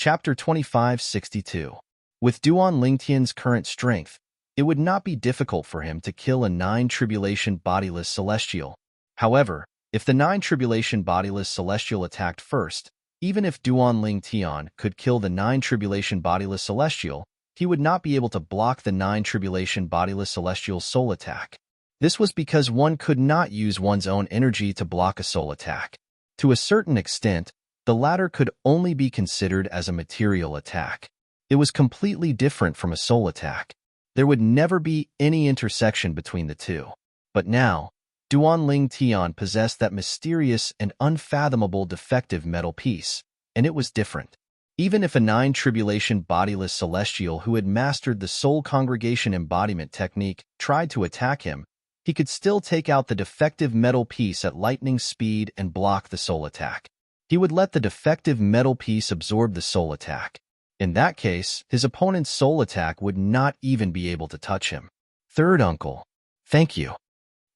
Chapter 2562. With Duan Lingtian's current strength, it would not be difficult for him to kill a nine-tribulation bodiless celestial. However, if the nine-tribulation bodiless celestial attacked first, even if Duan Lingtian could kill the nine-tribulation bodiless celestial, he would not be able to block the nine-tribulation bodiless celestial's soul attack. This was because one could not use one's own energy to block a soul attack. To a certain extent, the latter could only be considered as a material attack. It was completely different from a soul attack. There would never be any intersection between the two. But now, Duan Lingtian possessed that mysterious and unfathomable defective metal piece, and it was different. Even if a nine-tribulation bodiless celestial who had mastered the soul congregation embodiment technique tried to attack him, he could still take out the defective metal piece at lightning speed and block the soul attack. He would let the defective metal piece absorb the soul attack. In that case, his opponent's soul attack would not even be able to touch him. Third uncle. Thank you.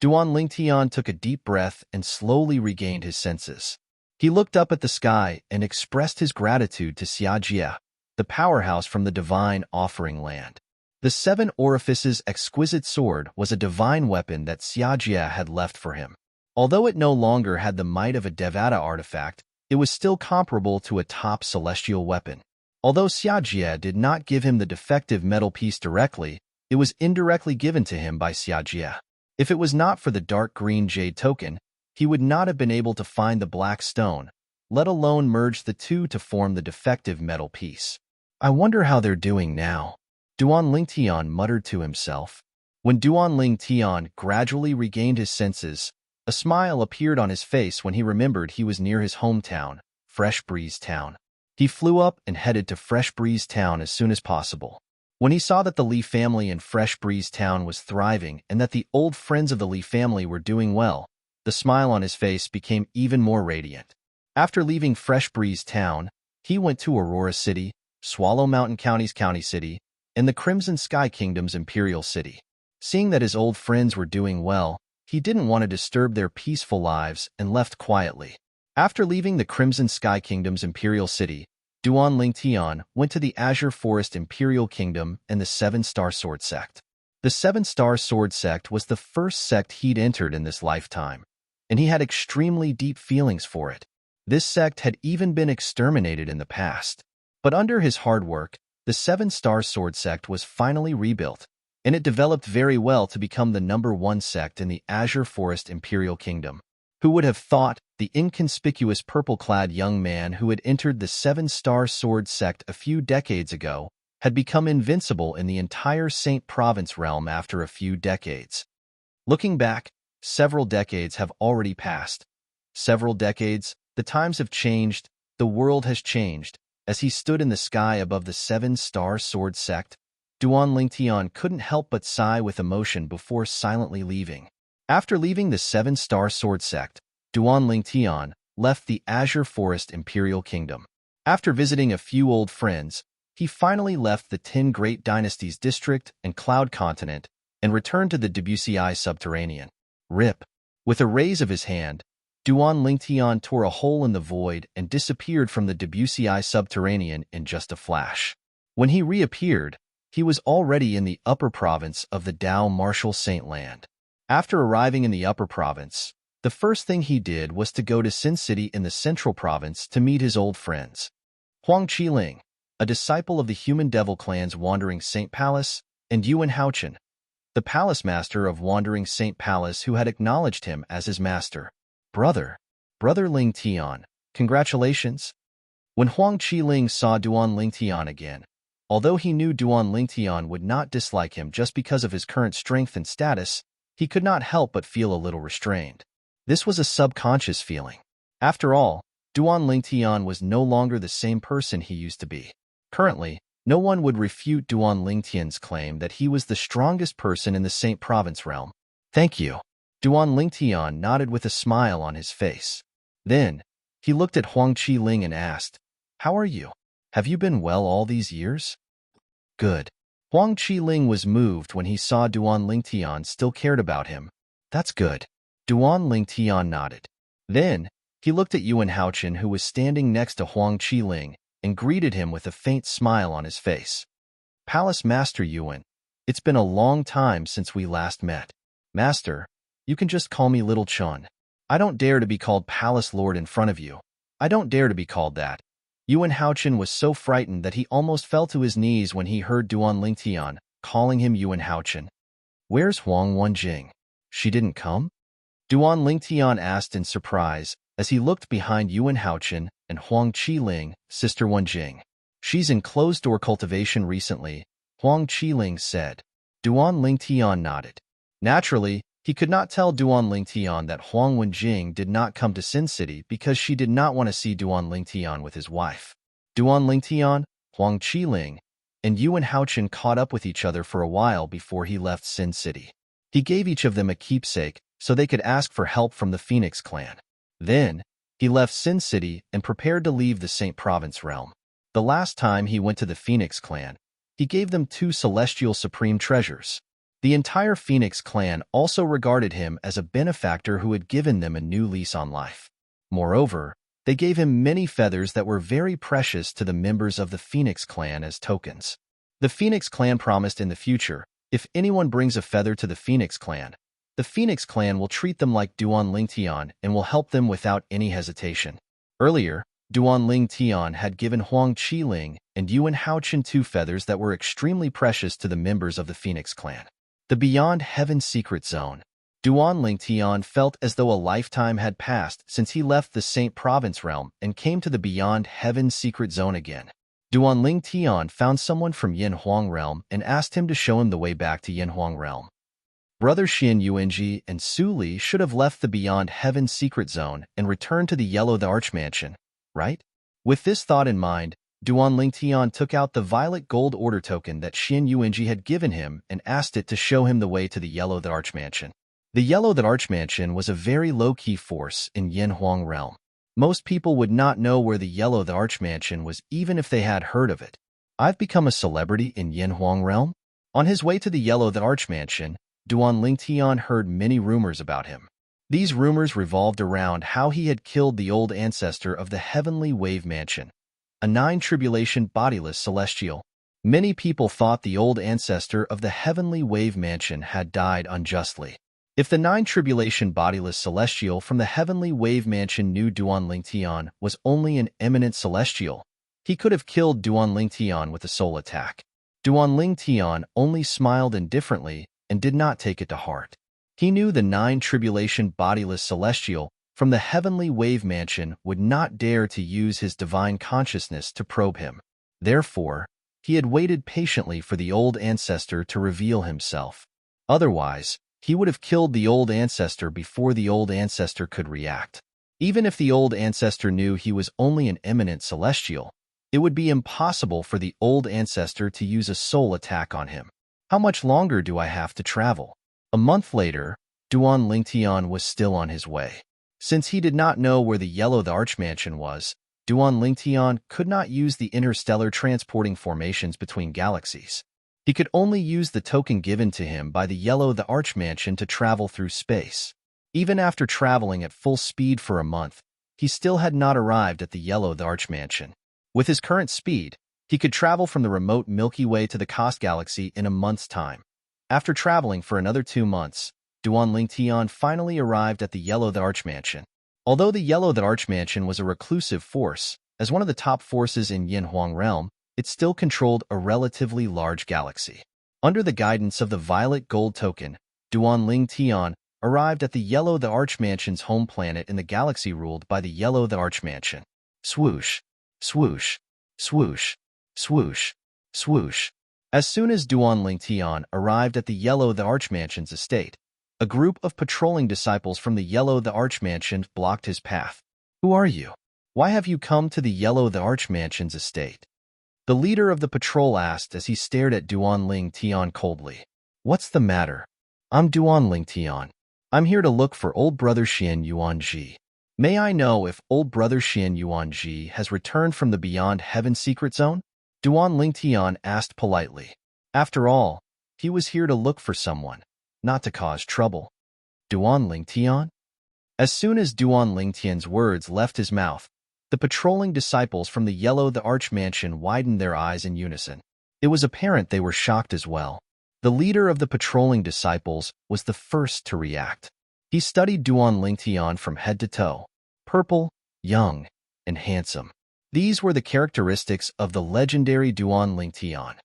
Duan Lingtian took a deep breath and slowly regained his senses. He looked up at the sky and expressed his gratitude to Xiajie, the powerhouse from the divine offering land. The seven orifices exquisite sword was a divine weapon that Xiajie had left for him. Although it no longer had the might of a Devata artifact, it was still comparable to a top celestial weapon. Although Xiajie did not give him the defective metal piece directly, it was indirectly given to him by Xiajie. If it was not for the dark green jade token, he would not have been able to find the black stone, let alone merge the two to form the defective metal piece. I wonder how they're doing now, Duan Lingtian muttered to himself. When Duan Lingtian gradually regained his senses, a smile appeared on his face when he remembered he was near his hometown, Fresh Breeze Town. He flew up and headed to Fresh Breeze Town as soon as possible. When he saw that the Lee family in Fresh Breeze Town was thriving and that the old friends of the Lee family were doing well, the smile on his face became even more radiant. After leaving Fresh Breeze Town, he went to Aurora City, Swallow Mountain County's County City, and the Crimson Sky Kingdom's Imperial City. Seeing that his old friends were doing well, he didn't want to disturb their peaceful lives and left quietly. After leaving the Crimson Sky Kingdom's Imperial City, Duan Lingtian went to the Azure Forest Imperial Kingdom and the Seven-Star Sword Sect. The Seven-Star Sword Sect was the first sect he'd entered in this lifetime, and he had extremely deep feelings for it. This sect had even been exterminated in the past. But under his hard work, the Seven-Star Sword Sect was finally rebuilt, and it developed very well to become the #1 sect in the Azure Forest Imperial Kingdom. Who would have thought the inconspicuous purple-clad young man who had entered the Seven-Star Sword Sect a few decades ago had become invincible in the entire Saint Province realm after a few decades? Looking back, several decades have already passed. Several decades, the times have changed, the world has changed. As he stood in the sky above the Seven-Star Sword Sect, Duan Lingtian couldn't help but sigh with emotion before silently leaving. After leaving the Seven-Star Sword Sect, Duan Lingtian left the Azure Forest Imperial Kingdom. After visiting a few old friends, he finally left the 10 Great Dynasties District and Cloud Continent and returned to the Debussy Subterranean. Rip. With a raise of his hand, Duan Lingtian tore a hole in the void and disappeared from the Debussy Subterranean in just a flash. When he reappeared, he was already in the upper province of the Dao Martial Saint Land. After arriving in the upper province, the first thing he did was to go to Sin City in the central province to meet his old friends. Huang Qiling, a disciple of the Human Devil Clan's Wandering Saint Palace, and Yuan Haochen, the palace master of Wandering Saint Palace who had acknowledged him as his master. Brother Lingtian, congratulations. When Huang Qiling saw Duan Lingtian again, although he knew Duan Lingtian would not dislike him just because of his current strength and status, he could not help but feel a little restrained. This was a subconscious feeling. After all, Duan Lingtian was no longer the same person he used to be. Currently, no one would refute Duan Lingtian's claim that he was the strongest person in the Saint Province realm. Thank you. Duan Lingtian nodded with a smile on his face. Then, he looked at Huang Qiling and asked, "How are you? Have you been well all these years?" Good. Huang Qiling was moved when he saw Duan Lingtian still cared about him. That's good. Duan Lingtian nodded. Then, he looked at Yuan Haochen who was standing next to Huang Qiling and greeted him with a faint smile on his face. Palace Master Yuan, it's been a long time since we last met. Master, you can just call me Little Chun. I don't dare to be called Palace Lord in front of you. I don't dare to be called that. Yuan Haochen was so frightened that he almost fell to his knees when he heard Duan Lingtian calling him Yuan Haochen. Where's Huang Wenjing? She didn't come? Duan Lingtian asked in surprise as he looked behind Yuan Haochen and Huang Qiling, Sister Wenjing. She's in closed-door cultivation recently, Huang Qiling said. Duan Lingtian nodded. Naturally, he could not tell Duan Lingtian that Huang Wenjing did not come to Sin City because she did not want to see Duan Lingtian with his wife. Duan Lingtian, Huang Qiling, and Yuan Haochen caught up with each other for a while before he left Sin City. He gave each of them a keepsake so they could ask for help from the Phoenix clan. Then, he left Sin City and prepared to leave the Saint Province realm. The last time he went to the Phoenix clan, he gave them 2 celestial supreme treasures. The entire Phoenix clan also regarded him as a benefactor who had given them a new lease on life. Moreover, they gave him many feathers that were very precious to the members of the Phoenix clan as tokens. The Phoenix clan promised in the future, if anyone brings a feather to the Phoenix clan will treat them like Duan Lingtian and will help them without any hesitation. Earlier, Duan Lingtian had given Huang Qiling and Yuan Haochen 2 feathers that were extremely precious to the members of the Phoenix clan. The Beyond Heaven Secret Zone. Duan Lingtian felt as though a lifetime had passed since he left the Saint Province realm and came to the Beyond Heaven Secret Zone again. Duan Lingtian found someone from Yin Huang realm and asked him to show him the way back to Yin Huang realm. Brother Xian Yuanji and Su Li should have left the Beyond Heaven Secret Zone and returned to the Yellow the Archmansion, right? With this thought in mind, Duan Lingtian took out the violet gold order token that Xian Yuanji had given him and asked it to show him the way to the Yellow the Archmansion. The Yellow the Archmansion was a very low-key force in Yin Huang realm. Most people would not know where the Yellow the Archmansion was even if they had heard of it. I've become a celebrity in Yin Huang realm? On his way to the Yellow the Archmansion, Duan Lingtian heard many rumors about him. These rumors revolved around how he had killed the old ancestor of the Heavenly Wave Mansion, a 9-tribulation bodiless celestial. Many people thought the old ancestor of the Heavenly Wave Mansion had died unjustly. If the 9-tribulation bodiless celestial from the Heavenly Wave Mansion knew Duan Lingtian was only an eminent celestial, he could have killed Duan Lingtian with a soul attack. Duan Lingtian only smiled indifferently and did not take it to heart. He knew the 9-tribulation bodiless celestial from the Heavenly Wave Mansion would not dare to use his divine consciousness to probe him. Therefore, he had waited patiently for the old ancestor to reveal himself. Otherwise, he would have killed the old ancestor before the old ancestor could react. Even if the old ancestor knew he was only an eminent celestial, it would be impossible for the old ancestor to use a soul attack on him. How much longer do I have to travel? A month later, Duan Lingtian was still on his way. Since he did not know where the Yellow the Archmansion was, Duan Lingtian could not use the interstellar transporting formations between galaxies. He could only use the token given to him by the Yellow the Archmansion to travel through space. Even after traveling at full speed for a month, he still had not arrived at the Yellow the Archmansion. With his current speed, he could travel from the remote Milky Way to the Kost Galaxy in a month's time. After traveling for another 2 months, Duan Lingtian finally arrived at the Yellow the Archmansion. Although the Yellow the Archmansion was a reclusive force, as one of the top forces in Yin Huang realm, it still controlled a relatively large galaxy. Under the guidance of the violet gold token, Duan Lingtian arrived at the Yellow the Archmansion's home planet in the galaxy ruled by the Yellow the Archmansion. Swoosh, swoosh, swoosh, swoosh, swoosh. As soon as Duan Lingtian arrived at the Yellow the Archmansion's estate, a group of patrolling disciples from the Yellow the Archmansion blocked his path. Who are you? Why have you come to the Yellow the Archmansion's estate? The leader of the patrol asked as he stared at Duan Lingtian coldly. What's the matter? I'm Duan Lingtian. I'm here to look for old brother Xian Yuanji. May I know if old brother Xian Yuanji has returned from the Beyond Heaven Secret Zone? Duan Lingtian asked politely. After all, he was here to look for someone, not to cause trouble. Duan Lingtian? As soon as Duan Lingtian's words left his mouth, The patrolling disciples from the Arch mansion widened their eyes in unison. It was apparent they were shocked as well. The leader of the patrolling disciples was the first to react. He studied Duan Lingtian from head to toe. Purple, young, and handsome. These were the characteristics of the legendary Duan Lingtian.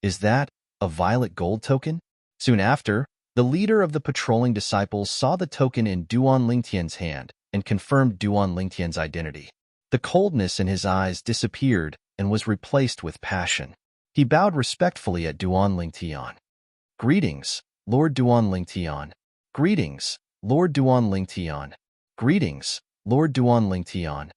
Is that a violet gold token? Soon after, the leader of the patrolling disciples saw the token in Duan Lingtian's hand and confirmed Duan Lingtian's identity. The coldness in his eyes disappeared and was replaced with passion. He bowed respectfully at Duan Lingtian. Greetings, Lord Duan Lingtian. Greetings, Lord Duan Lingtian. Greetings, Lord Duan Lingtian.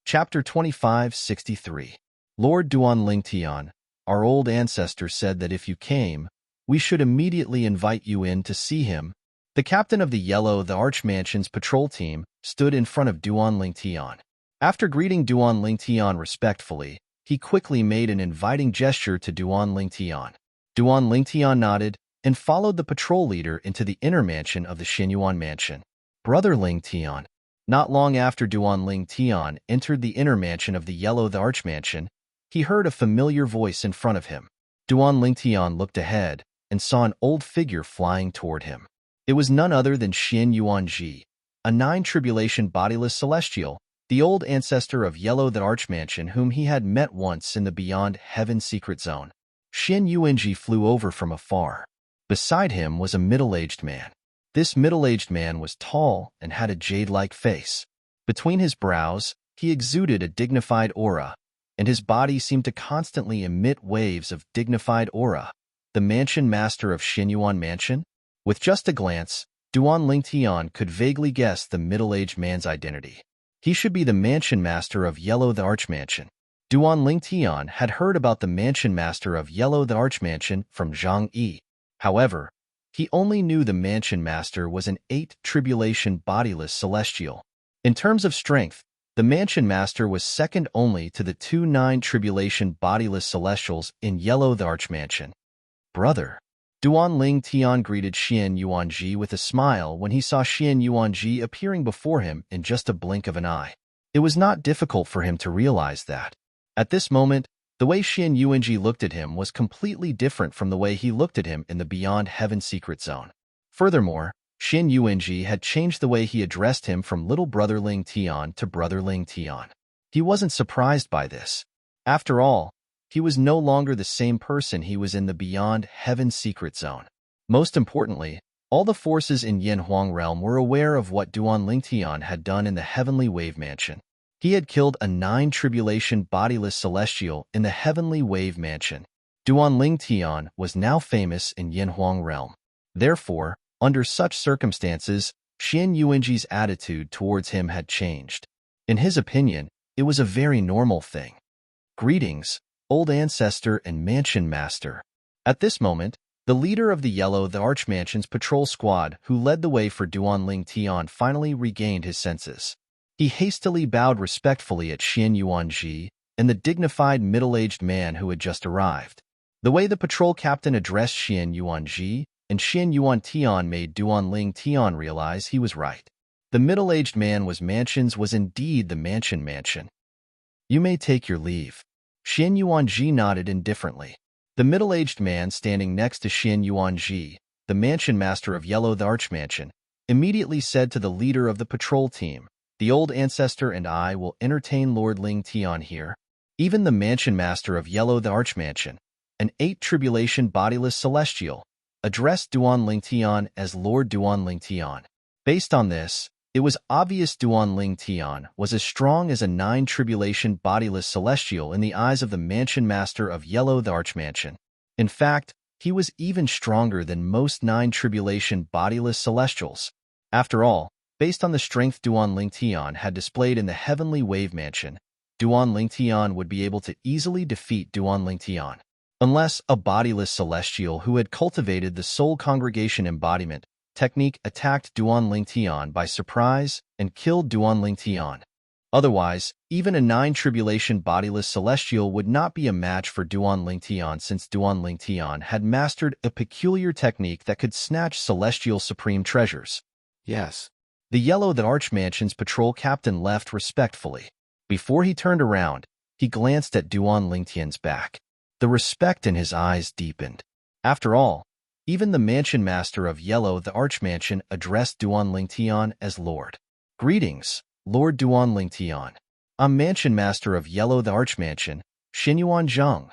Chapter 2563. Lord Duan Lingtian, our old ancestor said that if you came, we should immediately invite you in to see him. The captain of the Arch mansion's patrol team stood in front of Duan Lingtian. After greeting Duan Lingtian respectfully, he quickly made an inviting gesture to Duan Lingtian. Duan Lingtian nodded and followed the patrol leader into the inner mansion of the Xinyuan mansion. Brother Lingtian. Not long after Duan Lingtian entered the inner mansion of the Arch mansion, he heard a familiar voice in front of him. Duan Lingtian looked ahead and saw an old figure flying toward him. It was none other than Xian Yuanji, a nine-tribulation bodiless celestial, the old ancestor of Arch mansion whom he had met once in the Beyond Heaven secret zone. Xian Yuanji flew over from afar. Beside him was a middle-aged man. This middle-aged man was tall and had a jade-like face. Between his brows, he exuded a dignified aura, and his body seemed to constantly emit waves of dignified aura. The mansion master of Xinyuan Mansion? With just a glance, Duan Lingtian could vaguely guess the middle-aged man's identity. He should be the mansion master of Arch mansion. Duan Lingtian had heard about the mansion master of Arch mansion from Zhang Yi. However, he only knew the mansion master was an 8-tribulation bodiless celestial. In terms of strength, the mansion master was second only to the 2 9-tribulation bodiless celestials in Arch mansion. Brother. Duan Lingtian greeted Xian Yuanji with a smile when he saw Xian Yuanji appearing before him in just a blink of an eye. It was not difficult for him to realize that. At this moment, the way Xian Yuanji looked at him was completely different from the way he looked at him in the Beyond Heaven secret zone. Furthermore, Xian Yuanji had changed the way he addressed him from little brother Lingtian to brother Lingtian. He wasn't surprised by this. After all, he was no longer the same person he was in the Beyond Heaven secret zone. Most importantly, all the forces in Yanhuang realm were aware of what Duan Lingtian had done in the Heavenly Wave Mansion. He had killed a 9-tribulation bodiless celestial in the Heavenly Wave Mansion. Duan Lingtian was now famous in Yanhuang realm. Therefore, under such circumstances, Xian Yuanji's attitude towards him had changed. In his opinion, it was a very normal thing. Greetings, old ancestor and mansion master. At this moment, the leader of the Arch mansion's patrol squad who led the way for Duan Lingtian finally regained his senses. He hastily bowed respectfully at Xian Yuanji and the dignified middle-aged man who had just arrived. The way the patrol captain addressed Xian Yuanji and Xian Yuantian made Duan Lingtian realize he was right. The middle-aged man was indeed the mansion. You may take your leave. Xian Yuanji nodded indifferently. The middle-aged man standing next to Xian Yuanji, the mansion master of Arch mansion, immediately said to the leader of the patrol team, "The old ancestor and I will entertain Lord Lingtian here." Even the mansion master of Arch mansion, an 8-tribulation bodiless celestial, addressed Duan Lingtian as Lord Duan Lingtian. Based on this, it was obvious Duan Lingtian was as strong as a 9-tribulation bodiless celestial in the eyes of the mansion master of Arch mansion. In fact, he was even stronger than most 9-tribulation bodiless celestials. After all, based on the strength Duan Lingtian had displayed in the Heavenly Wave Mansion, Duan Lingtian would be able to easily defeat Duan Lingtian. Unless a bodiless celestial who had cultivated the Soul Congregation embodiment technique attacked Duan Lingtian by surprise and killed Duan Lingtian. Otherwise, even a 9-tribulation bodiless celestial would not be a match for Duan Lingtian since Duan Lingtian had mastered a peculiar technique that could snatch celestial supreme treasures. Yes. The Yellow the Archmansion's patrol captain left respectfully. Before he turned around, he glanced at Duan Lingtian's back. The respect in his eyes deepened. After all, even the mansion master of Yellow the Archmansion addressed Duan Lingtian as Lord. Greetings, Lord Duan Lingtian. I'm mansion master of Yellow the Archmansion, Xinyuan Zheng.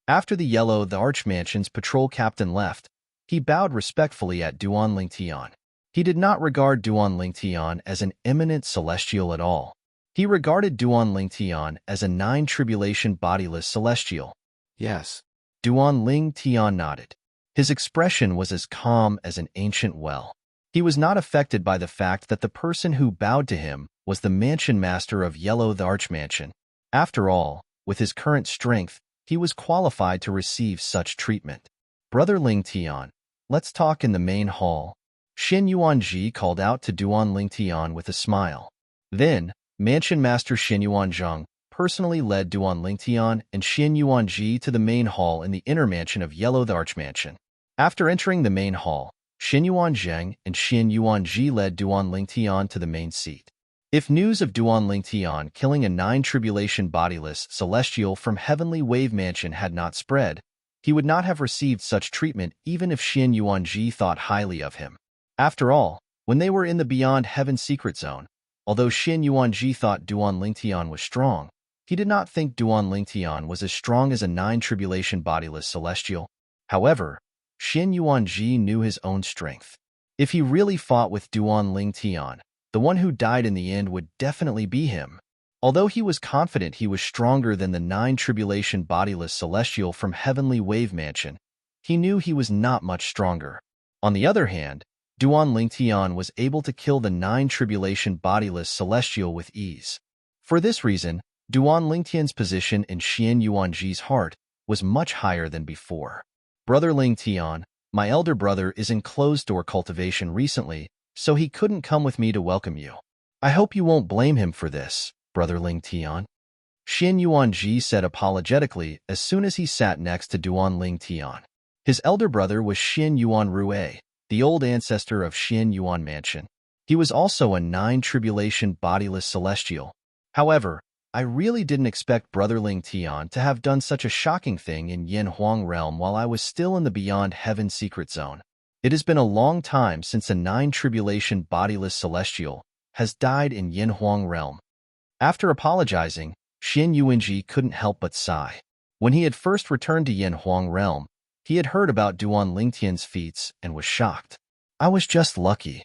After the Yellow the Archmansion's patrol captain left, he bowed respectfully at Duan Lingtian. He did not regard Duan Lingtian as an eminent celestial at all. He regarded Duan Lingtian as a nine-tribulation bodiless celestial. Yes. Duan Lingtian nodded. His expression was as calm as an ancient well. He was not affected by the fact that the person who bowed to him was the mansion master of Yellow the Archmansion. After all, with his current strength, he was qualified to receive such treatment. Brother Lingtian, let's talk in the main hall. Xin Yuanji called out to Duan Lingtian with a smile. Then, Mansion Master Xin Yuanzheng personally led Duan Lingtian and Xin Yuanji to the main hall in the inner mansion of Yellow the Archmansion. After entering the main hall, Xin Yuanzheng and Xin Yuanji led Duan Lingtian to the main seat. If news of Duan Lingtian killing a nine-tribulation bodiless celestial from Heavenly Wave Mansion had not spread, he would not have received such treatment even if Xin Yuanji thought highly of him. After all, when they were in the Beyond Heaven secret zone, although Xin Yuanji thought Duan Lingtian was strong, he did not think Duan Lingtian was as strong as a nine-tribulation bodiless celestial. However, Xin Yuanji knew his own strength. If he really fought with Duan Lingtian, the one who died in the end would definitely be him. Although he was confident he was stronger than the nine-tribulation bodiless celestial from Heavenly Wave Mansion, he knew he was not much stronger. On the other hand, Duan Lingtian was able to kill the nine-tribulation bodiless celestial with ease. For this reason, Duan Lingtian's position in Xin Yuanji's heart was much higher than before. Brother Lingtian, my elder brother is in closed-door cultivation recently, so he couldn't come with me to welcome you. I hope you won't blame him for this, Brother Lingtian. Xin Yuanji said apologetically as soon as he sat next to Duan Lingtian. His elder brother was Xin Yuan Rue, the old ancestor of Xin Yuan Mansion. He was also a nine-tribulation bodiless celestial. However, I really didn't expect Brother Lingtian to have done such a shocking thing in Yin Huang Realm while I was still in the Beyond Heaven secret zone. It has been a long time since a nine-tribulation bodiless celestial has died in Yin Huang Realm. After apologizing, Xin Yuanji couldn't help but sigh. When he had first returned to Yin Huang Realm, he had heard about Duan Lingtian's feats and was shocked. I was just lucky.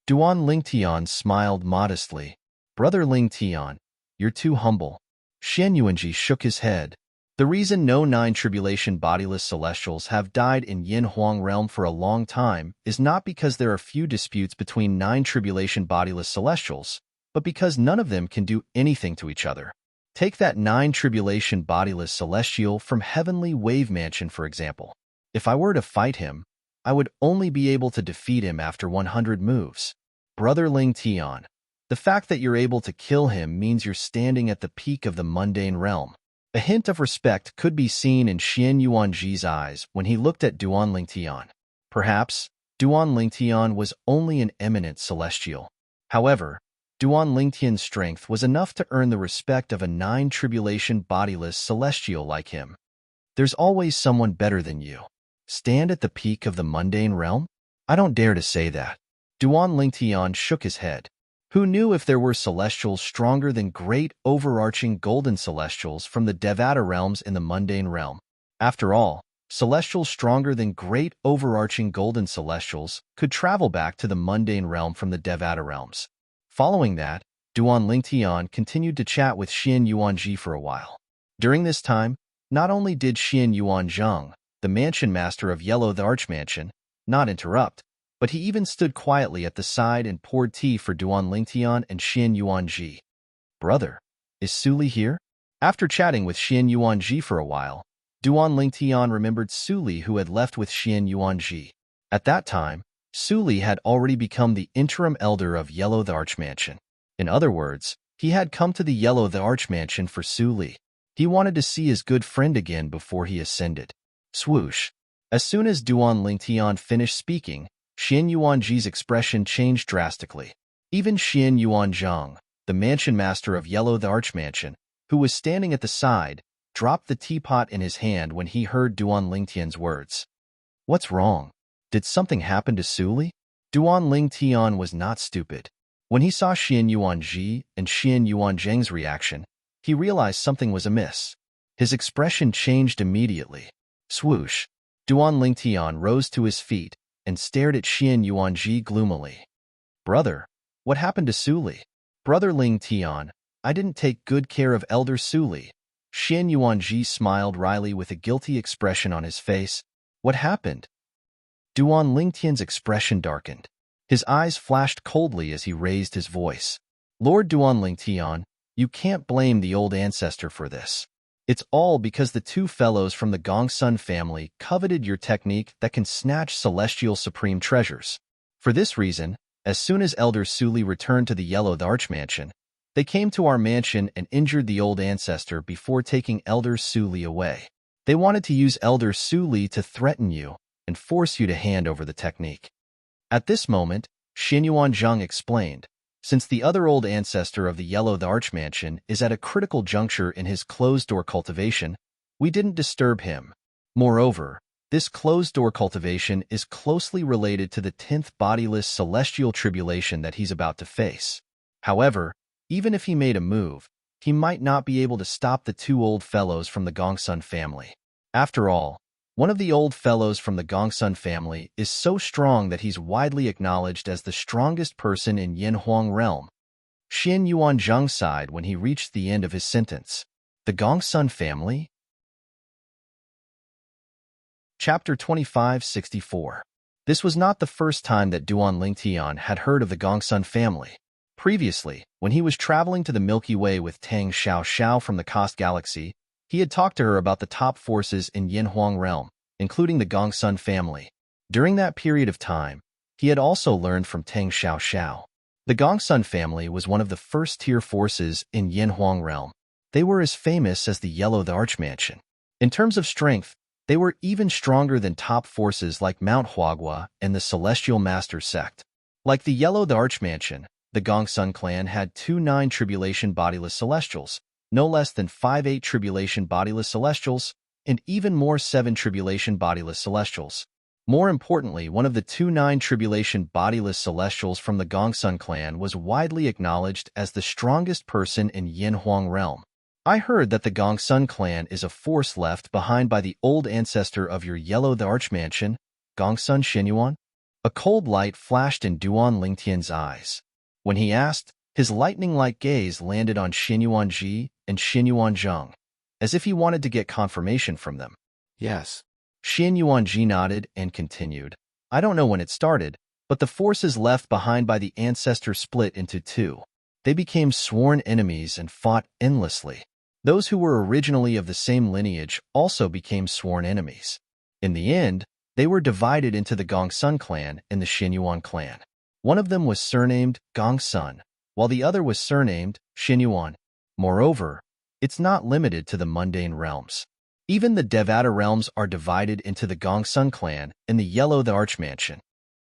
Duan Lingtian smiled modestly. Brother Lingtian, you're too humble. Xin Yuanji shook his head. The reason no nine-tribulation bodiless celestials have died in Yin Huang Realm for a long time is not because there are few disputes between nine-tribulation bodiless celestials, but because none of them can do anything to each other. Take that nine-tribulation bodiless celestial from Heavenly Wave Mansion, for example. If I were to fight him, I would only be able to defeat him after 100 moves. Brother Lingtian, the fact that you're able to kill him means you're standing at the peak of the mundane realm. A hint of respect could be seen in Xin Yuanji's eyes when he looked at Duan Lingtian. Perhaps, Duan Lingtian was only an eminent celestial. However, Duan Lingtian's strength was enough to earn the respect of a nine-tribulation bodiless celestial like him. There's always someone better than you. Stand at the peak of the mundane realm? I don't dare to say that. Duan Lingtian shook his head. Who knew if there were celestials stronger than great overarching golden celestials from the Devata realms in the mundane realm? After all, celestials stronger than great overarching golden celestials could travel back to the mundane realm from the Devata realms. Following that, Duan Lingtian continued to chat with Xin Yuanji for a while. During this time, not only did Xin Yuanzheng, the mansion master of Yellow the Archmansion, not interrupt, but he even stood quietly at the side and poured tea for Duan Lingtian and Xin Yuanji. Brother, is Suli here? After chatting with Xin Yuanji for a while, Duan Lingtian remembered Suli who had left with Xin Yuanji. At that time, Suli had already become the interim elder of Yellow the Archmansion. In other words, he had come to the Yellow the Archmansion for Suli. He wanted to see his good friend again before he ascended. Swoosh. As soon as Duan Lingtian finished speaking, Xin Yuanji's expression changed drastically. Even Xian Yuanzhang, the mansion master of Yellow the Archmansion, who was standing at the side, dropped the teapot in his hand when he heard Duan Lingtian's words. What's wrong? Did something happen to Suli? Duan Lingtian was not stupid. When he saw Xian Yuanji and Xian Yuanzhang's reaction, he realized something was amiss. His expression changed immediately. Swoosh! Duan Lingtian rose to his feet and stared at Xian Yuanji gloomily. Brother, what happened to Suli? Brother Lingtian, I didn't take good care of Elder Suli. Xian Yuanji smiled wryly with a guilty expression on his face. What happened? Duan Lingtian's expression darkened. His eyes flashed coldly as he raised his voice. Lord Duan Lingtian, you can't blame the old ancestor for this. It's all because the two fellows from the Gongsun family coveted your technique that can snatch celestial supreme treasures. For this reason, as soon as Elder Suli returned to the Yellow the Archmansion, they came to our mansion and injured the old ancestor before taking Elder Suli away. They wanted to use Elder Suli to threaten you and force you to hand over the technique. At this moment, Xian Yuanzhang explained, since the other old ancestor of the Yellow the Archmansion is at a critical juncture in his closed-door cultivation, we didn't disturb him. Moreover, this closed-door cultivation is closely related to the 10th bodiless celestial tribulation that he's about to face. However, even if he made a move, he might not be able to stop the two old fellows from the Gongsun family. After all, one of the old fellows from the Gongsun family is so strong that he's widely acknowledged as the strongest person in Yinhuang realm. Xian Yuanzhang sighed when he reached the end of his sentence. The Gongsun family? Chapter 2564. This was not the first time that Duan Lingtian had heard of the Gongsun family. Previously, when he was traveling to the Milky Way with Tang Xiao from the Cost Galaxy, he had talked to her about the top forces in Yinhuang realm, including the Gongsun family. During that period of time, he had also learned from Tang Xiao. The Gongsun family was one of the first-tier forces in Yinhuang realm. They were as famous as the Yellow the Archmansion. In terms of strength, they were even stronger than top forces like Mount Huagua and the Celestial Master sect. Like the Yellow the Archmansion, the Gongsun clan had 2 9-tribulation bodiless celestials, no less than 5 8-tribulation bodiless celestials, and even more 7-tribulation bodiless celestials. More importantly, one of the 2 9-tribulation bodiless celestials from the Gongsun clan was widely acknowledged as the strongest person in Yinhuang realm. I heard that the Gongsun clan is a force left behind by the old ancestor of your Yellow the Archmansion, Gongsun Xinyuan? A cold light flashed in Duan Lingtian's eyes. When he asked, his lightning-like gaze landed on Xian Yuanji and Xian Yuanzhang, as if he wanted to get confirmation from them. Yes. Xian Yuanji nodded and continued. I don't know when it started, but the forces left behind by the ancestor split into 2. They became sworn enemies and fought endlessly. Those who were originally of the same lineage also became sworn enemies. In the end, they were divided into the Gongsun clan and the Xinyuan clan. One of them was surnamed Gongsun, while the other was surnamed Xinyuan. Moreover, it's not limited to the mundane realms. Even the Devata realms are divided into the Gongsun clan and the Yellow the Archmansion.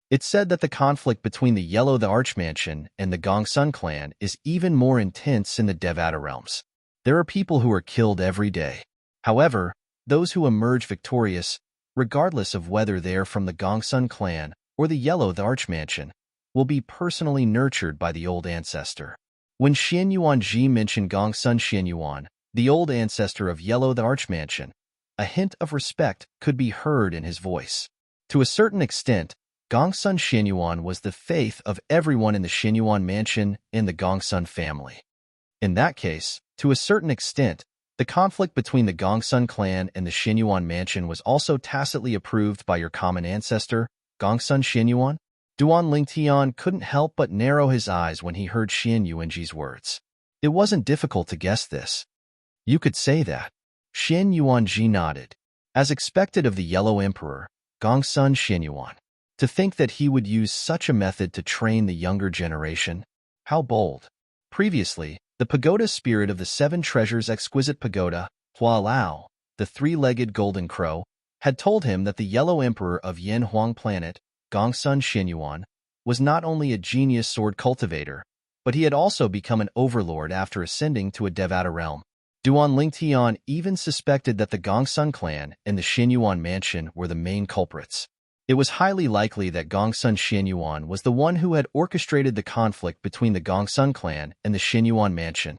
It's said that the conflict between the Yellow the Archmansion and the Gongsun clan is even more intense in the Devata realms. There are people who are killed every day. However, those who emerge victorious, regardless of whether they're from the Gongsun clan or the Yellow the Archmansion, will be personally nurtured by the old ancestor. When Xian Yuanji mentioned Gongsun Xianyuan, the old ancestor of Yellow the Archmansion, a hint of respect could be heard in his voice. To a certain extent, Gongsun Xianyuan was the faith of everyone in the Xianyuan mansion and the Gongsun family. In that case, to a certain extent, the conflict between the Gongsun clan and the Xianyuan mansion was also tacitly approved by your common ancestor, Gongsun Xianyuan. Duan Lingtian couldn't help but narrow his eyes when he heard Xian Yuanji's words. It wasn't difficult to guess this. You could say that. Xian Yuanji nodded. As expected of the Yellow Emperor, Gongsun Xianyuan. To think that he would use such a method to train the younger generation. How bold. Previously, the pagoda spirit of the 7 treasures exquisite pagoda, Hua Lao, the 3-legged golden crow, had told him that the Yellow Emperor of Yinhuang planet, Gongsun Xianyuan, was not only a genius sword cultivator, but he had also become an overlord after ascending to a Devata realm. Duan Lingtian even suspected that the Gongsun clan and the Xinyuan mansion were the main culprits. It was highly likely that Gongsun Xinyuan was the one who had orchestrated the conflict between the Gongsun clan and the Xinyuan mansion.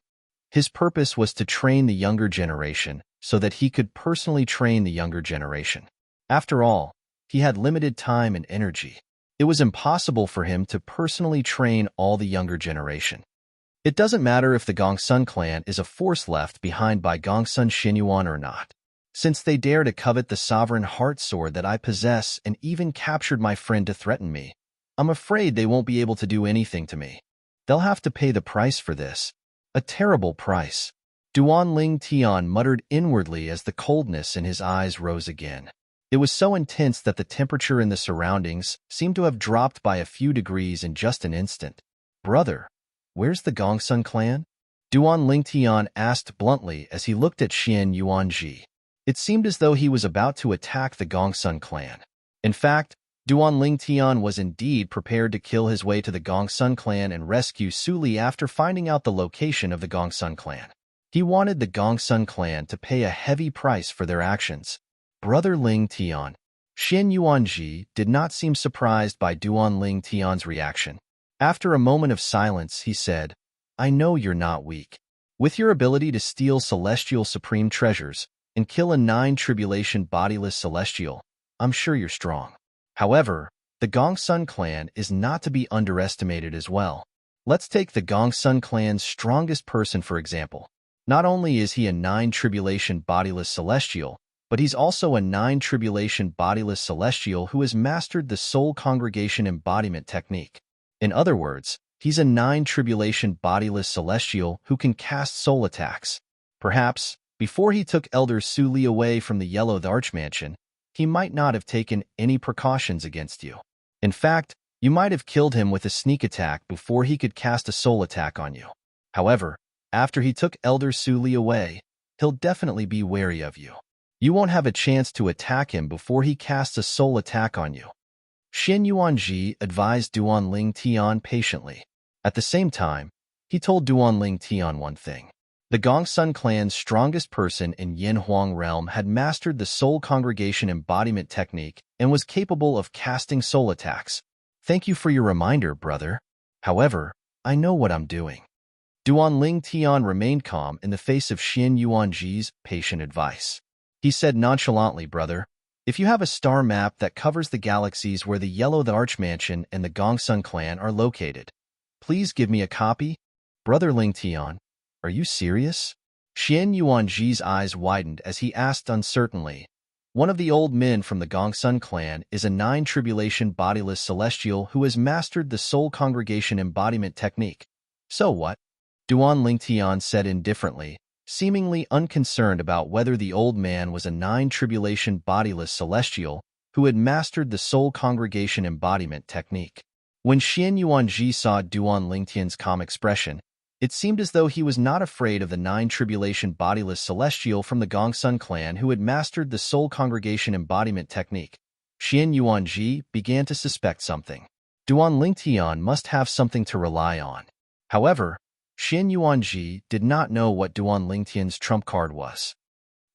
His purpose was to train the younger generation so that he could personally train the younger generation. After all, he had limited time and energy. It was impossible for him to personally train all the younger generation. It doesn't matter if the Gongsun clan is a force left behind by Gongsun Xinyuan or not. Since they dare to covet the sovereign heart sword that I possess and even captured my friend to threaten me, I'm afraid they won't be able to do anything to me. They'll have to pay the price for this. A terrible price. Duan Ling Tian muttered inwardly as the coldness in his eyes rose again. It was so intense that the temperature in the surroundings seemed to have dropped by a few degrees in just an instant. Brother, where's the Gongsun clan? Duan Lingtian asked bluntly as he looked at Xian Yuanji. It seemed as though he was about to attack the Gongsun clan. In fact, Duan Lingtian was indeed prepared to kill his way to the Gongsun clan and rescue Su Li after finding out the location of the Gongsun clan. He wanted the Gongsun clan to pay a heavy price for their actions. Brother Ling Tian. Xian Yuanji did not seem surprised by Duan Ling Tian's reaction. After a moment of silence, he said, I know you're not weak. With your ability to steal celestial supreme treasures and kill a 9-tribulation bodiless celestial, I'm sure you're strong. However, the Gongsun clan is not to be underestimated as well. Let's take the Gongsun clan's strongest person for example. Not only is he a 9-tribulation bodiless celestial, but he's also a 9-tribulation bodiless celestial who has mastered the soul congregation embodiment technique. In other words, he's a 9-tribulation bodiless celestial who can cast soul attacks. Perhaps, before he took Elder Su Li away from the Yellow Archmansion, he might not have taken any precautions against you. In fact, you might have killed him with a sneak attack before he could cast a soul attack on you. However, after he took Elder Su Li away, he'll definitely be wary of you. You won't have a chance to attack him before he casts a soul attack on you. Xin Yuanji advised Duan Ling Tian patiently. At the same time, he told Duan Ling Tian one thing. The Gongsun clan's strongest person in Yin Huang realm had mastered the soul congregation embodiment technique and was capable of casting soul attacks. Thank you for your reminder, brother. However, I know what I'm doing. Duan Ling Tian remained calm in the face of Xin Yuanji's patient advice. He said nonchalantly, brother, if you have a star map that covers the galaxies where the Yellow Archmansion and the Gongsun clan are located, please give me a copy. Brother Ling Tian, are you serious? Xian Yuanji's eyes widened as he asked uncertainly. One of the old men from the Gongsun clan is a 9-tribulation bodiless celestial who has mastered the soul congregation embodiment technique. So what? Duan Lingtian said indifferently, seemingly unconcerned about whether the old man was a 9-tribulation bodiless celestial who had mastered the soul congregation embodiment technique. When Xian Yuanji saw Duan Lingtian's calm expression, it seemed as though he was not afraid of the 9-tribulation bodiless celestial from the Gongsun clan who had mastered the soul congregation embodiment technique. Xian Yuanji began to suspect something. Duan Lingtian must have something to rely on. However, Xian Yuanji did not know what Duan Lingtian's trump card was.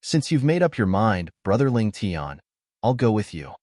Since you've made up your mind, brother Lingtian, I'll go with you.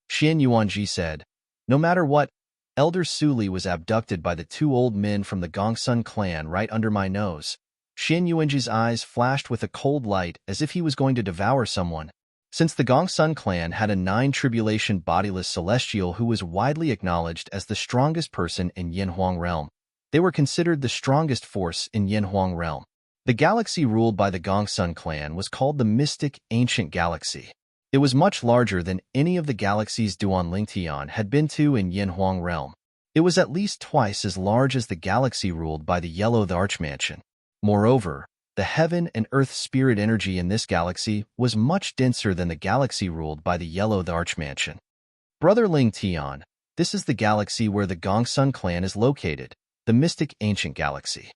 Xian Yuanji said, no matter what, Elder Su Li was abducted by the 2 old men from the Gongsun clan right under my nose. Xian Yuanji's eyes flashed with a cold light as if he was going to devour someone. Since the Gongsun clan had a 9-tribulation bodiless celestial who was widely acknowledged as the strongest person in Yin Huang realm, they were considered the strongest force in Yin Huang realm. The galaxy ruled by the Gongsun clan was called the mystic ancient galaxy. It was much larger than any of the galaxies Duan Lingtian had been to in Yin Huang realm. It was at least twice as large as the galaxy ruled by the Yellow Archmansion. Moreover, the heaven and earth spirit energy in this galaxy was much denser than the galaxy ruled by the Yellow Archmansion. Brother Lingtian, this is the galaxy where the Gongsun clan is located, the mystic ancient galaxy.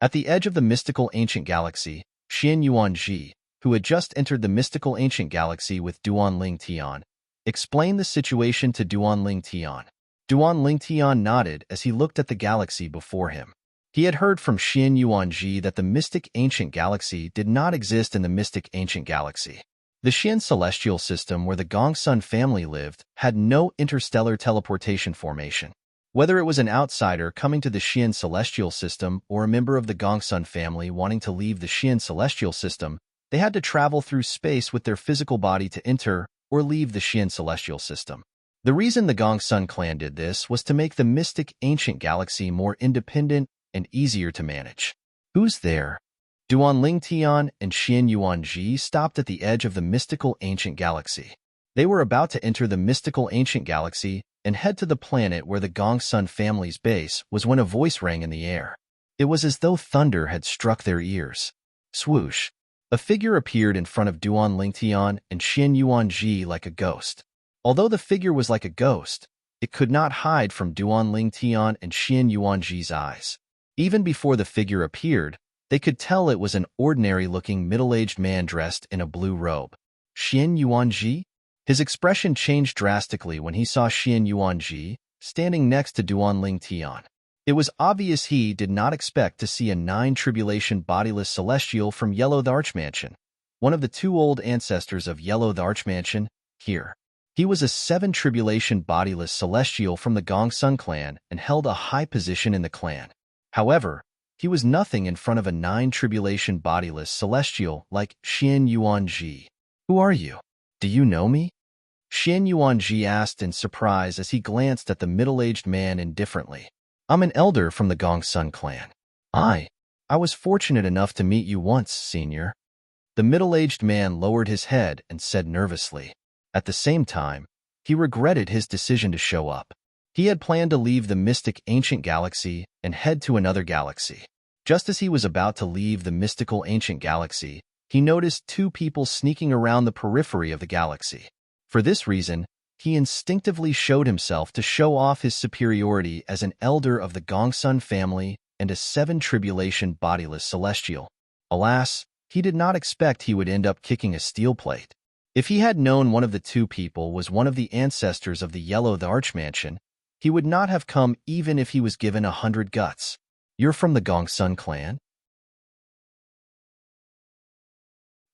At the edge of the mystical ancient galaxy, Xian Yuanji, who had just entered the mystical ancient galaxy with Duan Lingtian, explained the situation to Duan Lingtian. Duan Lingtian nodded as he looked at the galaxy before him. He had heard from Xian Yuanji that the mystic ancient galaxy did not exist in the mystic ancient galaxy. The Xian celestial system where the Gongsun family lived had no interstellar teleportation formation. Whether it was an outsider coming to the Xian celestial system or a member of the Gongsun family wanting to leave the Xian celestial system, they had to travel through space with their physical body to enter or leave the Xian celestial system. The reason the Gongsun clan did this was to make the mystic ancient galaxy more independent and easier to manage. Who's there? Duan Lingtian and Xian Yuanji stopped at the edge of the mystical ancient galaxy. They were about to enter the mystical ancient galaxy and head to the planet where the Gongsun family's base was when a voice rang in the air. It was as though thunder had struck their ears. Swoosh! A figure appeared in front of Duan Lingtian and Xian Yuanji like a ghost. Although the figure was like a ghost, it could not hide from Duan Lingtian and Xian Yuanji's eyes. Even before the figure appeared, they could tell it was an ordinary-looking middle-aged man dressed in a blue robe. Xian Yuanji? His expression changed drastically when he saw Xian Yuanji standing next to Duan Lingtian. It was obvious he did not expect to see a nine-tribulation bodiless celestial from Yellow the Archmansion, one of the two old ancestors of Yellow the Archmansion, here. He was a seven-tribulation bodiless celestial from the Gongsun clan and held a high position in the clan. However, he was nothing in front of a nine-tribulation bodiless celestial like Xian Yuanji. Who are you? Do you know me? Xian Yuanji asked in surprise as he glanced at the middle-aged man indifferently. I'm an elder from the Gongsun clan. I was fortunate enough to meet you once, senior. The middle-aged man lowered his head and said nervously. At the same time, he regretted his decision to show up. He had planned to leave the mystic ancient galaxy and head to another galaxy. Just as he was about to leave the mystical ancient galaxy, he noticed two people sneaking around the periphery of the galaxy. For this reason, he instinctively showed himself to show off his superiority as an elder of the Gongsun family and a seven-tribulation bodiless celestial. Alas, he did not expect he would end up kicking a steel plate. If he had known one of the two people was one of the ancestors of the Yellow the Archmansion, he would not have come even if he was given 100 guts. You're from the Gongsun clan?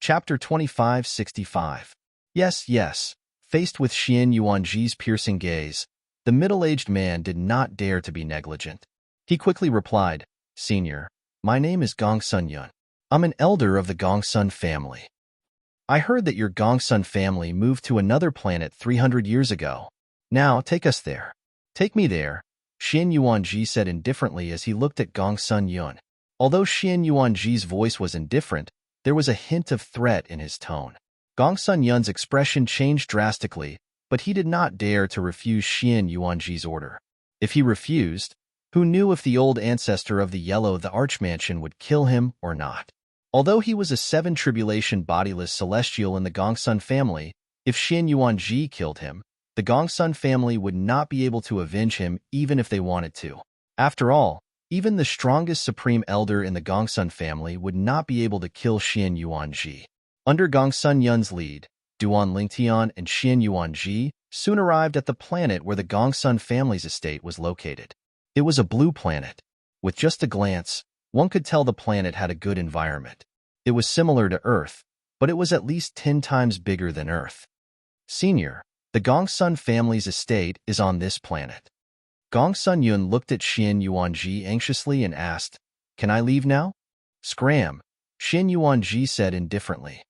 Chapter 2565. Yes. Faced with Xian Yuanji's piercing gaze, the middle-aged man did not dare to be negligent. He quickly replied, Senior, my name is Gongsun Yun. I'm an elder of the Gongsun family. I heard that your Gongsun family moved to another planet 300 years ago. Now, take us there. Take me there, Xian Yuanji said indifferently as he looked at Gongsun Yun. Although Xian Yuanji's voice was indifferent, there was a hint of threat in his tone. Gongsun Yun's expression changed drastically, but he did not dare to refuse Xian Yuanji's order. If he refused, who knew if the old ancestor of the Yellow the Archmansion would kill him or not? Although he was a seven-tribulation bodiless celestial in the Gongsun family, if Xian Yuanji killed him, the Gongsun family would not be able to avenge him even if they wanted to. After all, even the strongest supreme elder in the Gongsun family would not be able to kill Xian Yuanji. Under Gongsun Yun's lead, Duan Lingtian and Xian Yuanji soon arrived at the planet where the Gongsun family's estate was located. It was a blue planet. With just a glance, one could tell the planet had a good environment. It was similar to Earth, but it was at least 10 times bigger than Earth. Senior, the Gongsun family's estate is on this planet. Gongsun Yun looked at Xian Yuanji anxiously and asked, Can I leave now? Scram, Xian Yuanji said indifferently.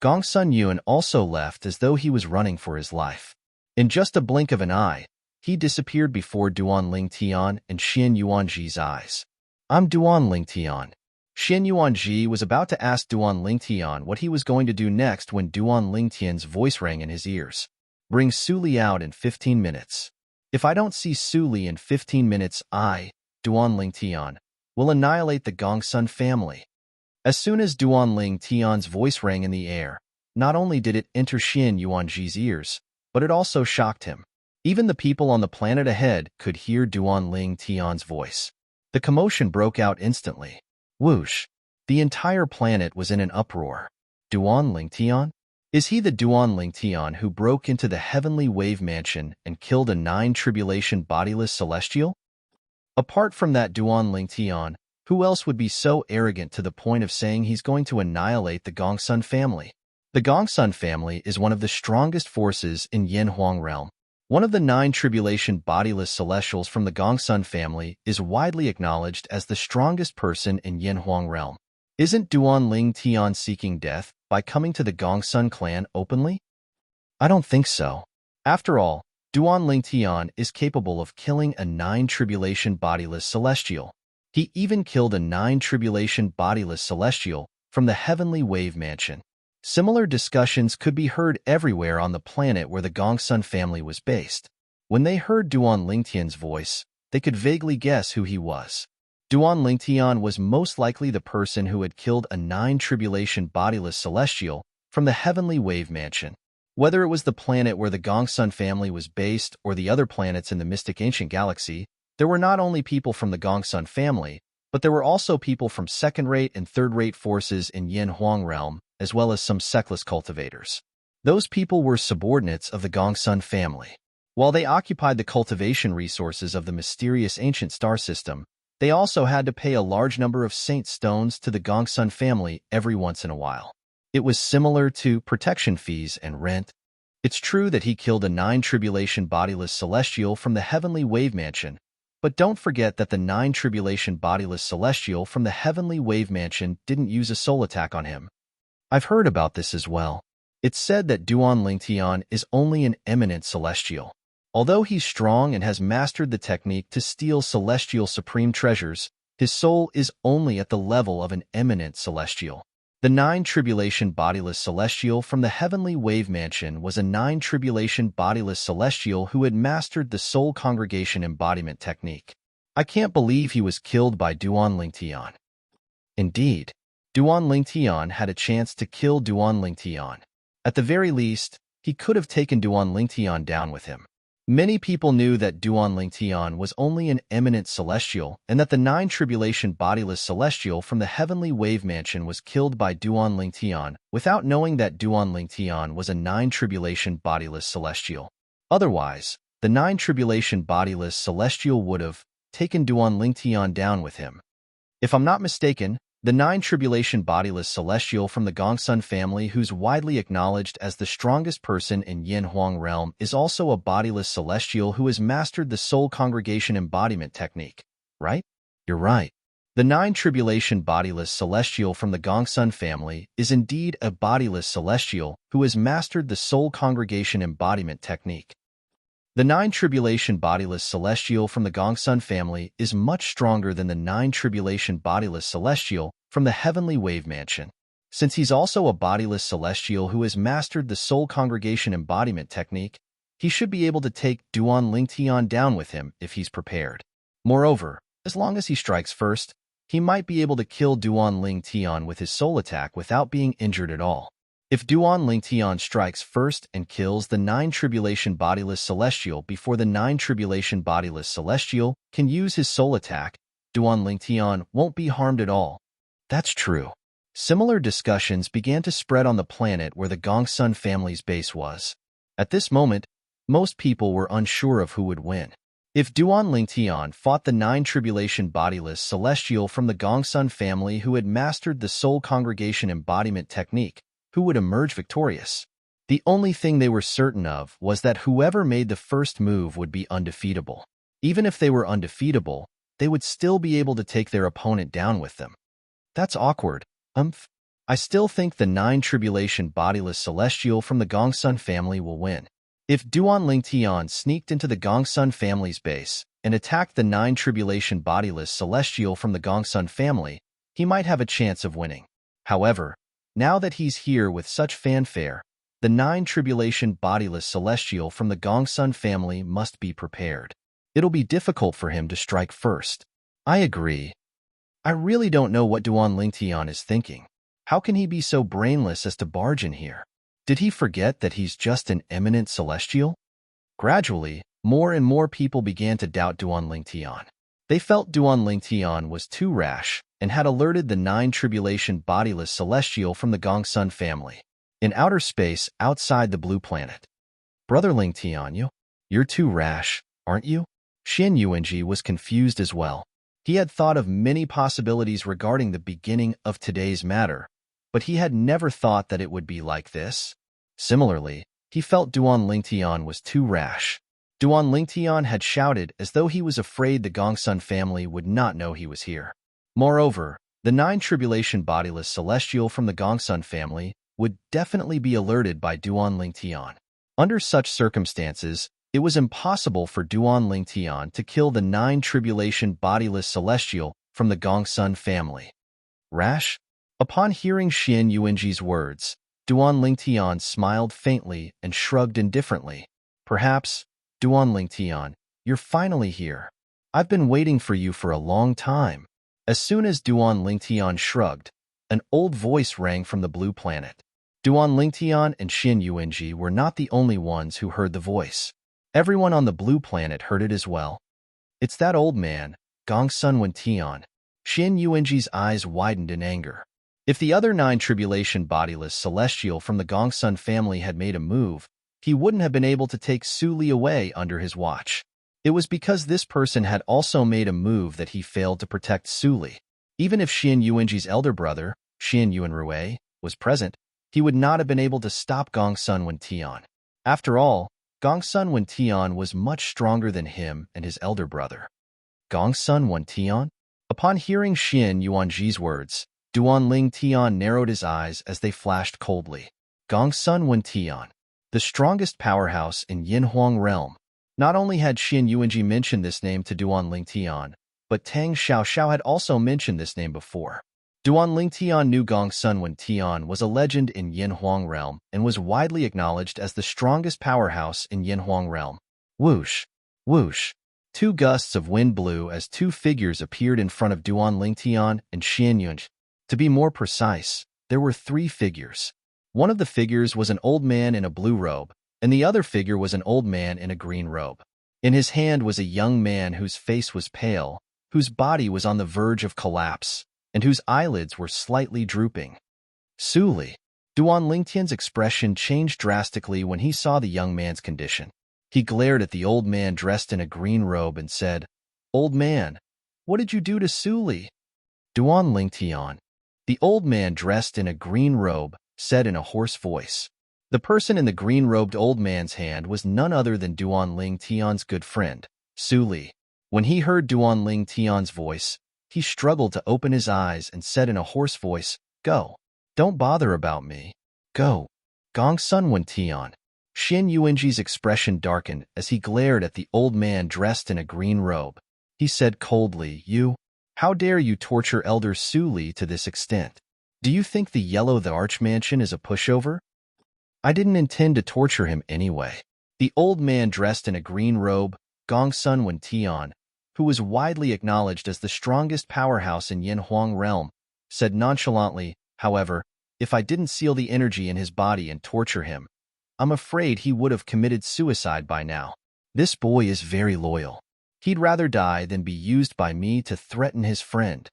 Gongsun Yun also left as though he was running for his life. In just a blink of an eye, he disappeared before Duan Lingtian and Xian Yuanji's eyes. I'm Duan Lingtian. Xian Yuanji was about to ask Duan Lingtian what he was going to do next when Duan Lingtian's voice rang in his ears. Bring Su Li out in 15 minutes. If I don't see Su Li in 15 minutes, I, Duan Lingtian, will annihilate the Gongsun family. As soon as Duan Lingtian's voice rang in the air, not only did it enter Xian Yuanji's ears, but it also shocked him. Even the people on the planet ahead could hear Duan Lingtian's voice. The commotion broke out instantly. Whoosh! The entire planet was in an uproar. Duan Lingtian? Is he the Duan Lingtian who broke into the heavenly wave mansion and killed a nine-tribulation bodiless celestial? Apart from that Duan Lingtian, who else would be so arrogant to the point of saying he's going to annihilate the Gongsun family? The Gongsun family is one of the strongest forces in Yin Huang realm. One of the nine-tribulation bodiless celestials from the Gongsun family is widely acknowledged as the strongest person in Yin Huang realm. Isn't Duan Lingtian seeking death by coming to the Gongsun clan openly? I don't think so. After all, Duan Lingtian is capable of killing a nine-tribulation bodiless celestial. He even killed a nine-tribulation bodiless celestial from the heavenly wave mansion. Similar discussions could be heard everywhere on the planet where the Gongsun family was based. When they heard Duan Lingtian's voice, they could vaguely guess who he was. Duan Lingtian was most likely the person who had killed a nine-tribulation bodiless celestial from the heavenly wave mansion. Whether it was the planet where the Gongsun family was based or the other planets in the mystic ancient galaxy, there were not only people from the Gongsun family, but there were also people from second-rate and third-rate forces in Yin Huang realm, as well as some sectless cultivators. Those people were subordinates of the Gongsun family. While they occupied the cultivation resources of the mysterious ancient star system, they also had to pay a large number of saint stones to the Gongsun family every once in a while. It was similar to protection fees and rent. It's true that he killed a nine-tribulation bodiless celestial from the heavenly wave mansion, but don't forget that the nine-tribulation bodiless celestial from the heavenly wave mansion didn't use a soul attack on him. I've heard about this as well. It's said that Duan Lingtian is only an eminent celestial. Although he's strong and has mastered the technique to steal celestial supreme treasures, his soul is only at the level of an eminent celestial. The nine-tribulation bodiless celestial from the heavenly wave mansion was a nine-tribulation bodiless celestial who had mastered the soul congregation embodiment technique. I can't believe he was killed by Duan Lingtian. Indeed, Duan Lingtian had a chance to kill Duan Lingtian. At the very least, he could have taken Duan Lingtian down with him. Many people knew that Duan Lingtian was only an eminent celestial and that the nine-tribulation bodiless celestial from the heavenly wave mansion was killed by Duan Lingtian without knowing that Duan Lingtian was a nine-tribulation bodiless celestial. Otherwise, the nine-tribulation bodiless celestial would have taken Duan Lingtian down with him. If I'm not mistaken, the nine-tribulation bodiless celestial from the Gongsun family who's widely acknowledged as the strongest person in Yin Huang realm is also a bodiless celestial who has mastered the soul congregation embodiment technique, right? You're right. The nine-tribulation bodiless celestial from the Gongsun family is indeed a bodiless celestial who has mastered the soul congregation embodiment technique. The nine-tribulation bodiless celestial from the Gongsun family is much stronger than the nine-tribulation bodiless celestial from the heavenly wave mansion. Since he's also a bodiless celestial who has mastered the soul congregation embodiment technique, he should be able to take Duan Lingtian down with him if he's prepared. Moreover, as long as he strikes first, he might be able to kill Duan Lingtian with his soul attack without being injured at all. If Duan Lingtian strikes first and kills the nine-tribulation bodiless celestial before the nine-tribulation bodiless celestial can use his soul attack, Duan Lingtian won't be harmed at all. That's true. Similar discussions began to spread on the planet where the Gongsun family's base was. At this moment, most people were unsure of who would win. If Duan Lingtian fought the nine-tribulation bodiless celestial from the Gongsun family who had mastered the soul congregation embodiment technique, who would emerge victorious? The only thing they were certain of was that whoever made the first move would be undefeatable. Even if they were undefeatable, they would still be able to take their opponent down with them. That's awkward. I still think the nine-tribulation bodiless celestial from the Gongsun family will win. If Duan Lingtian sneaked into the Gongsun family's base and attacked the nine-tribulation bodiless celestial from the Gongsun family, he might have a chance of winning. However, now that he's here with such fanfare, the nine-tribulation bodiless celestial from the Gongsun family must be prepared. It'll be difficult for him to strike first. I agree. I really don't know what Duan Lingtian is thinking. How can he be so brainless as to barge in here? Did he forget that he's just an eminent celestial? Gradually, more and more people began to doubt Duan Lingtian. They felt Duan Lingtian was too rash and had alerted the nine-tribulation bodiless celestial from the Gongsun family. in outer space outside the blue planet. Brother Ling Tianyu, you're too rash, aren't you? Xin Yuanji was confused as well. He had thought of many possibilities regarding the beginning of today's matter, but he had never thought that it would be like this. Similarly, he felt Duan Lingtian was too rash. Duan Lingtian had shouted as though he was afraid the Gongsun family would not know he was here. Moreover, the 9 tribulation bodiless celestial from the Gongsun family would definitely be alerted by Duan Lingtian. Under such circumstances, it was impossible for Duan Lingtian to kill the 9 tribulation bodiless celestial from the Gongsun family. Rash? Upon hearing Xian Yuanji's words, Duan Lingtian smiled faintly and shrugged indifferently. Perhaps, Duan Lingtian, you're finally here. I've been waiting for you for a long time. As soon as Duan Lingtian shrugged, an old voice rang from the blue planet. Duan Lingtian and Xian Yuanji were not the only ones who heard the voice. Everyone on the blue planet heard it as well. It's that old man, Gongsun Wentian. Xian Yuanji's eyes widened in anger. If the other 9 tribulation bodiless celestial from the Gongsun family had made a move, he wouldn't have been able to take Su Li away under his watch. It was because this person had also made a move that he failed to protect Su Li. Even if Xian Yuanji's elder brother, Xian Yuanrui, was present, he would not have been able to stop Gongsun Wentian. After all, Gongsun Wentian was much stronger than him and his elder brother. Gongsun Wentian? Upon hearing Xian Yuanji's words, Duan Lingtian narrowed his eyes as they flashed coldly. Gongsun Wentian, the strongest powerhouse in Yinhuang realm. Not only had Xian Yuanji mentioned this name to Duan Lingtian, but Tang Xiaoxiao had also mentioned this name before. Duan Lingtian knew Gongsun Wentian was a legend in Yinhuang realm and was widely acknowledged as the strongest powerhouse in Yinhuang realm. Whoosh! Whoosh! 2 gusts of wind blew as 2 figures appeared in front of Duan Lingtian and Xian Yuanji. To be more precise, there were 3 figures. One of the figures was an old man in a blue robe, and the other figure was an old man in a green robe. In his hand was a young man whose face was pale, whose body was on the verge of collapse, and whose eyelids were slightly drooping. Su Li. Duan Lingtian's expression changed drastically when he saw the young man's condition. He glared at the old man dressed in a green robe and said, "Old man, what did you do to Su Li?" Duan Lingtian. The old man dressed in a green robe said in a hoarse voice. The person in the green-robed old man's hand was none other than Duan Lingtian's good friend, Su Li. When he heard Duan Lingtian's voice, he struggled to open his eyes and said in a hoarse voice, "Go. Don't bother about me. Go." Gongsun Wentian. Xian Yuanji's expression darkened as he glared at the old man dressed in a green robe. He said coldly, How dare you torture Elder Su Li to this extent? Do you think the Archmansion is a pushover? I didn't intend to torture him anyway." The old man dressed in a green robe, Gongsun Wentian, who was widely acknowledged as the strongest powerhouse in Yinhuang realm, said nonchalantly, "However, if I didn't seal the energy in his body and torture him, I'm afraid he would have committed suicide by now. This boy is very loyal. He'd rather die than be used by me to threaten his friend."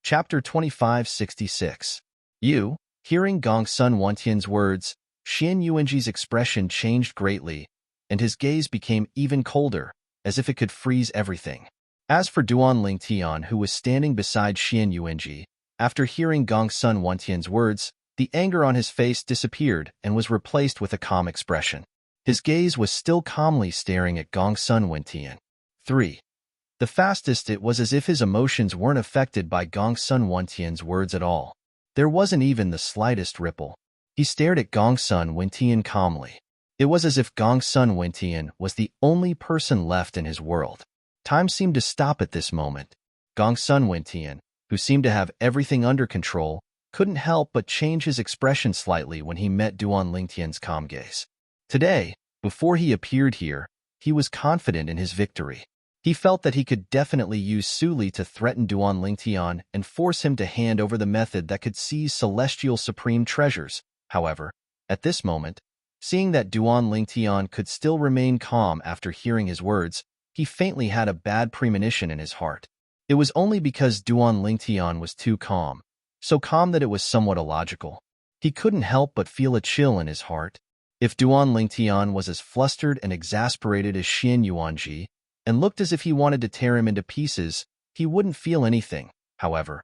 Chapter 2566. Hearing Gongsun Wentian's words, Xian Yuanji's expression changed greatly, and his gaze became even colder, as if it could freeze everything. As for Duan Lingtian, who was standing beside Xian Yuanji, after hearing Gongsun Wentian's words, the anger on his face disappeared and was replaced with a calm expression. His gaze was still calmly staring at Gongsun Wentian. 3. The fastest it was as if his emotions weren't affected by Gongsun Wentian's words at all. There wasn't even the slightest ripple. He stared at Gongsun Wentian calmly. It was as if Gongsun Wentian was the only person left in his world. Time seemed to stop at this moment. Gongsun Wentian, who seemed to have everything under control, couldn't help but change his expression slightly when he met Duan Lingtian's calm gaze. Today, before he appeared here, he was confident in his victory. He felt that he could definitely use Su Li to threaten Duan Lingtian and force him to hand over the method that could seize celestial supreme treasures. However, at this moment, seeing that Duan Lingtian could still remain calm after hearing his words, he faintly had a bad premonition in his heart. It was only because Duan Lingtian was too calm, so calm that it was somewhat illogical. He couldn't help but feel a chill in his heart. If Duan Lingtian was as flustered and exasperated as Xian Yuanji, and looked as if he wanted to tear him into pieces, he wouldn't feel anything, however.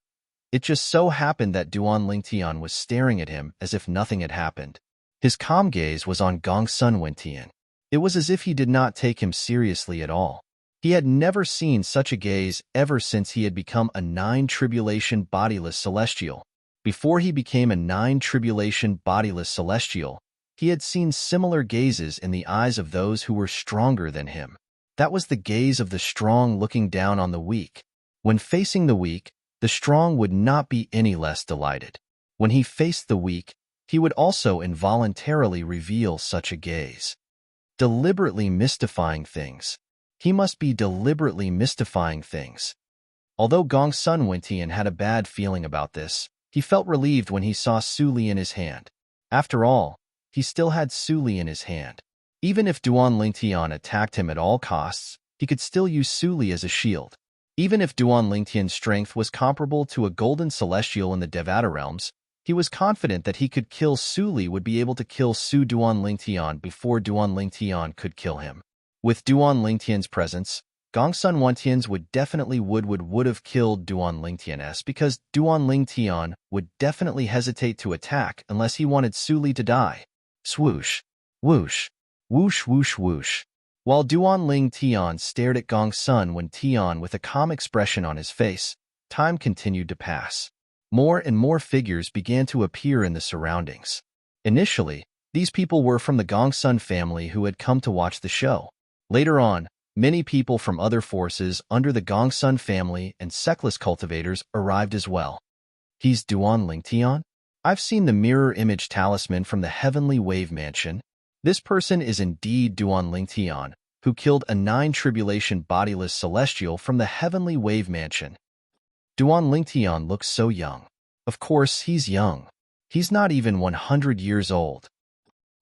It just so happened that Duan Lingtian was staring at him as if nothing had happened. His calm gaze was on Gongsun Wentian. It was as if he did not take him seriously at all. He had never seen such a gaze ever since he had become a nine-tribulation bodiless celestial. Before he became a nine-tribulation bodiless celestial, he had seen similar gazes in the eyes of those who were stronger than him. That was the gaze of the strong looking down on the weak. When facing the weak, the strong would not be any less delighted. When he faced the weak, he would also involuntarily reveal such a gaze. Deliberately mystifying things. He must be deliberately mystifying things. Although Gongsun Wentian had a bad feeling about this, he felt relieved when he saw Su Li in his hand. After all, he still had Su Li in his hand. Even if Duan Lingtian attacked him at all costs, he could still use Su Li as a shield. Even if Duan Lingtian's strength was comparable to a golden celestial in the Devata realms, he was confident that he could kill Su Li would be able to kill Su Duan Lingtian before Duan Lingtian could kill him. With Duan Lingtian's presence, Gongsun Wentian's would definitely would have killed Duan Lingtian's because Duan Lingtian would definitely hesitate to attack unless he wanted Su Li to die. Swoosh, whoosh, whoosh whoosh whoosh. While Duan Lingtian stared at Gongsun Wentian with a calm expression on his face, time continued to pass. More and more figures began to appear in the surroundings. Initially, these people were from the Gongsun family who had come to watch the show. Later on, many people from other forces under the Gongsun family and Seckless cultivators arrived as well. He's Duan Lingtian? I've seen the mirror image talisman from the Heavenly Wave Mansion. This person is indeed Duan Lingtian, who killed a nine-tribulation bodiless celestial from the Heavenly Wave Mansion. Duan Lingtian looks so young. Of course, he's young. He's not even 100 years old.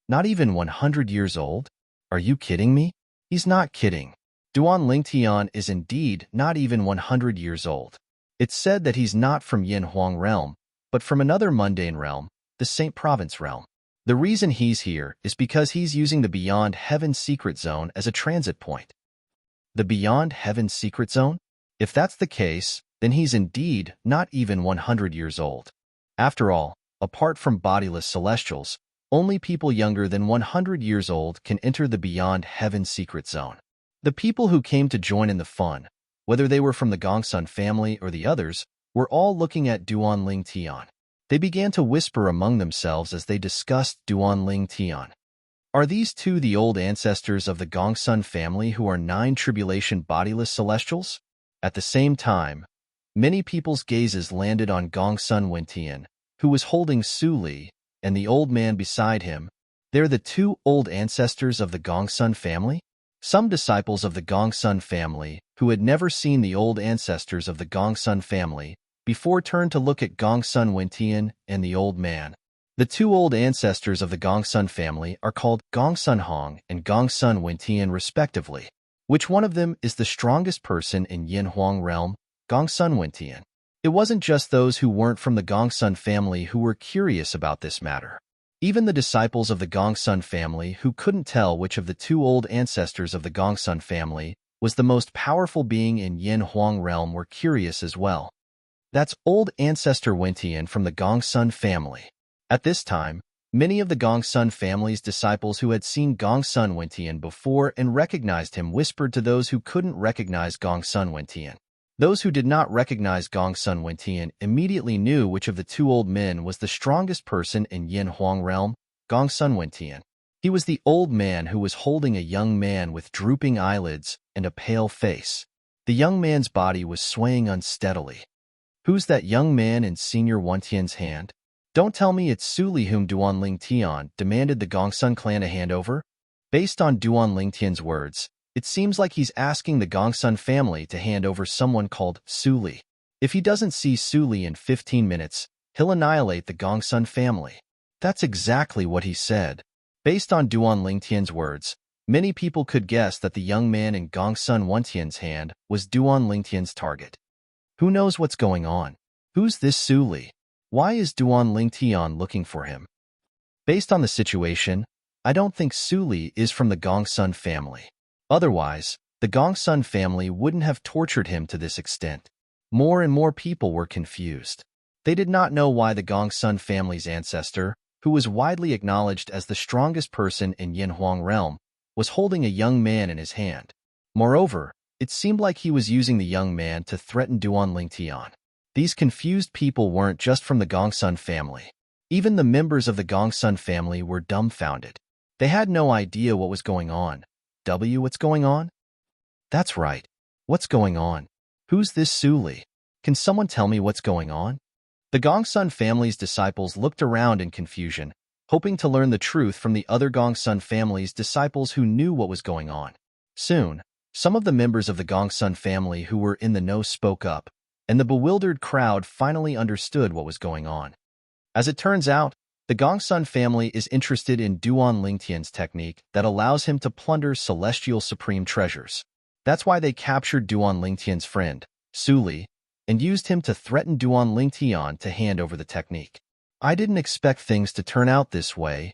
Not even 100 years old? Are you kidding me? He's not kidding. Duan Lingtian is indeed not even 100 years old. It's said that he's not from Yin Huang realm, but from another mundane realm, the Saint Province realm. The reason he's here is because he's using the Beyond Heaven Secret Zone as a transit point. The Beyond Heaven Secret Zone? If that's the case, then he's indeed not even 100 years old. After all, apart from bodiless celestials, only people younger than 100 years old can enter the Beyond Heaven Secret Zone. The people who came to join in the fun, whether they were from the Gongsun family or the others, were all looking at Duan Lingtian. They began to whisper among themselves as they discussed Duan Lingtian. Are these two the old ancestors of the Gongsun family who are nine-tribulation bodiless celestials? At the same time, many people's gazes landed on Gongsun Wentian, who was holding Su Li, and the old man beside him. They're the two old ancestors of the Gongsun family? Some disciples of the Gongsun family, who had never seen the old ancestors of the Gongsun family, before turned to look at Gongsun Wentian and the old man. The two old ancestors of the Gongsun family are called Gongsun Hong and Gongsun Wentian respectively. Which one of them is the strongest person in Yin Huang realm? Gongsun Wentian. It wasn't just those who weren't from the Gongsun family who were curious about this matter. Even the disciples of the Gongsun family who couldn't tell which of the two old ancestors of the Gongsun family was the most powerful being in Yin Huang realm were curious as well. That's old ancestor Wentian from the Gongsun family. At this time, many of the Gongsun family's disciples who had seen Gongsun Wentian before and recognized him whispered to those who couldn't recognize Gongsun Wentian. Those who did not recognize Gongsun Wentian immediately knew which of the two old men was the strongest person in Yin Huang realm, Gongsun Wentian. He was the old man who was holding a young man with drooping eyelids and a pale face. The young man's body was swaying unsteadily. Who's that young man in Senior Wentian's hand? Don't tell me it's Su Li whom Duan Lingtian demanded the Gongsun clan to hand over? Based on Duan Lingtian's words, it seems like he's asking the Gongsun family to hand over someone called Su Li. If he doesn't see Su Li in 15 minutes, he'll annihilate the Gongsun family. That's exactly what he said. Based on Duan Lingtian's words, many people could guess that the young man in Gongsun Wentian's hand was Duan Lingtian's target. Who knows what's going on? Who's this Su Li? Why is Duan Lingtian looking for him? Based on the situation, I don't think Su Li is from the Gongsun family. Otherwise, the Gongsun family wouldn't have tortured him to this extent. More and more people were confused. They did not know why the Gongsun family's ancestor, who was widely acknowledged as the strongest person in Yinhuang realm, was holding a young man in his hand. Moreover, it seemed like he was using the young man to threaten Duan Lingtian. These confused people weren't just from the Gongsun family. Even the members of the Gongsun family were dumbfounded. They had no idea what was going on. What's going on? That's right. What's going on? Who's this Su Li? Can someone tell me what's going on? The Gongsun family's disciples looked around in confusion, hoping to learn the truth from the other Gongsun family's disciples who knew what was going on. Soon, some of the members of the Gongsun family who were in the know spoke up, and the bewildered crowd finally understood what was going on. As it turns out, the Gongsun family is interested in Duan Lingtian's technique that allows him to plunder celestial supreme treasures. That's why they captured Duan Lingtian's friend, Su Li, and used him to threaten Duan Lingtian to hand over the technique. I didn't expect things to turn out this way.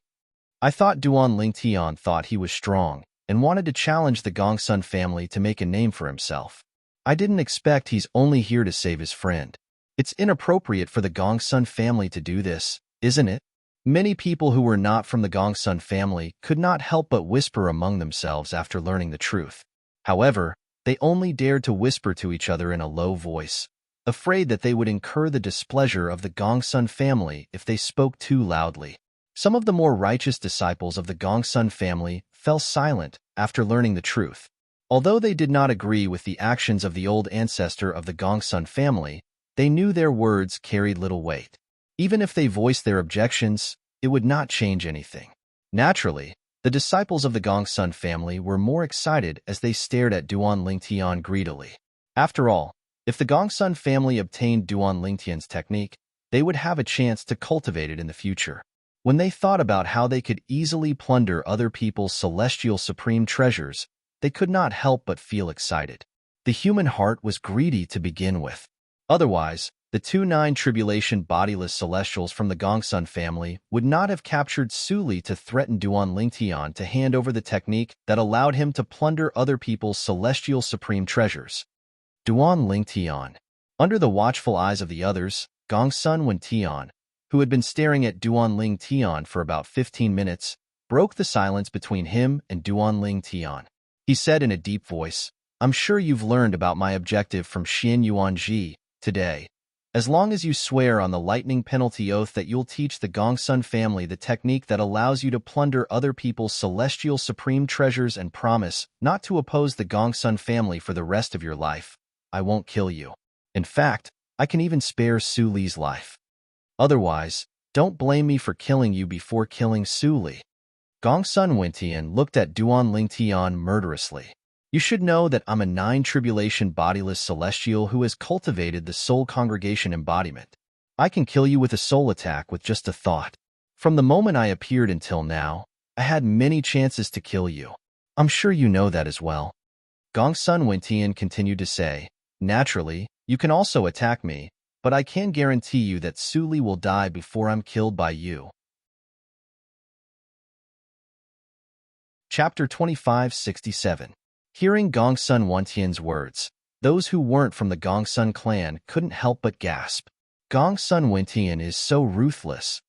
I thought Duan Lingtian thought he was strong and wanted to challenge the Gongsun family to make a name for himself. I didn't expect he's only here to save his friend. It's inappropriate for the Gongsun family to do this, isn't it? Many people who were not from the Gongsun family could not help but whisper among themselves after learning the truth. However, they only dared to whisper to each other in a low voice, afraid that they would incur the displeasure of the Gongsun family if they spoke too loudly. Some of the more righteous disciples of the Gongsun family fell silent after learning the truth. Although they did not agree with the actions of the old ancestor of the Gongsun family, they knew their words carried little weight. Even if they voiced their objections, it would not change anything. Naturally, the disciples of the Gongsun family were more excited as they stared at Duan Lingtian greedily. After all, if the Gongsun family obtained Duan Lingtian's technique, they would have a chance to cultivate it in the future. When they thought about how they could easily plunder other people's celestial supreme treasures, they could not help but feel excited. The human heart was greedy to begin with. Otherwise, the two nine-tribulation bodiless celestials from the Gongsun family would not have captured Su Li to threaten Duan Lingtian to hand over the technique that allowed him to plunder other people's celestial supreme treasures. Duan Lingtian. Under the watchful eyes of the others, Gongsun Wentian, who had been staring at Duan Lingtian for about 15 minutes, broke the silence between him and Duan Lingtian. He said in a deep voice, "I'm sure you've learned about my objective from Xian Yuanji today. As long as you swear on the lightning penalty oath that you'll teach the Gongsun family the technique that allows you to plunder other people's celestial supreme treasures and promise not to oppose the Gongsun family for the rest of your life, I won't kill you. In fact, I can even spare Su Li's life. Otherwise, don't blame me for killing you before killing Su Li." Gongsun Wentian looked at Duan Lingtian murderously. "You should know that I'm a nine-tribulation bodiless celestial who has cultivated the soul congregation embodiment. I can kill you with a soul attack with just a thought. From the moment I appeared until now, I had many chances to kill you. I'm sure you know that as well." Gongsun Wentian continued to say, "Naturally, you can also attack me, but I can guarantee you that Su Li will die before I'm killed by you." Chapter 2567. Hearing Gongsun Wentian's words, those who weren't from the Gongsun clan couldn't help but gasp. Gongsun Wentian is so ruthless.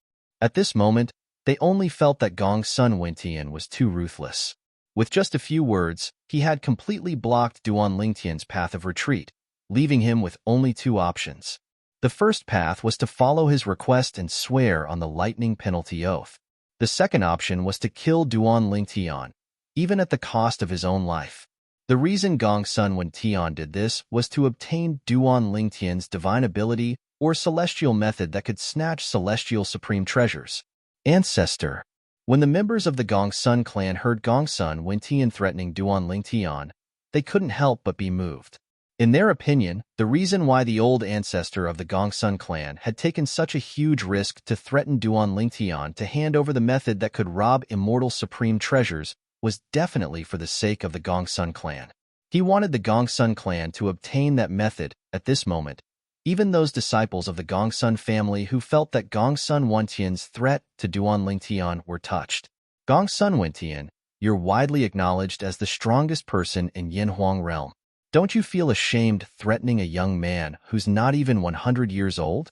At this moment, they only felt that Gongsun Wentian was too ruthless. With just a few words, he had completely blocked Duan Lingtian's path of retreat, leaving him with only two options. The first path was to follow his request and swear on the lightning penalty oath. The second option was to kill Duan Lingtian, even at the cost of his own life. The reason Gongsun Wentian did this was to obtain Duan Lingtian's divine ability or celestial method that could snatch celestial supreme treasures. Ancestor. When the members of the Gongsun clan heard Gongsun Wentian threatening Duan Lingtian, they couldn't help but be moved. In their opinion, the reason why the old ancestor of the Gongsun clan had taken such a huge risk to threaten Duan Lingtian to hand over the method that could rob immortal supreme treasures was definitely for the sake of the Gongsun clan. He wanted the Gongsun clan to obtain that method at this moment, Even those disciples of the Gongsun family who felt that Gongsun Wentian's threat to Duan Lingtian were touched. Gongsun Wentian, you're widely acknowledged as the strongest person in Yinhuang realm. Don't you feel ashamed threatening a young man who's not even 100 years old?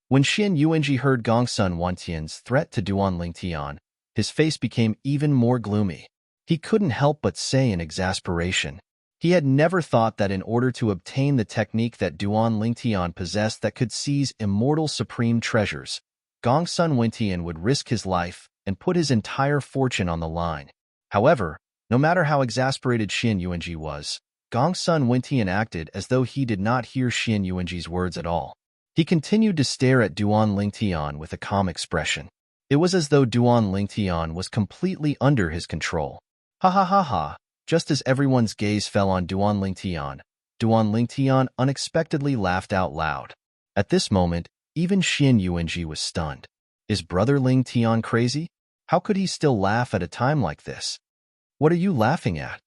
When Xin Yuanji heard Gongsun Wentian's threat to Duan Lingtian, his face became even more gloomy. He couldn't help but say in exasperation. He had never thought that in order to obtain the technique that Duan Lingtian possessed that could seize immortal supreme treasures, Gongsun Wentian would risk his life and put his entire fortune on the line. However, no matter how exasperated Xin Yuanji was, Gongsun Wentian acted as though he did not hear Xin Yuanji's words at all. He continued to stare at Duan Lingtian with a calm expression. It was as though Duan Lingtian was completely under his control. Ha ha ha ha. Just as everyone's gaze fell on Duan Lingtian unexpectedly laughed out loud. At this moment, even Xin Yuanji was stunned. Is Brother Lingtian crazy? How could he still laugh at a time like this? What are you laughing at?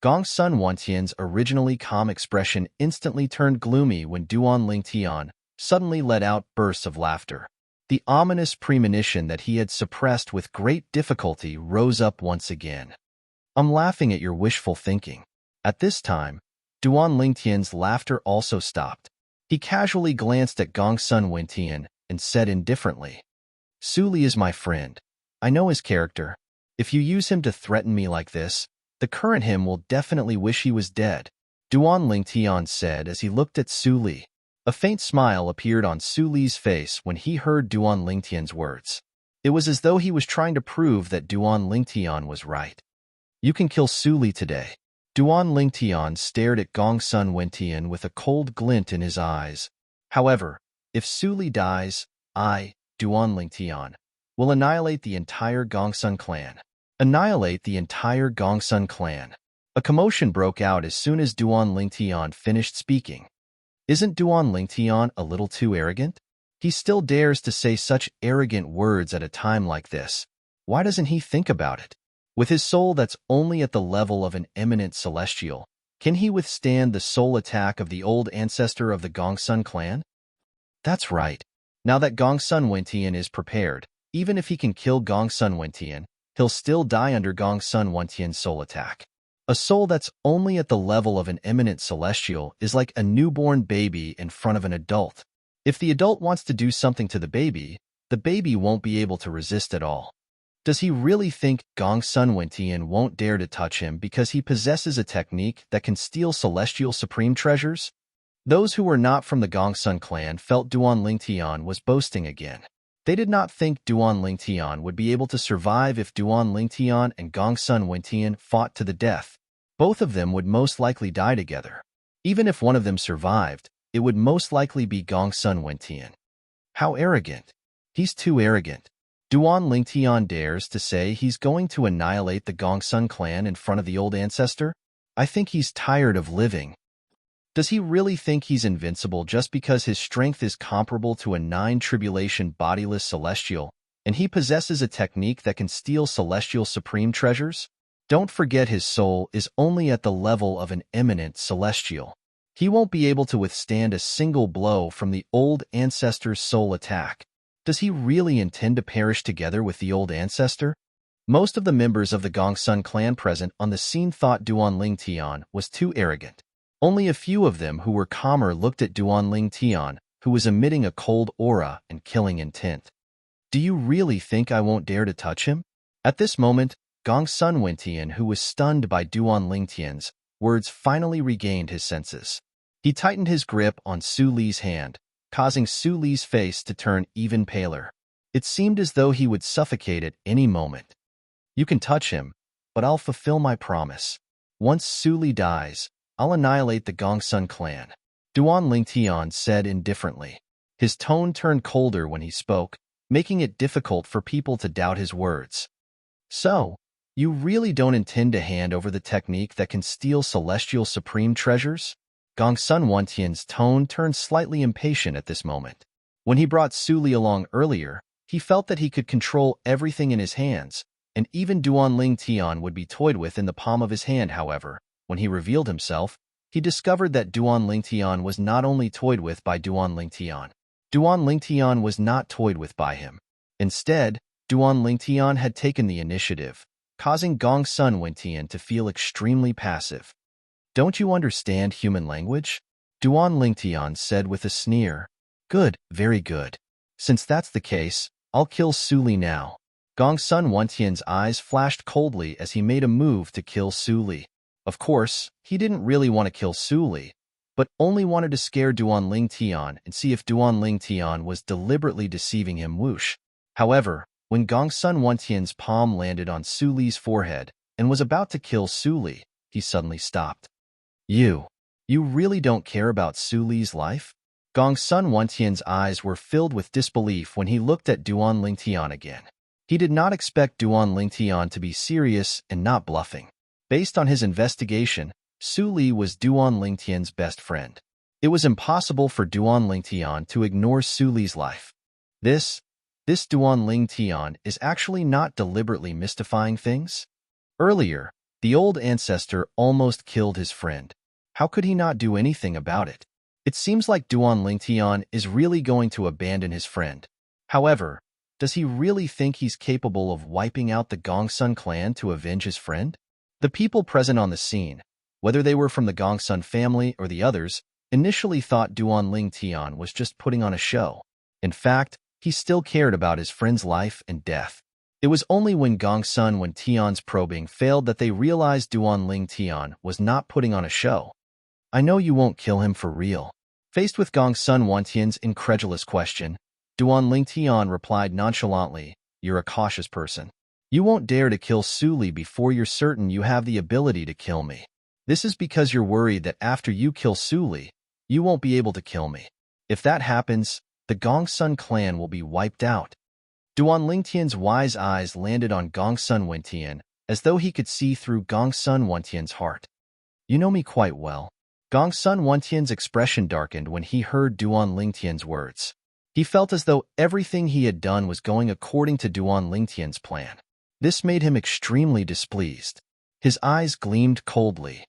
Gongsun Wentian's originally calm expression instantly turned gloomy when Duan Lingtian suddenly let out bursts of laughter. The ominous premonition that he had suppressed with great difficulty rose up once again. I'm laughing at your wishful thinking. At this time, Duan Lingtian's laughter also stopped. He casually glanced at Gongsun Wentian and said indifferently, Su Li is my friend. I know his character. If you use him to threaten me like this, the current him will definitely wish he was dead. Duan Lingtian said as he looked at Su Li. A faint smile appeared on Su Li's face when he heard Duan Lingtian's words. It was as though he was trying to prove that Duan Lingtian was right. You can kill Su Li today. Duan Lingtian stared at Gongsun Wentian with a cold glint in his eyes. However, if Su Li dies, I, Duan Lingtian, will annihilate the entire Gongsun clan. Annihilate the entire Gongsun clan. A commotion broke out as soon as Duan Lingtian finished speaking. Isn't Duan Lingtian a little too arrogant? He still dares to say such arrogant words at a time like this. Why doesn't he think about it? With his soul that's only at the level of an eminent celestial, can he withstand the soul attack of the old ancestor of the Gongsun clan? That's right. Now that Gongsun Wentian is prepared, even if he can kill Gongsun Wentian, he'll still die under Gongsun Wentian's soul attack. A soul that's only at the level of an eminent celestial is like a newborn baby in front of an adult. If the adult wants to do something to the baby won't be able to resist at all. Does he really think Gongsun Wentian won't dare to touch him because he possesses a technique that can steal celestial supreme treasures? Those who were not from the Gongsun clan felt Duan Lingtian was boasting again. They did not think Duan Lingtian would be able to survive if Duan Lingtian and Gongsun Wentian fought to the death. Both of them would most likely die together. Even if one of them survived, it would most likely be Gongsun Wentian. How arrogant. He's too arrogant. Duan Lingtian dares to say he's going to annihilate the Gongsun clan in front of the old ancestor? I think he's tired of living. Does he really think he's invincible just because his strength is comparable to a 9-tribulation bodiless celestial, and he possesses a technique that can steal celestial supreme treasures? Don't forget his soul is only at the level of an eminent celestial. He won't be able to withstand a single blow from the old ancestor's soul attack. Does he really intend to perish together with the old ancestor? Most of the members of the Gongsun clan present on the scene thought Duan Lingtian was too arrogant. Only a few of them who were calmer looked at Duan Lingtian, who was emitting a cold aura and killing intent. Do you really think I won't dare to touch him? At this moment, Gongsun Wentian, who was stunned by Duan Lingtian's words, finally regained his senses. He tightened his grip on Su Li's hand, causing Su Li's face to turn even paler. It seemed as though he would suffocate at any moment. You can touch him, but I'll fulfill my promise. Once Su Li dies, I'll annihilate the Gongsun clan. Duan Lingtian said indifferently. His tone turned colder when he spoke, making it difficult for people to doubt his words. So, you really don't intend to hand over the technique that can steal celestial supreme treasures? Gongsun Wentian's tone turned slightly impatient at this moment. When he brought Su Li along earlier, he felt that he could control everything in his hands, and even Duan Lingtian would be toyed with in the palm of his hand. However, when he revealed himself, he discovered that Duan Lingtian was not only toyed with by Duan Lingtian. Duan Lingtian was not toyed with by him. Instead, Duan Lingtian had taken the initiative, causing Gong Sun Wentian to feel extremely passive. "Don't you understand human language?" Duan Lingtian said with a sneer. "Good, very good. Since that's the case, I'll kill Su Li now." Gong Sun Wentian's eyes flashed coldly as he made a move to kill Su Li. Of course, he didn't really want to kill Su Li, but only wanted to scare Duan Lingtian and see if Duan Lingtian was deliberately deceiving him. Whoosh. However, when Gong Sun Wentian's palm landed on Su Li's forehead and was about to kill Su Li, he suddenly stopped. You really don't care about Su Li's life?" Gong Sun Wentian's eyes were filled with disbelief when he looked at Duan Lingtian again. He did not expect Duan Lingtian to be serious and not bluffing. Based on his investigation, Su Li was Duan Lingtian's best friend. It was impossible for Duan Lingtian to ignore Su Li's life. This Duan Lingtian is actually not deliberately mystifying things. Earlier, the old ancestor almost killed his friend. How could he not do anything about it? It seems like Duan Lingtian is really going to abandon his friend. However, does he really think he's capable of wiping out the Gongsun clan to avenge his friend? The people present on the scene, whether they were from the Gongsun family or the others, initially thought Duan Lingtian was just putting on a show. In fact, he still cared about his friend's life and death. It was only when Gongsun Wentian's probing failed that they realized Duan Lingtian was not putting on a show. "I know you won't kill him for real." Faced with Gongsun Wentian's incredulous question, Duan Lingtian replied nonchalantly, "You're a cautious person. You won't dare to kill Su Li before you're certain you have the ability to kill me. This is because you're worried that after you kill Su Li, you won't be able to kill me. If that happens, the Gongsun clan will be wiped out." Duan Lingtian's wise eyes landed on Gongsun Wentian as though he could see through Gongsun Wentian's heart. "You know me quite well." Gongsun Wentian's expression darkened when he heard Duan Lingtian's words. He felt as though everything he had done was going according to Duan Lingtian's plan. This made him extremely displeased. His eyes gleamed coldly.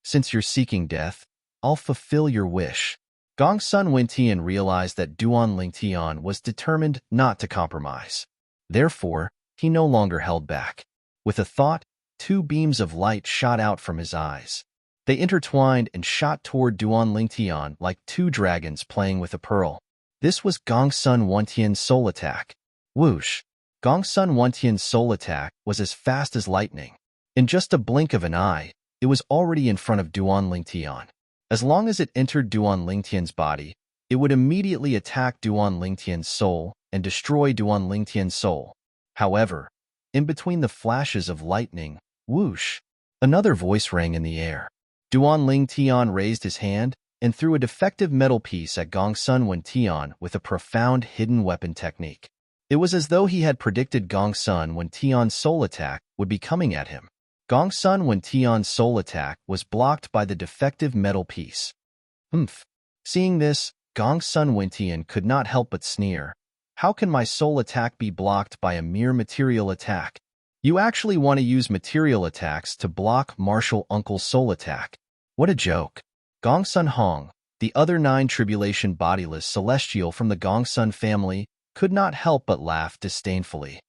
"Since you're seeking death, I'll fulfill your wish." Gongsun Wentian realized that Duan Lingtian was determined not to compromise. Therefore, he no longer held back. With a thought, two beams of light shot out from his eyes. They intertwined and shot toward Duan Lingtian like two dragons playing with a pearl. This was Gongsun Wentian's soul attack. Whoosh! Gongsun Wentian's soul attack was as fast as lightning. In just a blink of an eye, it was already in front of Duan Lingtian. As long as it entered Duan Lingtian's body, it would immediately attack Duan Lingtian's soul and destroy Duan Lingtian's soul. However, in between the flashes of lightning, whoosh! Another voice rang in the air. Duan Lingtian raised his hand and threw a defective metal piece at Gongsun Wentian with a profound hidden weapon technique. It was as though he had predicted Gongsun Wentian's soul attack would be coming at him. Gongsun Wentian's soul attack was blocked by the defective metal piece. Seeing this, Gongsun Wentian could not help but sneer. "How can my soul attack be blocked by a mere material attack? You actually want to use material attacks to block Martial Uncle's soul attack. What a joke." Gongsun Hong, the other 9 tribulation bodiless celestial from the Gongsun family, could not help but laugh disdainfully.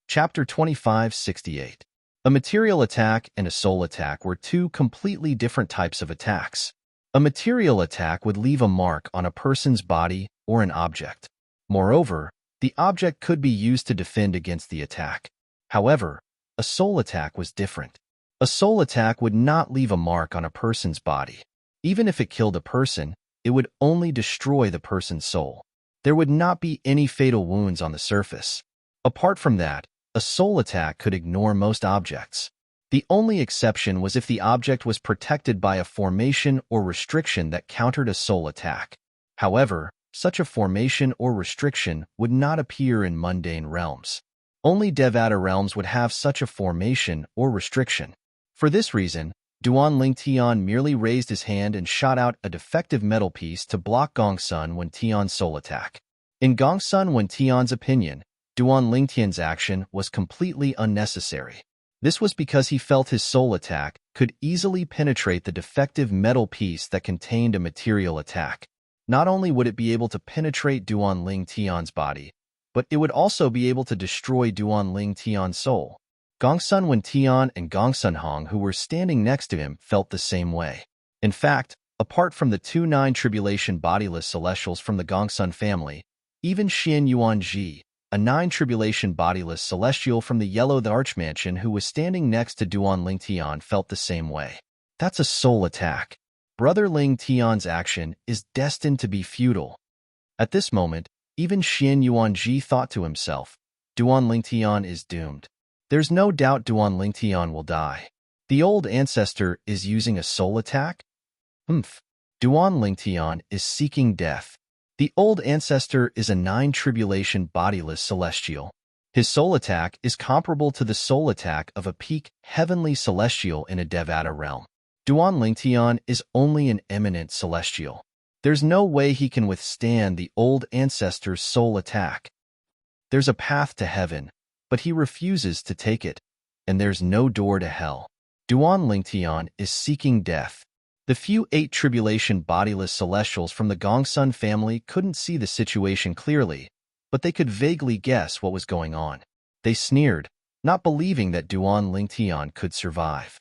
Chapter 2568. A material attack and a soul attack were two completely different types of attacks. A material attack would leave a mark on a person's body or an object. Moreover, the object could be used to defend against the attack. However, a soul attack was different. A soul attack would not leave a mark on a person's body. Even if it killed a person, it would only destroy the person's soul. There would not be any fatal wounds on the surface. Apart from that, a soul attack could ignore most objects. The only exception was if the object was protected by a formation or restriction that countered a soul attack. However, such a formation or restriction would not appear in mundane realms. Only Devata realms would have such a formation or restriction. For this reason, Duan Lingtian merely raised his hand and shot out a defective metal piece to block Gongsun Wentian's soul attack. In Gongsun Wentian's opinion, Duan Lingtian's action was completely unnecessary. This was because he felt his soul attack could easily penetrate the defective metal piece that contained a material attack. Not only would it be able to penetrate Duan Ling Tian's body, but it would also be able to destroy Duan Ling Tian's soul. Gongsun Wen Tian and Gongsun Hong, who were standing next to him, felt the same way. In fact, apart from the two nine-tribulation bodiless celestials from the Gongsun family, even Xian Yuanji, a nine-tribulation bodiless celestial from the Yellow the Archmansion who was standing next to Duan Ling Tian, felt the same way. That's a soul attack. Brother Ling Tian's action is destined to be futile. At this moment, even Xian Yuanji thought to himself, Duan Ling Tian is doomed. There's no doubt Duan Ling Tian will die. The old ancestor is using a soul attack? Duan Ling Tian is seeking death. The old ancestor is a nine-tribulation bodiless celestial. His soul attack is comparable to the soul attack of a peak heavenly celestial in a Devata realm. Duan Ling Tian is only an eminent celestial. There's no way he can withstand the old ancestor's soul attack. There's a path to heaven, but he refuses to take it, and there's no door to hell. Duan Ling Tian is seeking death. The few eight tribulation bodiless celestials from the Gongsun family couldn't see the situation clearly, but they could vaguely guess what was going on. They sneered, not believing that Duan Ling Tian could survive.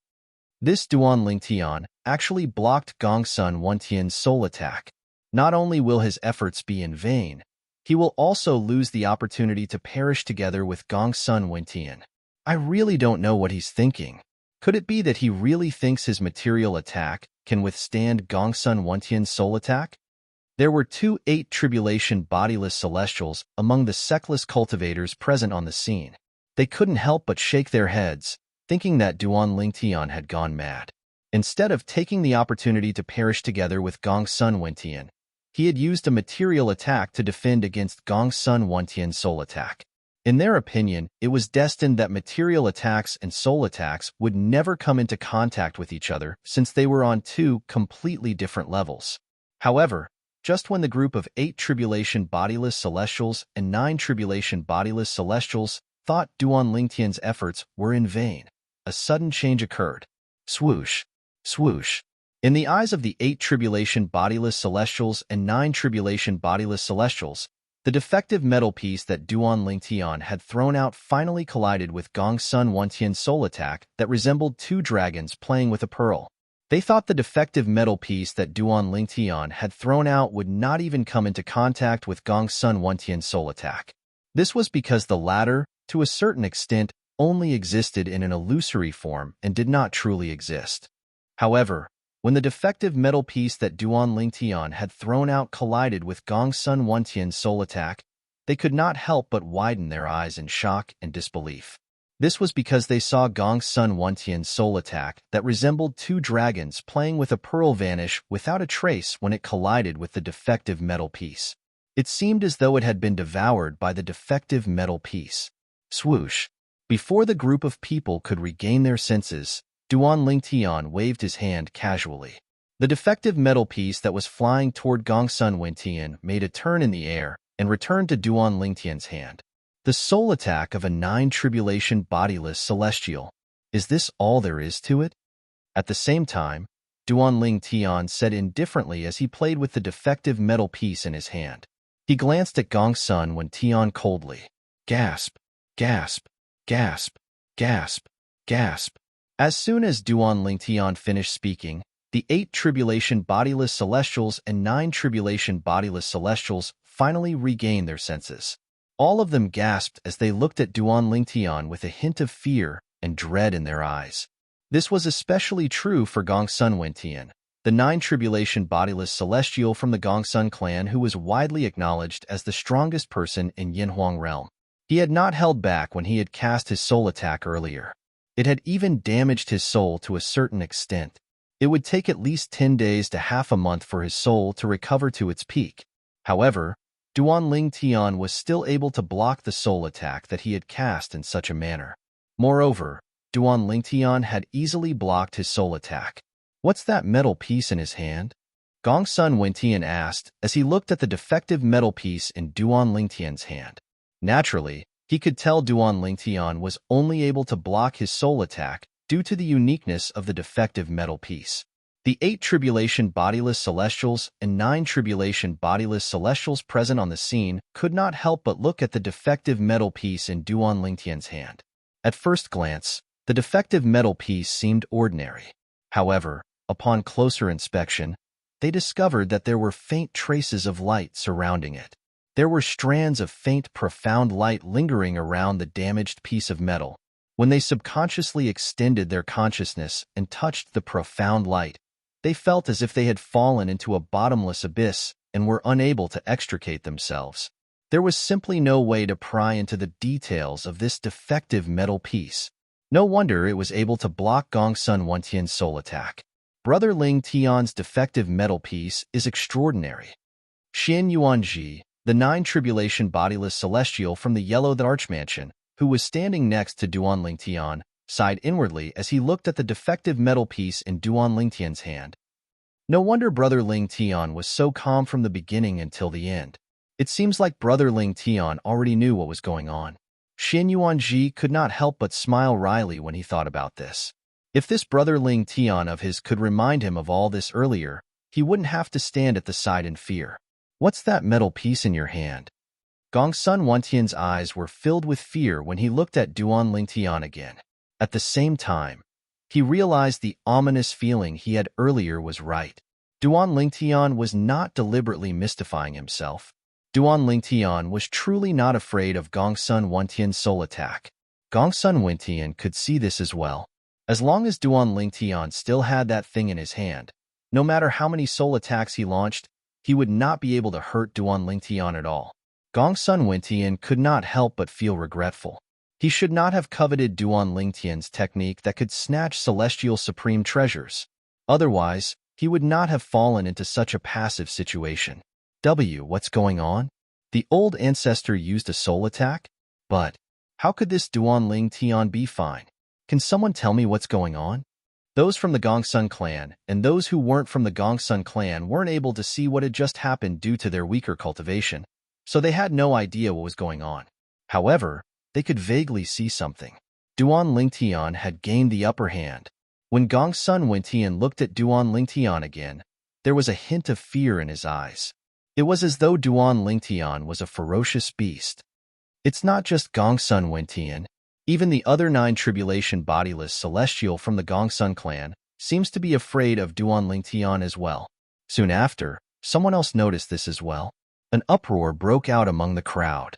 This Duan Ling Tian actually blocked Gongsun Wen Tian's soul attack. Not only will his efforts be in vain, he will also lose the opportunity to perish together with Gongsun Wen Tian. I really don't know what he's thinking. Could it be that he really thinks his material attack can withstand Gongsun Wen Tian's soul attack? There were two eight tribulation bodiless celestials among the sectless cultivators present on the scene. They couldn't help but shake their heads, thinking that Duan Ling Tian had gone mad. Instead of taking the opportunity to perish together with Gongsun Wen Tian, he had used a material attack to defend against Gongsun Wen Tian's soul attack. In their opinion, it was destined that material attacks and soul attacks would never come into contact with each other since they were on two completely different levels. However, just when the group of eight tribulation bodiless celestials and nine tribulation bodiless celestials thought Duan Ling Tian's efforts were in vain, a sudden change occurred. Swoosh, swoosh. In the eyes of the eight tribulation bodiless celestials and nine tribulation bodiless celestials, the defective metal piece that Duan Ling Tian had thrown out finally collided with Gongsun Wen Tian's soul attack that resembled two dragons playing with a pearl. They thought the defective metal piece that Duan Ling Tian had thrown out would not even come into contact with Gongsun Wen Tian's soul attack. This was because the latter, to a certain extent, only existed in an illusory form and did not truly exist. However, when the defective metal piece that Duan Ling Tian had thrown out collided with Gongsun Wen Tian's soul attack, they could not help but widen their eyes in shock and disbelief. This was because they saw Gongsun Wen Tian's soul attack that resembled two dragons playing with a pearl vanish without a trace when it collided with the defective metal piece. It seemed as though it had been devoured by the defective metal piece. Swoosh. Before the group of people could regain their senses, Duan Ling Tian waved his hand casually. The defective metal piece that was flying toward Gongsun Wen Tian made a turn in the air and returned to Duan Ling Tian's hand. The soul attack of a nine-tribulation bodiless celestial. Is this all there is to it? At the same time, Duan Ling Tian said indifferently as he played with the defective metal piece in his hand. He glanced at Gongsun Wen Tian coldly. Gasp, gasp, gasp, gasp, gasp. As soon as Duan Ling Tian finished speaking, the eight tribulation bodiless celestials and nine tribulation bodiless celestials finally regained their senses. All of them gasped as they looked at Duan Ling Tian with a hint of fear and dread in their eyes. This was especially true for Gongsun Wen Tian, the nine tribulation bodiless celestial from the Gongsun clan who was widely acknowledged as the strongest person in Yinhuang realm. He had not held back when he had cast his soul attack earlier. It had even damaged his soul to a certain extent. It would take at least 10 days to half a month for his soul to recover to its peak. However, Duan Ling Tian was still able to block the soul attack that he had cast in such a manner. Moreover, Duan Ling Tian had easily blocked his soul attack. What's that metal piece in his hand? Gongsun Wen Tian asked as he looked at the defective metal piece in Duan Ling Tian's hand. Naturally, He could tell Duan Lingtian was only able to block his soul attack due to the uniqueness of the defective metal piece. The 8 tribulation bodiless celestials and 9 tribulation bodiless celestials present on the scene could not help but look at the defective metal piece in Duan Lingtian's hand. At first glance, the defective metal piece seemed ordinary. However, upon closer inspection, they discovered that there were faint traces of light surrounding it. There were strands of faint, profound light lingering around the damaged piece of metal. When they subconsciously extended their consciousness and touched the profound light, they felt as if they had fallen into a bottomless abyss and were unable to extricate themselves. There was simply no way to pry into the details of this defective metal piece. No wonder it was able to block Gongsun Wentian's soul attack. Brother Ling Tian's defective metal piece is extraordinary. Xian Yuanji, the 9 tribulation bodiless celestial from the Yellow Archmansion, who was standing next to Duan Lingtian, sighed inwardly as he looked at the defective metal piece in Duan Lingtian's hand. No wonder Brother Ling Tian was so calm from the beginning until the end. It seems like Brother Ling Tian already knew what was going on. Xian Yuanji could not help but smile wryly when he thought about this. If this Brother Ling Tian of his could remind him of all this earlier, he wouldn't have to stand at the side in fear. What's that metal piece in your hand? Gongsun Wentian's eyes were filled with fear when he looked at Duan Lingtian again. At the same time, he realized the ominous feeling he had earlier was right. Duan Lingtian was not deliberately mystifying himself. Duan Lingtian was truly not afraid of Gongsun Wentian's soul attack. Gongsun Wentian could see this as well. As long as Duan Lingtian still had that thing in his hand, no matter how many soul attacks he launched, he would not be able to hurt Duan Lingtian at all. Gongsun Wentian could not help but feel regretful. He should not have coveted Duan Lingtian's technique that could snatch celestial supreme treasures. Otherwise, he would not have fallen into such a passive situation. What's going on? The old ancestor used a soul attack? But how could this Duan Lingtian be fine? Can someone tell me what's going on? Those from the Gongsun clan and those who weren't from the Gongsun clan weren't able to see what had just happened due to their weaker cultivation, so they had no idea what was going on. However, they could vaguely see something. Duan Lingtian had gained the upper hand. When Gongsun Wentian looked at Duan Lingtian again, there was a hint of fear in his eyes. It was as though Duan Lingtian was a ferocious beast. It's not just Gongsun Wentian. Even the other 9 tribulation bodiless celestial from the Gongsun clan seems to be afraid of Duan Lingtian as well. Soon after, someone else noticed this as well. An uproar broke out among the crowd.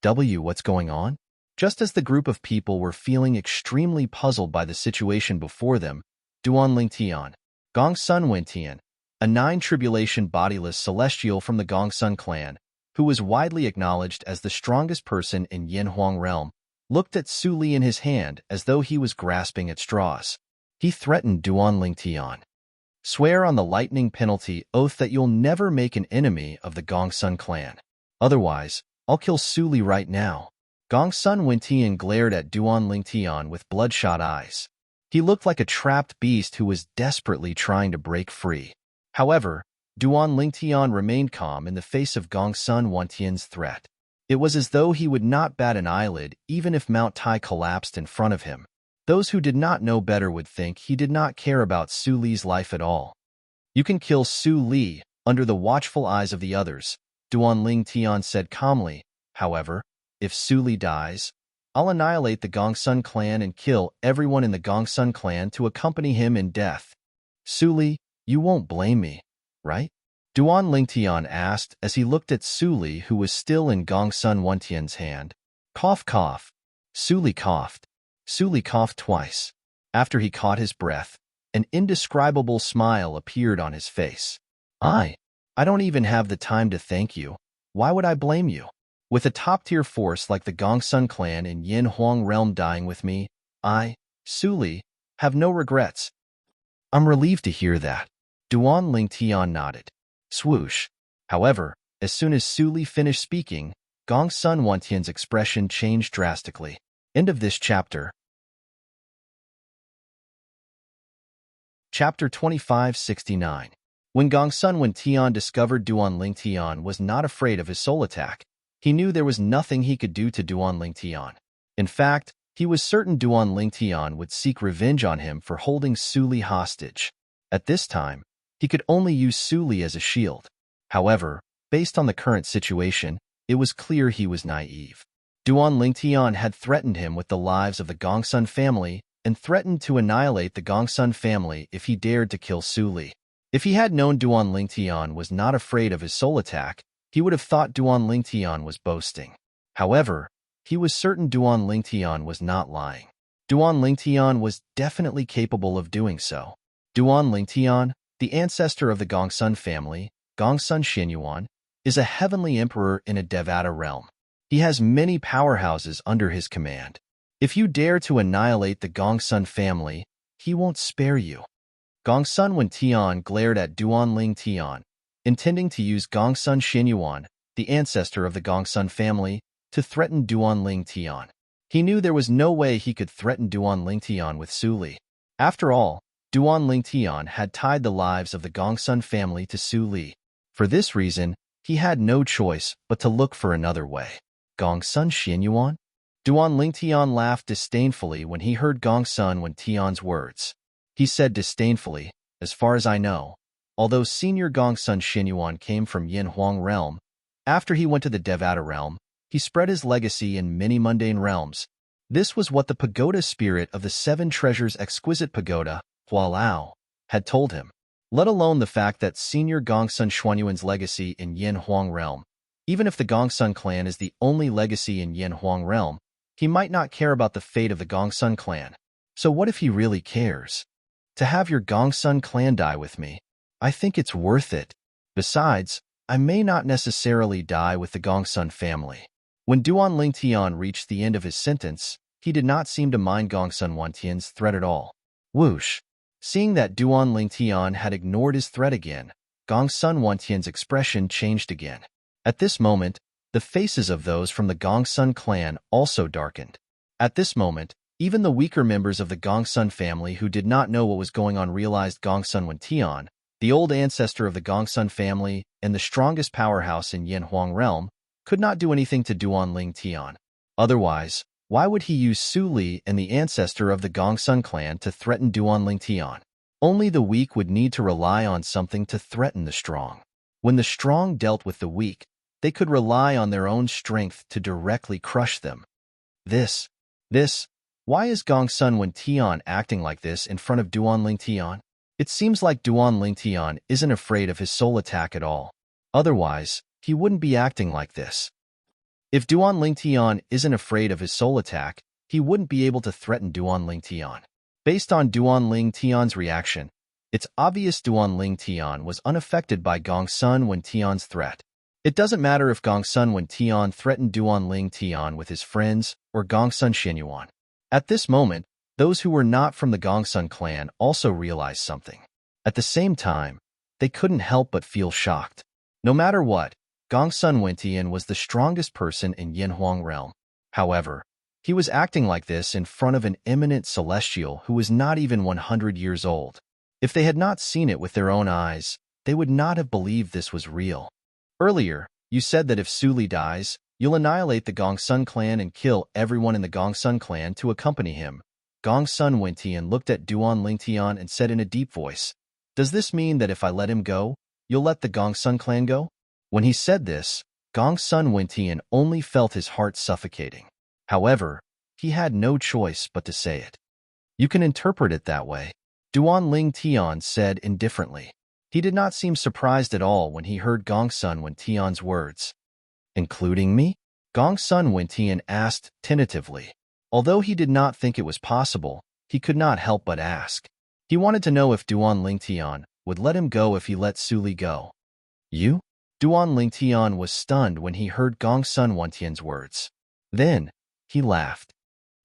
What's going on? Just as the group of people were feeling extremely puzzled by the situation before them, Duan Lingtian, Gongsun Wentian, a 9 tribulation bodiless celestial from the Gongsun clan, who was widely acknowledged as the strongest person in Yanhuang realm, looked at Su Li in his hand as though he was grasping at straws. He threatened Duan Lingtian. Swear on the lightning penalty oath that you'll never make an enemy of the Gongsun clan. Otherwise, I'll kill Su Li right now. Gongsun Wentian glared at Duan Lingtian with bloodshot eyes. He looked like a trapped beast who was desperately trying to break free. However, Duan Lingtian remained calm in the face of Gongsun Wentian's threat. It was as though he would not bat an eyelid even if Mount Tai collapsed in front of him. Those who did not know better would think he did not care about Su Li's life at all. You can kill Su Li under the watchful eyes of the others, Duan Lingtian said calmly. However, if Su Li dies, I'll annihilate the Gongsun clan and kill everyone in the Gongsun clan to accompany him in death. Su Li, you won't blame me, right? Duan Lingtian asked as he looked at Su Li, who was still in Gongsun Wentian's hand. Cough, cough. Su Li coughed. Su Li coughed twice. After he caught his breath, an indescribable smile appeared on his face. I don't even have the time to thank you. Why would I blame you? With a top-tier force like the Gongsun clan in Yanhuang realm dying with me, Su Li, have no regrets. I'm relieved to hear that. Duan Lingtian nodded. Swoosh. However, as soon as Su Li finished speaking, Gongsun Wentian's expression changed drastically. End of this chapter. Chapter 2569. When Gongsun Wentian discovered Duan Lingtian was not afraid of his soul attack, He knew there was nothing he could do to Duan Lingtian. In fact, he was certain Duan Lingtian would seek revenge on him for holding Su Li hostage. At this time, he could only use Su Li as a shield. However, based on the current situation, it was clear he was naive. Duan Lingtian had threatened him with the lives of the Gongsun family and threatened to annihilate the Gongsun family if he dared to kill Su Li. If he had known Duan Lingtian was not afraid of his soul attack, he would have thought Duan Lingtian was boasting. However, he was certain Duan Lingtian was not lying. Duan Lingtian was definitely capable of doing so. Duan Lingtian, the ancestor of the Gongsun family, Gongsun Xinyuan, is a heavenly emperor in a Devata realm. He has many powerhouses under his command. If you dare to annihilate the Gongsun family, he won't spare you. Gongsun Wentian glared at Duan Lingtian, intending to use Gongsun Xinyuan, the ancestor of the Gongsun family, to threaten Duan Lingtian. He knew there was no way he could threaten Duan Lingtian with Su Li. After all, Duan Lingtian had tied the lives of the Gongsun family to Su Li. For this reason, he had no choice but to look for another way. Gongsun Xinyuan? Duan Lingtian laughed disdainfully when he heard Gongsun Wentian's words. He said disdainfully, as far as I know, although senior Gongsun Xinyuan came from Yin Huang realm, after he went to the Devata realm, he spread his legacy in many mundane realms. This was what the pagoda spirit of the Seven Treasures Exquisite Pagoda, Hua Lao, had told him. Let alone the fact that senior Gongsun Xuanyuan's legacy in Yin Huang realm. Even if the Gongsun clan is the only legacy in Yin Huang realm, he might not care about the fate of the Gongsun clan. So what if he really cares? To have your Gongsun clan die with me, I think it's worth it. Besides, I may not necessarily die with the Gongsun family. When Duan Lingtian reached the end of his sentence, he did not seem to mind Gongsun Wentian's threat at all. Whoosh! Seeing that Duan Lingtian had ignored his threat again, Gongsun Wentian's expression changed again. At this moment, the faces of those from the Gongsun clan also darkened. At this moment, even the weaker members of the Gongsun family who did not know what was going on realized Gongsun Wentian, the old ancestor of the Gongsun family and the strongest powerhouse in Yin Huang realm, could not do anything to Duan Lingtian. Otherwise, why would he use Su Li and the ancestor of the Gongsun clan to threaten Duan Lingtian? Only the weak would need to rely on something to threaten the strong. When the strong dealt with the weak, they could rely on their own strength to directly crush them. Why is Gongsun Wentian acting like this in front of Duan Lingtian? It seems like Duan Lingtian isn't afraid of his soul attack at all. Otherwise, he wouldn't be acting like this. If Duan Lingtian isn't afraid of his soul attack, he wouldn't be able to threaten Duan Lingtian. Based on Duan Lingtian's reaction, it's obvious Duan Lingtian was unaffected by Gongsun Wentian's threat. It doesn't matter if Gongsun Wentian threatened Duan Lingtian with his friends or Gongsun Xinyuan. At this moment, those who were not from the Gongsun clan also realized something. At the same time, they couldn't help but feel shocked. No matter what, Gongsun Wentian was the strongest person in Yin Huang realm. However, he was acting like this in front of an eminent celestial who was not even 100 years old. If they had not seen it with their own eyes, they would not have believed this was real. Earlier, you said that if Su Li dies, you'll annihilate the Gongsun clan and kill everyone in the Gongsun clan to accompany him. Gongsun Wentian looked at Duan Lingtian and said in a deep voice, "Does this mean that if I let him go, you'll let the Gongsun clan go?" When he said this, Gongsun Wentian only felt his heart suffocating. However, he had no choice but to say it. You can interpret it that way, Duan Lingtian said indifferently. He did not seem surprised at all when he heard Gongsun Wentian's words. Including me? Gongsun Wentian asked tentatively. Although he did not think it was possible, he could not help but ask. He wanted to know if Duan Lingtian would let him go if he let Su Li go. You? Duan Lingtian was stunned when he heard Gongsun Wentian's words. Then, he laughed.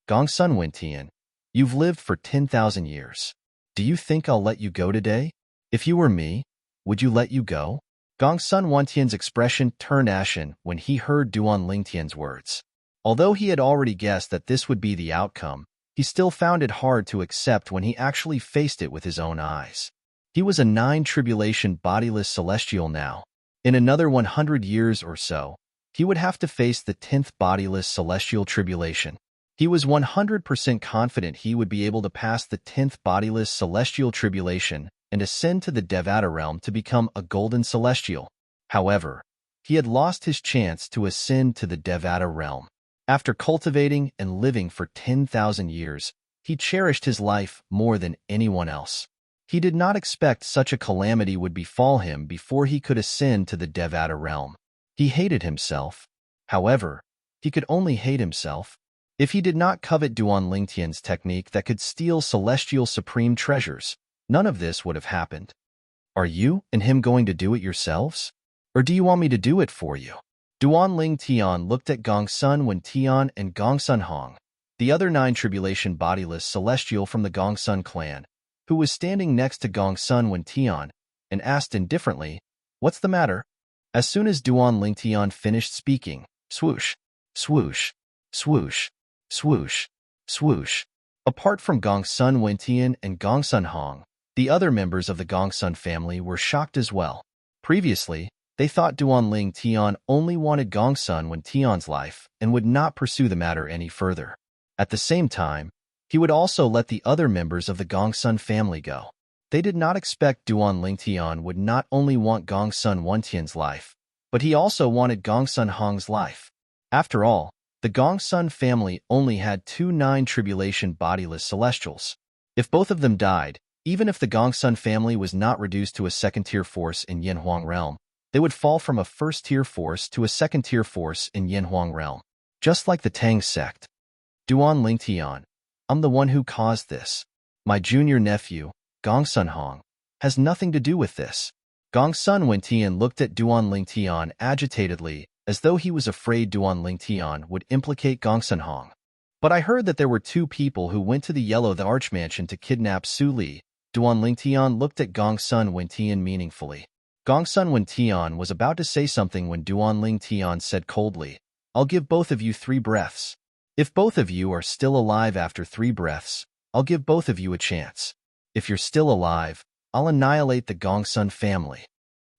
Gongsun Wentian, you've lived for 10,000 years. Do you think I'll let you go today? If you were me, would you let you go? Gongsun Wentian's expression turned ashen when he heard Duan Lingtian's words. Although he had already guessed that this would be the outcome, he still found it hard to accept when he actually faced it with his own eyes. He was a 9 tribulation bodiless celestial now. In another 100 years or so, he would have to face the 10th bodiless celestial tribulation. He was 100% confident he would be able to pass the 10th bodiless celestial tribulation and ascend to the Devata realm to become a golden celestial. However, he had lost his chance to ascend to the Devata realm. After cultivating and living for 10,000 years, he cherished his life more than anyone else. He did not expect such a calamity would befall him before he could ascend to the Devata realm. He hated himself. However, he could only hate himself. If he did not covet Duan Lingtian's technique that could steal celestial supreme treasures, none of this would have happened. Are you and him going to do it yourselves? Or do you want me to do it for you? Duan Ling Tian looked at Gongsun Wen Tian and Gongsun Hong, the other 9 tribulation bodiless celestial from the Gongsun clan, who was standing next to Gongsun Wen Tian, and asked indifferently, "What's the matter?" As soon as Duan Ling Tian finished speaking, swoosh, swoosh, swoosh, swoosh, swoosh. Apart from Gongsun Wen Tian and Gongsun Hong, the other members of the Gongsun family were shocked as well. Previously, they thought Duan Ling Tian only wanted Gongsun Wen Tian's life and would not pursue the matter any further. At the same time, he would also let the other members of the Gongsun family go. They did not expect Duan Ling Tian would not only want Gongsun Wen Tian's life, but he also wanted Gongsun Hong's life. After all, the Gongsun family only had 2 9 tribulation bodiless celestials. If both of them died, even if the Gongsun family was not reduced to a second-tier force in Yanhuang realm, they would fall from a first-tier force to a second-tier force in Yanhuang realm. Just like the Tang sect. Duan Ling Tian, I'm the one who caused this. My junior nephew, Gongsun Hong, has nothing to do with this. Gongsun Wen Tian looked at Duan Ling Tian agitatedly, as though he was afraid Duan Ling Tian would implicate Gongsun Hong. But I heard that there were 2 people who went to the the Archmansion to kidnap Su Li. Duan Ling Tian looked at Gongsun Wen Tian meaningfully. Gongsun Wen Tian was about to say something when Duan Ling Tian said coldly, "I'll give both of you 3 breaths. If both of you are still alive after 3 breaths, I'll give both of you a chance. If you're still alive, I'll annihilate the Gongsun family."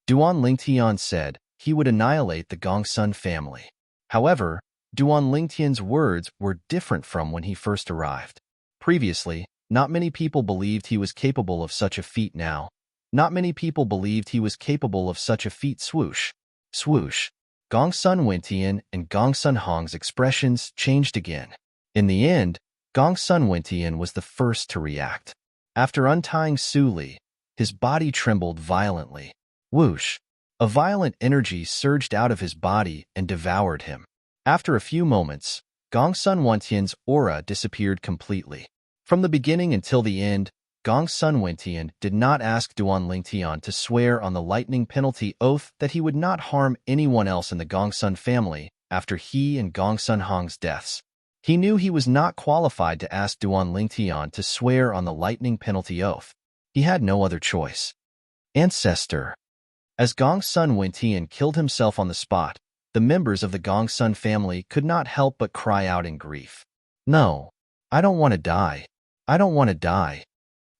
Duan Ling Tian said he would annihilate the Gongsun family. However, Duan Ling Tian's words were different from when he first arrived. Previously, not many people believed he was capable of such a feat now. Not many people believed he was capable of such a feat. Swoosh, swoosh. Gongsun Wen Tian and Gongsun Hong's expressions changed again. In the end, Gongsun Wen Tian was the first to react. After untying Su Li, his body trembled violently. Whoosh! A violent energy surged out of his body and devoured him. After a few moments, Gongsun Wen Tian's aura disappeared completely. From the beginning until the end, Gongsun Wen Tian did not ask Duan Ling Tian to swear on the lightning penalty oath that he would not harm anyone else in the Gongsun family after he and Gongsun Hong's deaths. He knew he was not qualified to ask Duan Ling Tian to swear on the lightning penalty oath. He had no other choice. Ancestor. As Gongsun Wen Tian killed himself on the spot, the members of the Gongsun family could not help but cry out in grief. "No, I don't want to die. I don't want to die."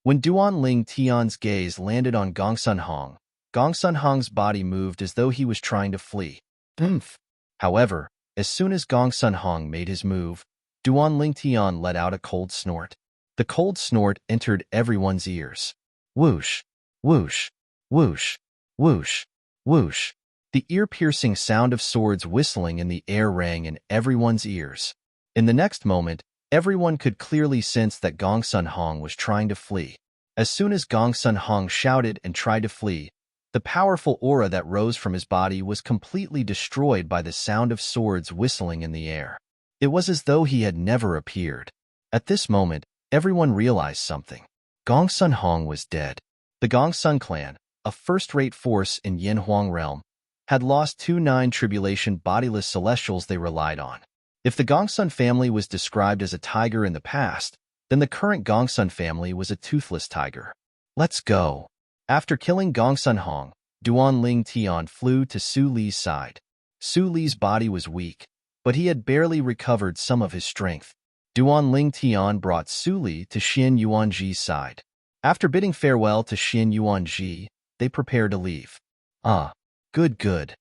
When Duan Ling Tian's gaze landed on Gongsun Hong's body moved as though he was trying to flee. However, as soon as Gongsun Hong made his move, Duan Ling Tian let out a cold snort. The cold snort entered everyone's ears. Whoosh, whoosh, whoosh, whoosh, whoosh. The ear-piercing sound of swords whistling in the air rang in everyone's ears. In the next moment, everyone could clearly sense that Gongsun Hong was trying to flee. As soon as Gongsun Hong shouted and tried to flee, the powerful aura that rose from his body was completely destroyed by the sound of swords whistling in the air. It was as though he had never appeared. At this moment, everyone realized something. Gongsun Hong was dead. The Gongsun clan, a first-rate force in Yanhuang realm, had lost 2 9 tribulation bodiless celestials they relied on. If the Gongsun family was described as a tiger in the past, then the current Gongsun family was a toothless tiger. Let's go. After killing Gongsun Hong, Duan Ling Tian flew to Su Li's side. Su Li's body was weak, but he had barely recovered some of his strength. Duan Ling Tian brought Su Li to Xin Yuanji's side. After bidding farewell to Xin Yuanji, they prepared to leave. Good.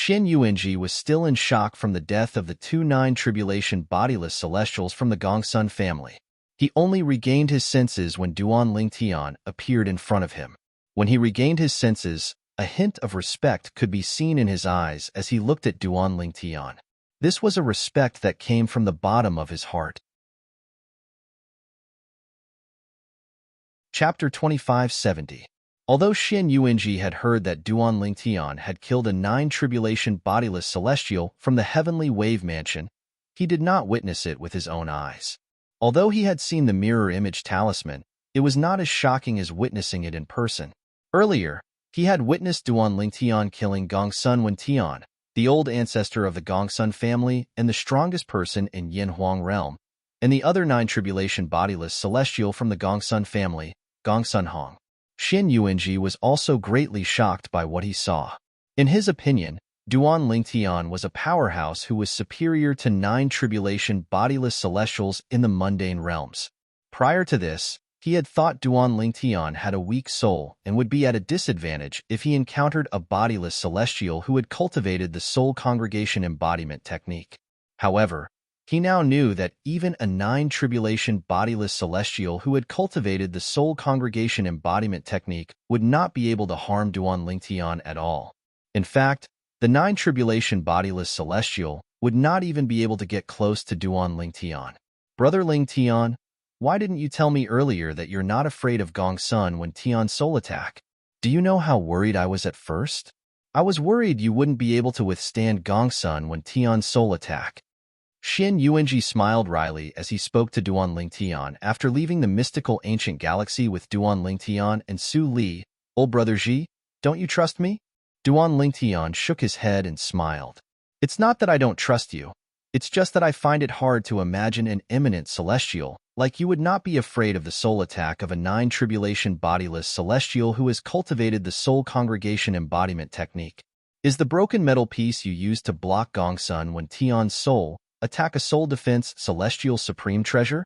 Xin Yuanji was still in shock from the death of the two nine-tribulation bodiless celestials from the Gongsun family. He only regained his senses when Duan Lingtian appeared in front of him. When he regained his senses, a hint of respect could be seen in his eyes as he looked at Duan Lingtian. This was a respect that came from the bottom of his heart. Chapter 2570. Although Xin Yuanji had heard that Duan Lingtian had killed a nine-tribulation bodiless celestial from the heavenly wave mansion, he did not witness it with his own eyes. Although he had seen the mirror image talisman, it was not as shocking as witnessing it in person. Earlier, he had witnessed Duan Lingtian killing Gongsun Wentian, the old ancestor of the Gongsun family and the strongest person in Yinhuang realm, and the other nine-tribulation bodiless celestial from the Gongsun family, Gongsun Hong. Xin Yuanji was also greatly shocked by what he saw. In his opinion, Duan Lingtian was a powerhouse who was superior to nine-tribulation bodiless celestials in the mundane realms. Prior to this, he had thought Duan Lingtian had a weak soul and would be at a disadvantage if he encountered a bodiless celestial who had cultivated the soul congregation embodiment technique. However, he now knew that even a nine-tribulation bodiless celestial who had cultivated the soul congregation embodiment technique would not be able to harm Duan Lingtian at all. In fact, the nine-tribulation bodiless celestial would not even be able to get close to Duan Lingtian. Brother Lingtian, why didn't you tell me earlier that you're not afraid of Gongsun when Tian's soul attack? Do you know how worried I was at first? I was worried you wouldn't be able to withstand Gongsun when Tian's soul attack. Xin Yuanji smiled wryly as he spoke to Duan Lingtian after leaving the mystical ancient galaxy with Duan Lingtian and Su Li. Old brother Ji, don't you trust me? Duan Lingtian shook his head and smiled. It's not that I don't trust you. It's just that I find it hard to imagine an eminent celestial like you would not be afraid of the soul attack of a nine-tribulation bodiless celestial who has cultivated the soul congregation embodiment technique. Is the broken metal piece you used to block Gongsun when Tian's soul attack a soul defense celestial supreme treasure?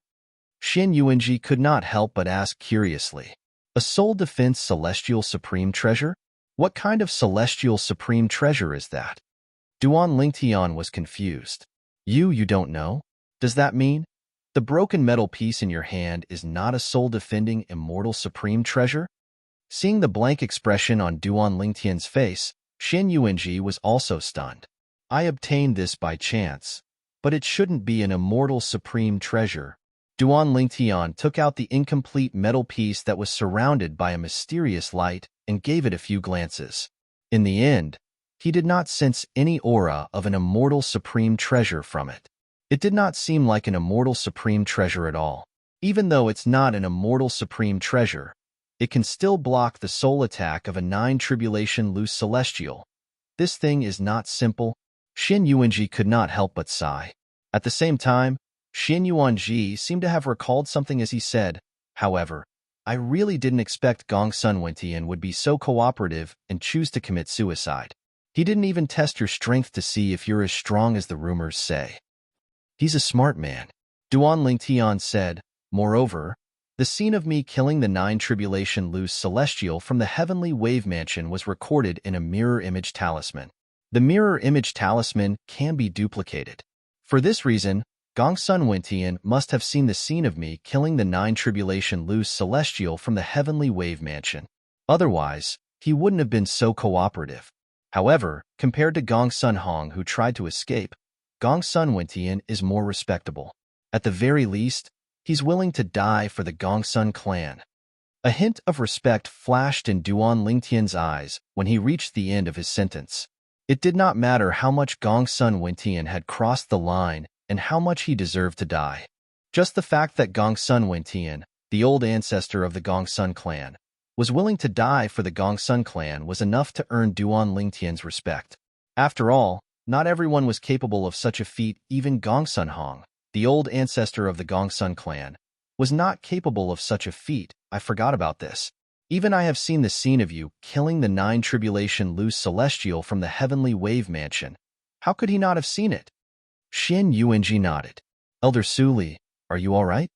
Xin Yuanji could not help but ask curiously. A soul defense celestial supreme treasure? What kind of celestial supreme treasure is that? Duan Lingtian was confused. You don't know? Does that mean the broken metal piece in your hand is not a soul-defending immortal supreme treasure? Seeing the blank expression on Duan Lingtian's face, Xin Yuanji was also stunned. I obtained this by chance, but it shouldn't be an immortal supreme treasure. Duan Lingtian took out the incomplete metal piece that was surrounded by a mysterious light and gave it a few glances. In the end, he did not sense any aura of an immortal supreme treasure from it. It did not seem like an immortal supreme treasure at all. Even though it's not an immortal supreme treasure, it can still block the soul attack of a nine-tribulation loose celestial. This thing is not simple. Xin Yuanji could not help but sigh. At the same time, Xin Yuanji seemed to have recalled something as he said, however, I really didn't expect Gongsun Wentian would be so cooperative and choose to commit suicide. He didn't even test your strength to see if you're as strong as the rumors say. He's a smart man, Duan Lingtian said. Moreover, the scene of me killing the nine-tribulation loose celestial from the heavenly wave mansion was recorded in a mirror image talisman. The mirror image talisman can be duplicated. For this reason, Gongsun Wentian must have seen the scene of me killing the nine-tribulation loose celestial from the heavenly wave mansion. Otherwise, he wouldn't have been so cooperative. However, compared to Gongsun Hong who tried to escape, Gongsun Wentian is more respectable. At the very least, he's willing to die for the Gongsun clan. A hint of respect flashed in Duan Lingtian's eyes when he reached the end of his sentence. It did not matter how much Gongsun Wentian had crossed the line and how much he deserved to die. Just the fact that Gongsun Wentian, the old ancestor of the Gongsun clan, was willing to die for the Gongsun clan was enough to earn Duan Lingtian's respect. After all, not everyone was capable of such a feat. Even Gongsun Hong, the old ancestor of the Gongsun clan, was not capable of such a feat. I forgot about this. Even I have seen the scene of you killing the nine-tribulation loose celestial from the heavenly wave mansion. How could he not have seen it? Xin Yuanji nodded. Elder Su Li, are you all right?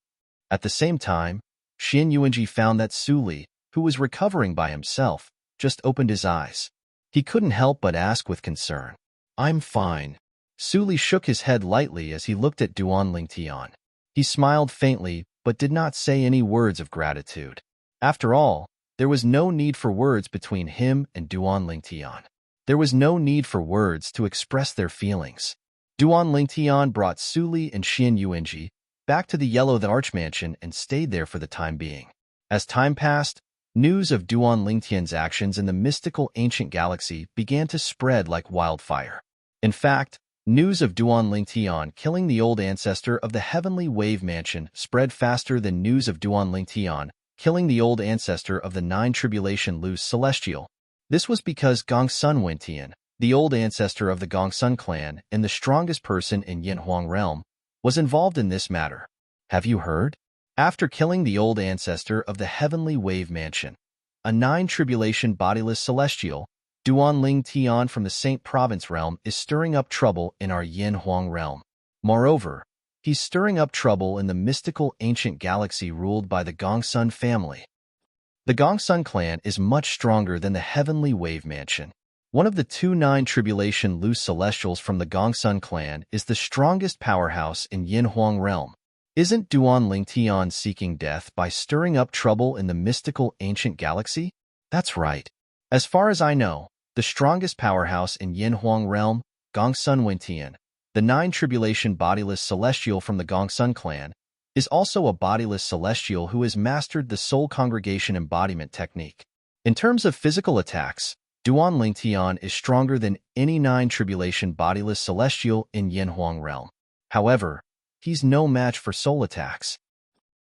At the same time, Xin Yuanji found that Su Li, who was recovering by himself, just opened his eyes. He couldn't help but ask with concern. I'm fine. Suli shook his head lightly as he looked at Duan Lingtian. He smiled faintly, but did not say any words of gratitude. After all, there was no need for words between him and Duan Lingtian. There was no need for words to express their feelings. Duan Lingtian brought Suli and Xian Yuanji back to the Yellow the Arch Mansion and stayed there for the time being. As time passed, news of Duan Lingtian's actions in the mystical ancient galaxy began to spread like wildfire. In fact, news of Duan Lingtian killing the old ancestor of the Heavenly Wave Mansion spread faster than news of Duan Lingtian killing the old ancestor of the Nine Tribulation Loose Celestial. This was because Gongsun Wentian, the old ancestor of the Gongsun clan and the strongest person in Yinhuang realm, was involved in this matter. Have you heard? After killing the old ancestor of the Heavenly Wave Mansion, a Nine Tribulation bodiless celestial, Duan Lingtian from the Saint Province realm is stirring up trouble in our Yinhuang realm. Moreover, he's stirring up trouble in the mystical ancient galaxy ruled by the Gongsun family. The Gongsun clan is much stronger than the Heavenly Wave Mansion. One of the two Nine Tribulation loose celestials from the Gongsun clan is the strongest powerhouse in Yinhuang realm. Isn't Duan Lingtian seeking death by stirring up trouble in the mystical ancient galaxy? That's right. As far as I know, the strongest powerhouse in Yinhuang realm, Gongsun Wentian, the Nine Tribulation bodiless celestial from the Gongsun clan, is also a bodiless celestial who has mastered the Soul Congregation embodiment technique. In terms of physical attacks, Duan Lingtian is stronger than any Nine Tribulation bodiless celestial in Yinhuang realm. However, he's no match for soul attacks.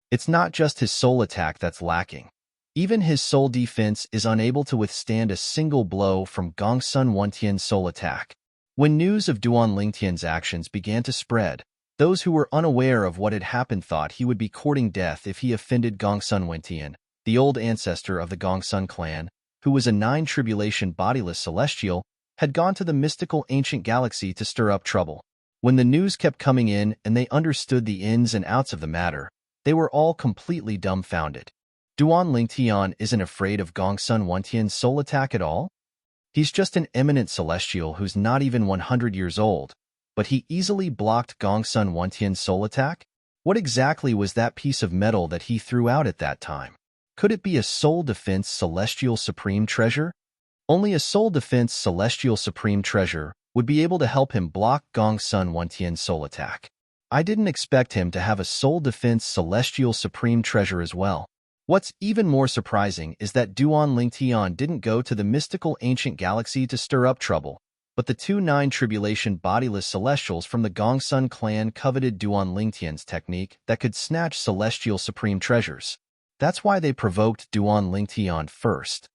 It's not just his soul attack that's lacking. Even his soul defense is unable to withstand a single blow from Gongsun Wentian's soul attack. When news of Duan Lingtian's actions began to spread, those who were unaware of what had happened thought he would be courting death if he offended Gongsun Wentian, the old ancestor of the Gongsun clan, who was a Nine Tribulation bodiless celestial, had gone to the mystical ancient galaxy to stir up trouble. When the news kept coming in and they understood the ins and outs of the matter, they were all completely dumbfounded. Duan Lingtian isn't afraid of Gongsun Wentian's soul attack at all? He's just an eminent celestial who's not even 100 years old, but he easily blocked Gongsun Wentian's soul attack? What exactly was that piece of metal that he threw out at that time? Could it be a soul defense celestial supreme treasure? Only a soul defense celestial supreme treasure would be able to help him block Gongsun Wentian's soul attack. I didn't expect him to have a soul defense celestial supreme treasure as well. What's even more surprising is that Duan Lingtian didn't go to the mystical ancient galaxy to stir up trouble, but the two Nine Tribulation bodiless celestials from the Gongsun clan coveted Duan Lingtian's technique that could snatch celestial supreme treasures. That's why they provoked Duan Lingtian first.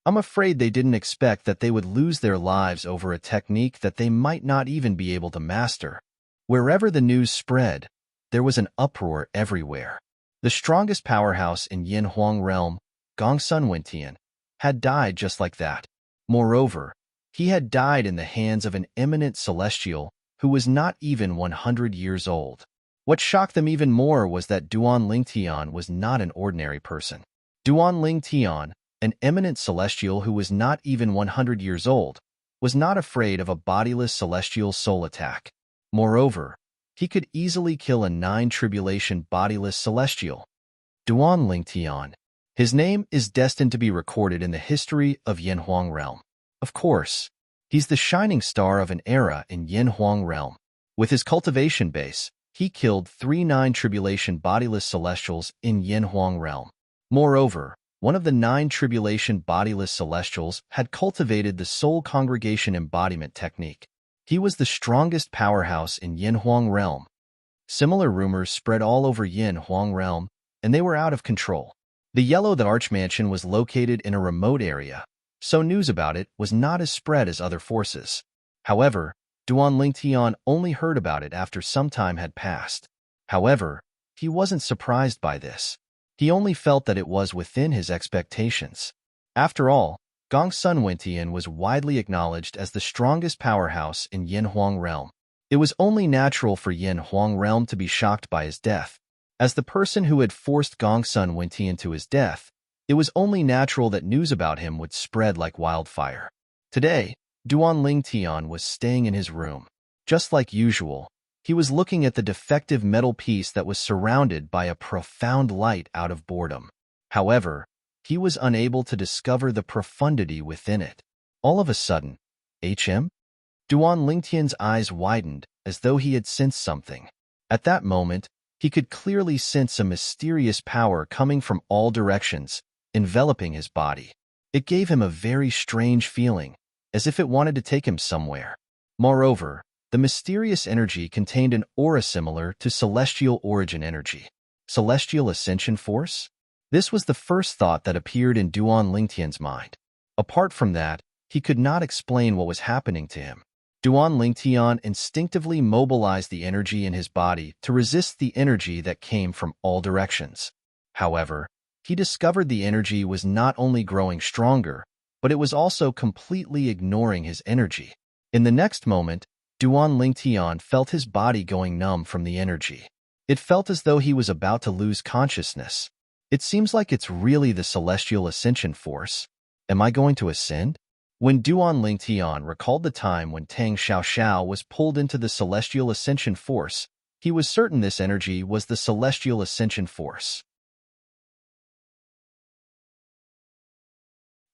I'm afraid they didn't expect that they would lose their lives over a technique that they might not even be able to master. Wherever the news spread, there was an uproar everywhere. The strongest powerhouse in Yinhuang realm, Gongsun Wentian, had died just like that. Moreover, he had died in the hands of an eminent celestial who was not even 100 years old. What shocked them even more was that Duan Lingtian was not an ordinary person. Duan Lingtian, an eminent celestial who was not even 100 years old, was not afraid of a bodiless celestial soul attack. Moreover, he could easily kill a Nine Tribulation bodiless celestial. Duan Lingtian. His name is destined to be recorded in the history of Yinhuang realm. Of course, he's the shining star of an era in Yinhuang realm. With his cultivation base, he killed 3 Nine Tribulation bodiless celestials in Yinhuang realm. Moreover, one of the Nine Tribulation bodiless celestials had cultivated the Soul Congregation embodiment technique. He was the strongest powerhouse in Yinhuang realm. Similar rumors spread all over Yinhuang realm, and they were out of control. The Yellow the Arch Mansion was located in a remote area, so news about it was not as spread as other forces. However, Duan Lingtian only heard about it after some time had passed. However, he wasn't surprised by this. He only felt that it was within his expectations. After all, Gongsun Wentian was widely acknowledged as the strongest powerhouse in Yinhuang realm. It was only natural for Yinhuang realm to be shocked by his death. As the person who had forced Gongsun Wentian to his death, it was only natural that news about him would spread like wildfire. Today, Duan Lingtian was staying in his room. Just like usual, he was looking at the defective metal piece that was surrounded by a profound light out of boredom. However, he was unable to discover the profundity within it. All of a sudden, HM? Duan Lingtian's eyes widened as though he had sensed something. At that moment, he could clearly sense a mysterious power coming from all directions, enveloping his body. It gave him a very strange feeling, as if it wanted to take him somewhere. Moreover, the mysterious energy contained an aura similar to celestial origin energy. Celestial ascension force? This was the first thought that appeared in Duan Lingtian's mind. Apart from that, he could not explain what was happening to him. Duan Lingtian instinctively mobilized the energy in his body to resist the energy that came from all directions. However, he discovered the energy was not only growing stronger, but it was also completely ignoring his energy. In the next moment, Duan Lingtian felt his body going numb from the energy. It felt as though he was about to lose consciousness. It seems like it's really the celestial ascension force. Am I going to ascend? When Duan Lingtian recalled the time when Tang Xiaoxiao was pulled into the celestial ascension force, he was certain this energy was the celestial ascension force.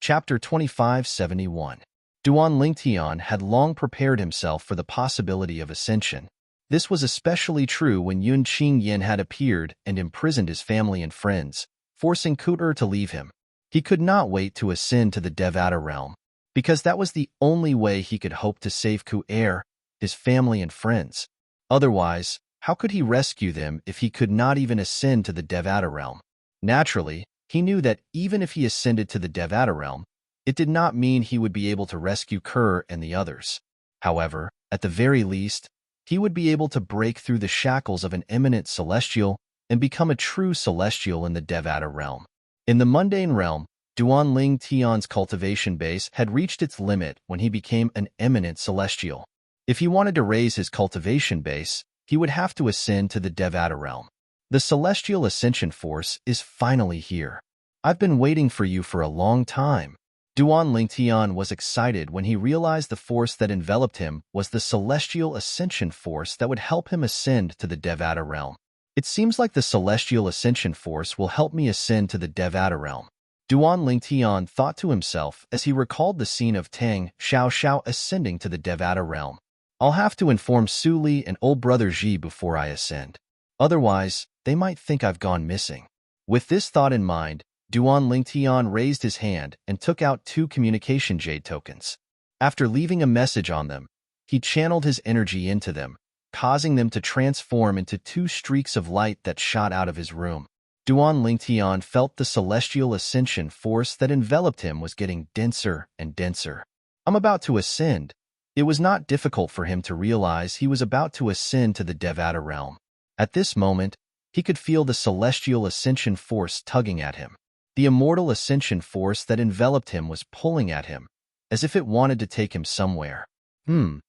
Chapter 2571. Duan Lingtian had long prepared himself for the possibility of ascension. This was especially true when Yun Qingyin had appeared and imprisoned his family and friends, forcing Ku'er to leave him. He could not wait to ascend to the Devata realm, because that was the only way he could hope to save Ku'er, his family and friends. Otherwise, how could he rescue them if he could not even ascend to the Devata realm? Naturally, he knew that even if he ascended to the Devata realm, it did not mean he would be able to rescue Kerr and the others. However, at the very least, he would be able to break through the shackles of an eminent celestial and become a true celestial in the Devata realm. In the mundane realm, Duan Lingtian's cultivation base had reached its limit when he became an eminent celestial. If he wanted to raise his cultivation base, he would have to ascend to the Devata realm. The celestial ascension force is finally here. I've been waiting for you for a long time. Duan Lingtian was excited when he realized the force that enveloped him was the celestial ascension force that would help him ascend to the Devata realm. It seems like the celestial ascension force will help me ascend to the Devata realm. Duan Lingtian thought to himself as he recalled the scene of Tang Xiaoxiao ascending to the Devata realm. I'll have to inform Su Li and old brother Ji before I ascend. Otherwise, they might think I've gone missing. With this thought in mind, Duan Lingtian raised his hand and took out 2 communication jade tokens. After leaving a message on them, he channeled his energy into them, causing them to transform into 2 streaks of light that shot out of his room. Duan Lingtian felt the celestial ascension force that enveloped him was getting denser and denser. I'm about to ascend. It was not difficult for him to realize he was about to ascend to the Devata realm. At this moment, he could feel the celestial ascension force tugging at him. The immortal ascension force that enveloped him was pulling at him, as if it wanted to take him somewhere. Duan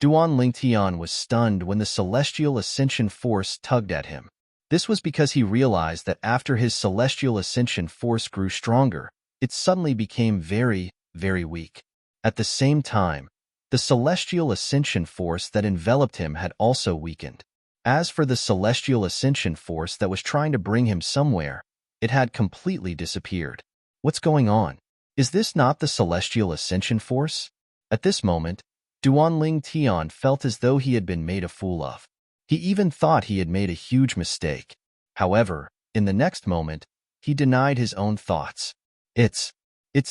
Lingtian was stunned when the celestial ascension force tugged at him. This was because he realized that after his celestial ascension force grew stronger, it suddenly became very, very weak. At the same time, the celestial ascension force that enveloped him had also weakened. As for the celestial ascension force that was trying to bring him somewhere, it had completely disappeared. What's going on? Is this not the celestial ascension force? At this moment, Duan Lingtian felt as though he had been made a fool of. He even thought he had made a huge mistake. However, in the next moment, he denied his own thoughts. It's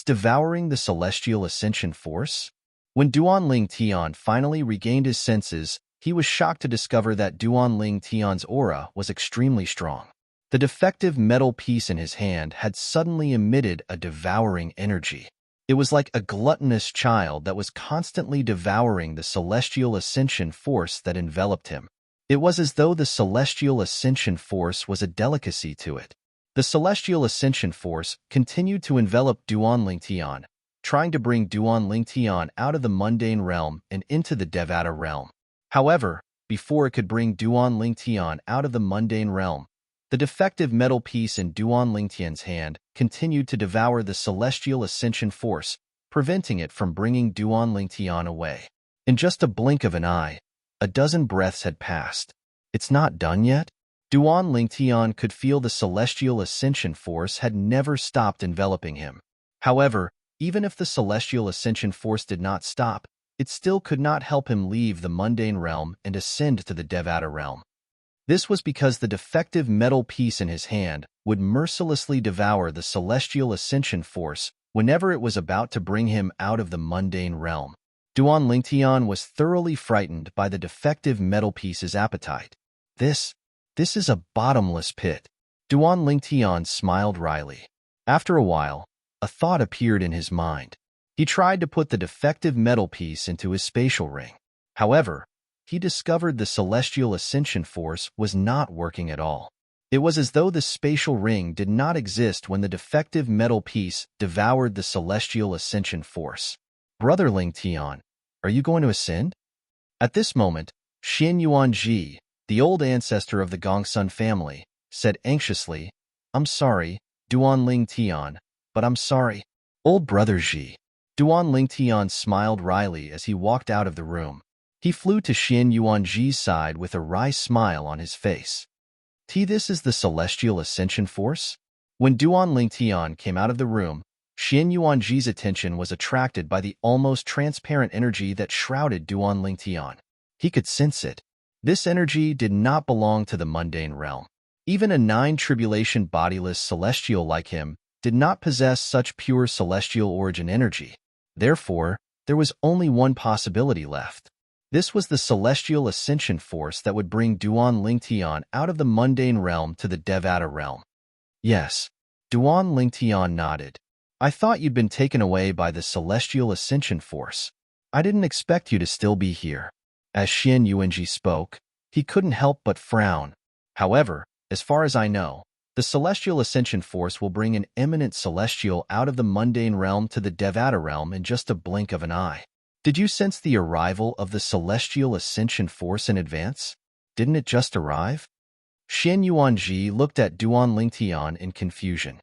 devouring the celestial ascension force? When Duan Lingtian finally regained his senses, he was shocked to discover that Duan Lingtian's aura was extremely strong. The defective metal piece in his hand had suddenly emitted a devouring energy. It was like a gluttonous child that was constantly devouring the celestial ascension force that enveloped him. It was as though the celestial ascension force was a delicacy to it. The celestial ascension force continued to envelop Duan Lingtian, trying to bring Duan Lingtian out of the mundane realm and into the Devata realm. However, before it could bring Duan Lingtian out of the mundane realm, the defective metal piece in Duan Lingtian's hand continued to devour the celestial ascension force, preventing it from bringing Duan Lingtian away. In just a blink of an eye, a dozen breaths had passed. It's not done yet? Duan Lingtian could feel the celestial ascension force had never stopped enveloping him. However, even if the celestial ascension force did not stop, it still could not help him leave the mundane realm and ascend to the Devata realm. This was because the defective metal piece in his hand would mercilessly devour the celestial ascension force whenever it was about to bring him out of the mundane realm. Duan Lingtian was thoroughly frightened by the defective metal piece's appetite. This is a bottomless pit. Duan Lingtian smiled wryly. After a while, a thought appeared in his mind. He tried to put the defective metal piece into his spatial ring. However, he discovered the celestial ascension force was not working at all. It was as though the spatial ring did not exist when the defective metal piece devoured the celestial ascension force. Brother Lingtian, are you going to ascend? At this moment, Xian Yuanji, the old ancestor of the Gongsun family, said anxiously, I'm sorry, Duan Lingtian, but I'm sorry. Old brother Ji. Duan Lingtian smiled wryly as he walked out of the room. He flew to Xian Yuanji's side with a wry smile on his face. This is the celestial ascension force? When Duan Lingtian came out of the room, Xian Yuanji's attention was attracted by the almost transparent energy that shrouded Duan Lingtian. He could sense it. This energy did not belong to the mundane realm. Even a nine-tribulation bodiless celestial like him did not possess such pure celestial origin energy. Therefore, there was only one possibility left. This was the celestial ascension force that would bring Duan Lingtian out of the mundane realm to the Devata realm. Yes, Duan Lingtian nodded. I thought you'd been taken away by the celestial ascension force. I didn't expect you to still be here. As Xian Yuanji spoke, he couldn't help but frown. However, as far as I know, the celestial ascension force will bring an eminent celestial out of the mundane realm to the Devata realm in just a blink of an eye. Did you sense the arrival of the celestial ascension force in advance? Didn't it just arrive? Xian Yuanji looked at Duan Lingtian in confusion.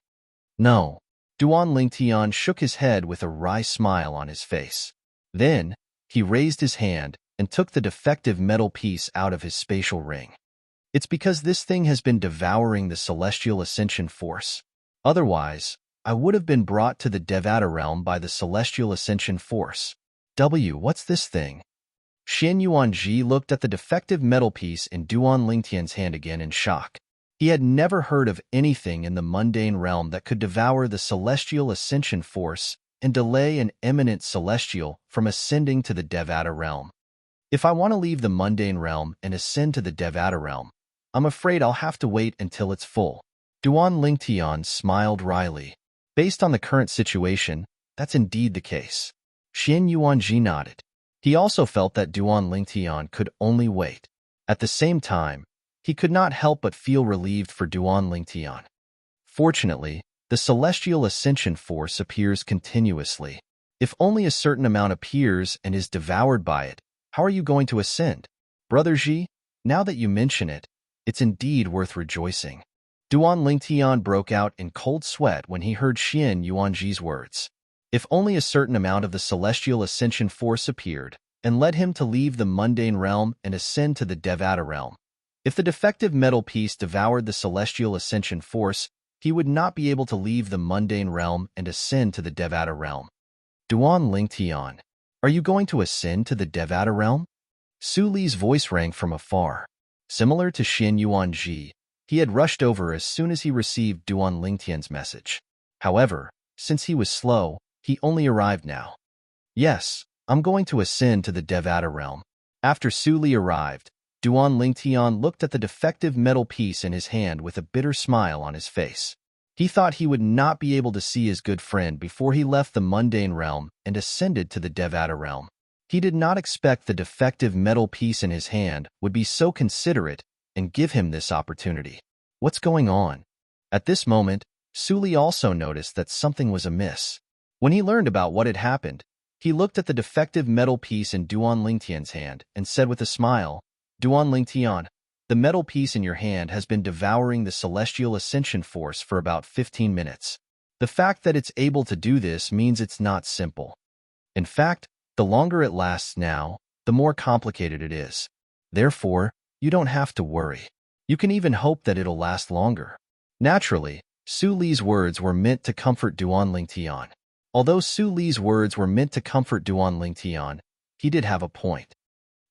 No. Duan Lingtian shook his head with a wry smile on his face. Then, he raised his hand and took the defective metal piece out of his spatial ring. It's because this thing has been devouring the celestial ascension force. Otherwise, I would have been brought to the Devata realm by the celestial ascension force. What's this thing? Xian Yuanji looked at the defective metal piece in Duan Lingtian's hand again in shock. He had never heard of anything in the mundane realm that could devour the celestial ascension force and delay an eminent celestial from ascending to the Devata realm. If I want to leave the mundane realm and ascend to the Devata realm, I'm afraid I'll have to wait until it's full. Duan Lingtian smiled wryly. Based on the current situation, that's indeed the case. Xian Yuanji nodded. He also felt that Duan Lingtian could only wait. At the same time, he could not help but feel relieved for Duan Lingtian. Fortunately, the celestial ascension force appears continuously. If only a certain amount appears and is devoured by it, how are you going to ascend? Brother Ji, now that you mention it, it's indeed worth rejoicing. Duan Lingtian broke out in cold sweat when he heard Xian Yuanji's words. If only a certain amount of the celestial ascension force appeared and led him to leave the mundane realm and ascend to the Devata realm. If the defective metal piece devoured the celestial ascension force, he would not be able to leave the mundane realm and ascend to the Devata realm. Duan Lingtian, are you going to ascend to the Devata realm? Su Li's voice rang from afar. Similar to Xian Yuanji, he had rushed over as soon as he received Duan Lingtian's message. However, since he was slow, he only arrived now. Yes, I'm going to ascend to the Devata realm. After Su Li arrived, Duan Lingtian looked at the defective metal piece in his hand with a bitter smile on his face. He thought he would not be able to see his good friend before he left the mundane realm and ascended to the Devata realm. He did not expect the defective metal piece in his hand would be so considerate and give him this opportunity. What's going on? At this moment, Su Li also noticed that something was amiss. When he learned about what had happened, he looked at the defective metal piece in Duan Lingtian's hand and said with a smile, Duan Lingtian, the metal piece in your hand has been devouring the celestial ascension force for about 15 minutes. The fact that it's able to do this means it's not simple. In fact, the longer it lasts now, the more complicated it is. Therefore, you don't have to worry. You can even hope that it'll last longer. Naturally, Su Li's words were meant to comfort Duan Lingtian. Although Su Li's words were meant to comfort Duan Lingtian, he did have a point.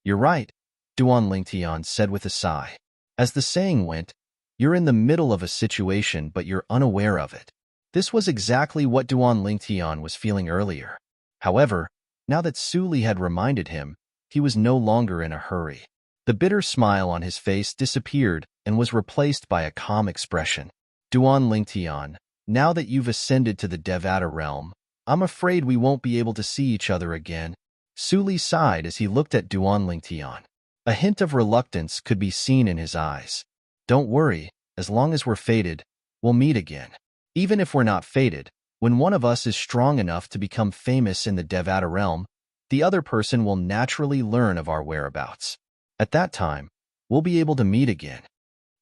You're right, Duan Lingtian said with a sigh. As the saying went, you're in the middle of a situation but you're unaware of it. This was exactly what Duan Lingtian was feeling earlier. However, now that Su Li had reminded him, he was no longer in a hurry. The bitter smile on his face disappeared and was replaced by a calm expression. Duan Lingtian, now that you've ascended to the Devata realm, I'm afraid we won't be able to see each other again. Su Li sighed as he looked at Duan Lingtian. A hint of reluctance could be seen in his eyes. Don't worry, as long as we're fated, we'll meet again. Even if we're not fated, when one of us is strong enough to become famous in the Devata realm, the other person will naturally learn of our whereabouts. At that time, we'll be able to meet again.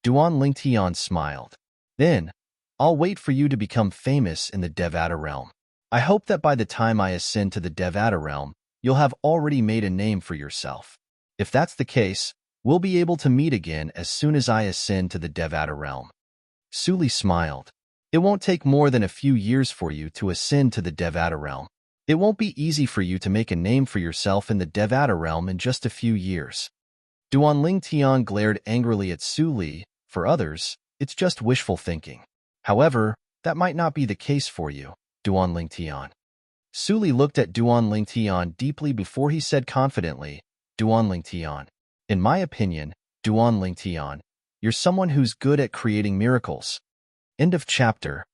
Duan Lingtian smiled. Then, I'll wait for you to become famous in the Devata realm. I hope that by the time I ascend to the Devata realm, you'll have already made a name for yourself. If that's the case, we'll be able to meet again as soon as I ascend to the Devata realm. Su Li smiled. It won't take more than a few years for you to ascend to the Devata realm. It won't be easy for you to make a name for yourself in the Devata realm in just a few years. Duan Lingtian glared angrily at Su Li. For others, it's just wishful thinking. However, that might not be the case for you, Duan Lingtian. Su Li looked at Duan Lingtian deeply before he said confidently, Duan Lingtian, in my opinion, Duan Lingtian, you're someone who's good at creating miracles. End of chapter.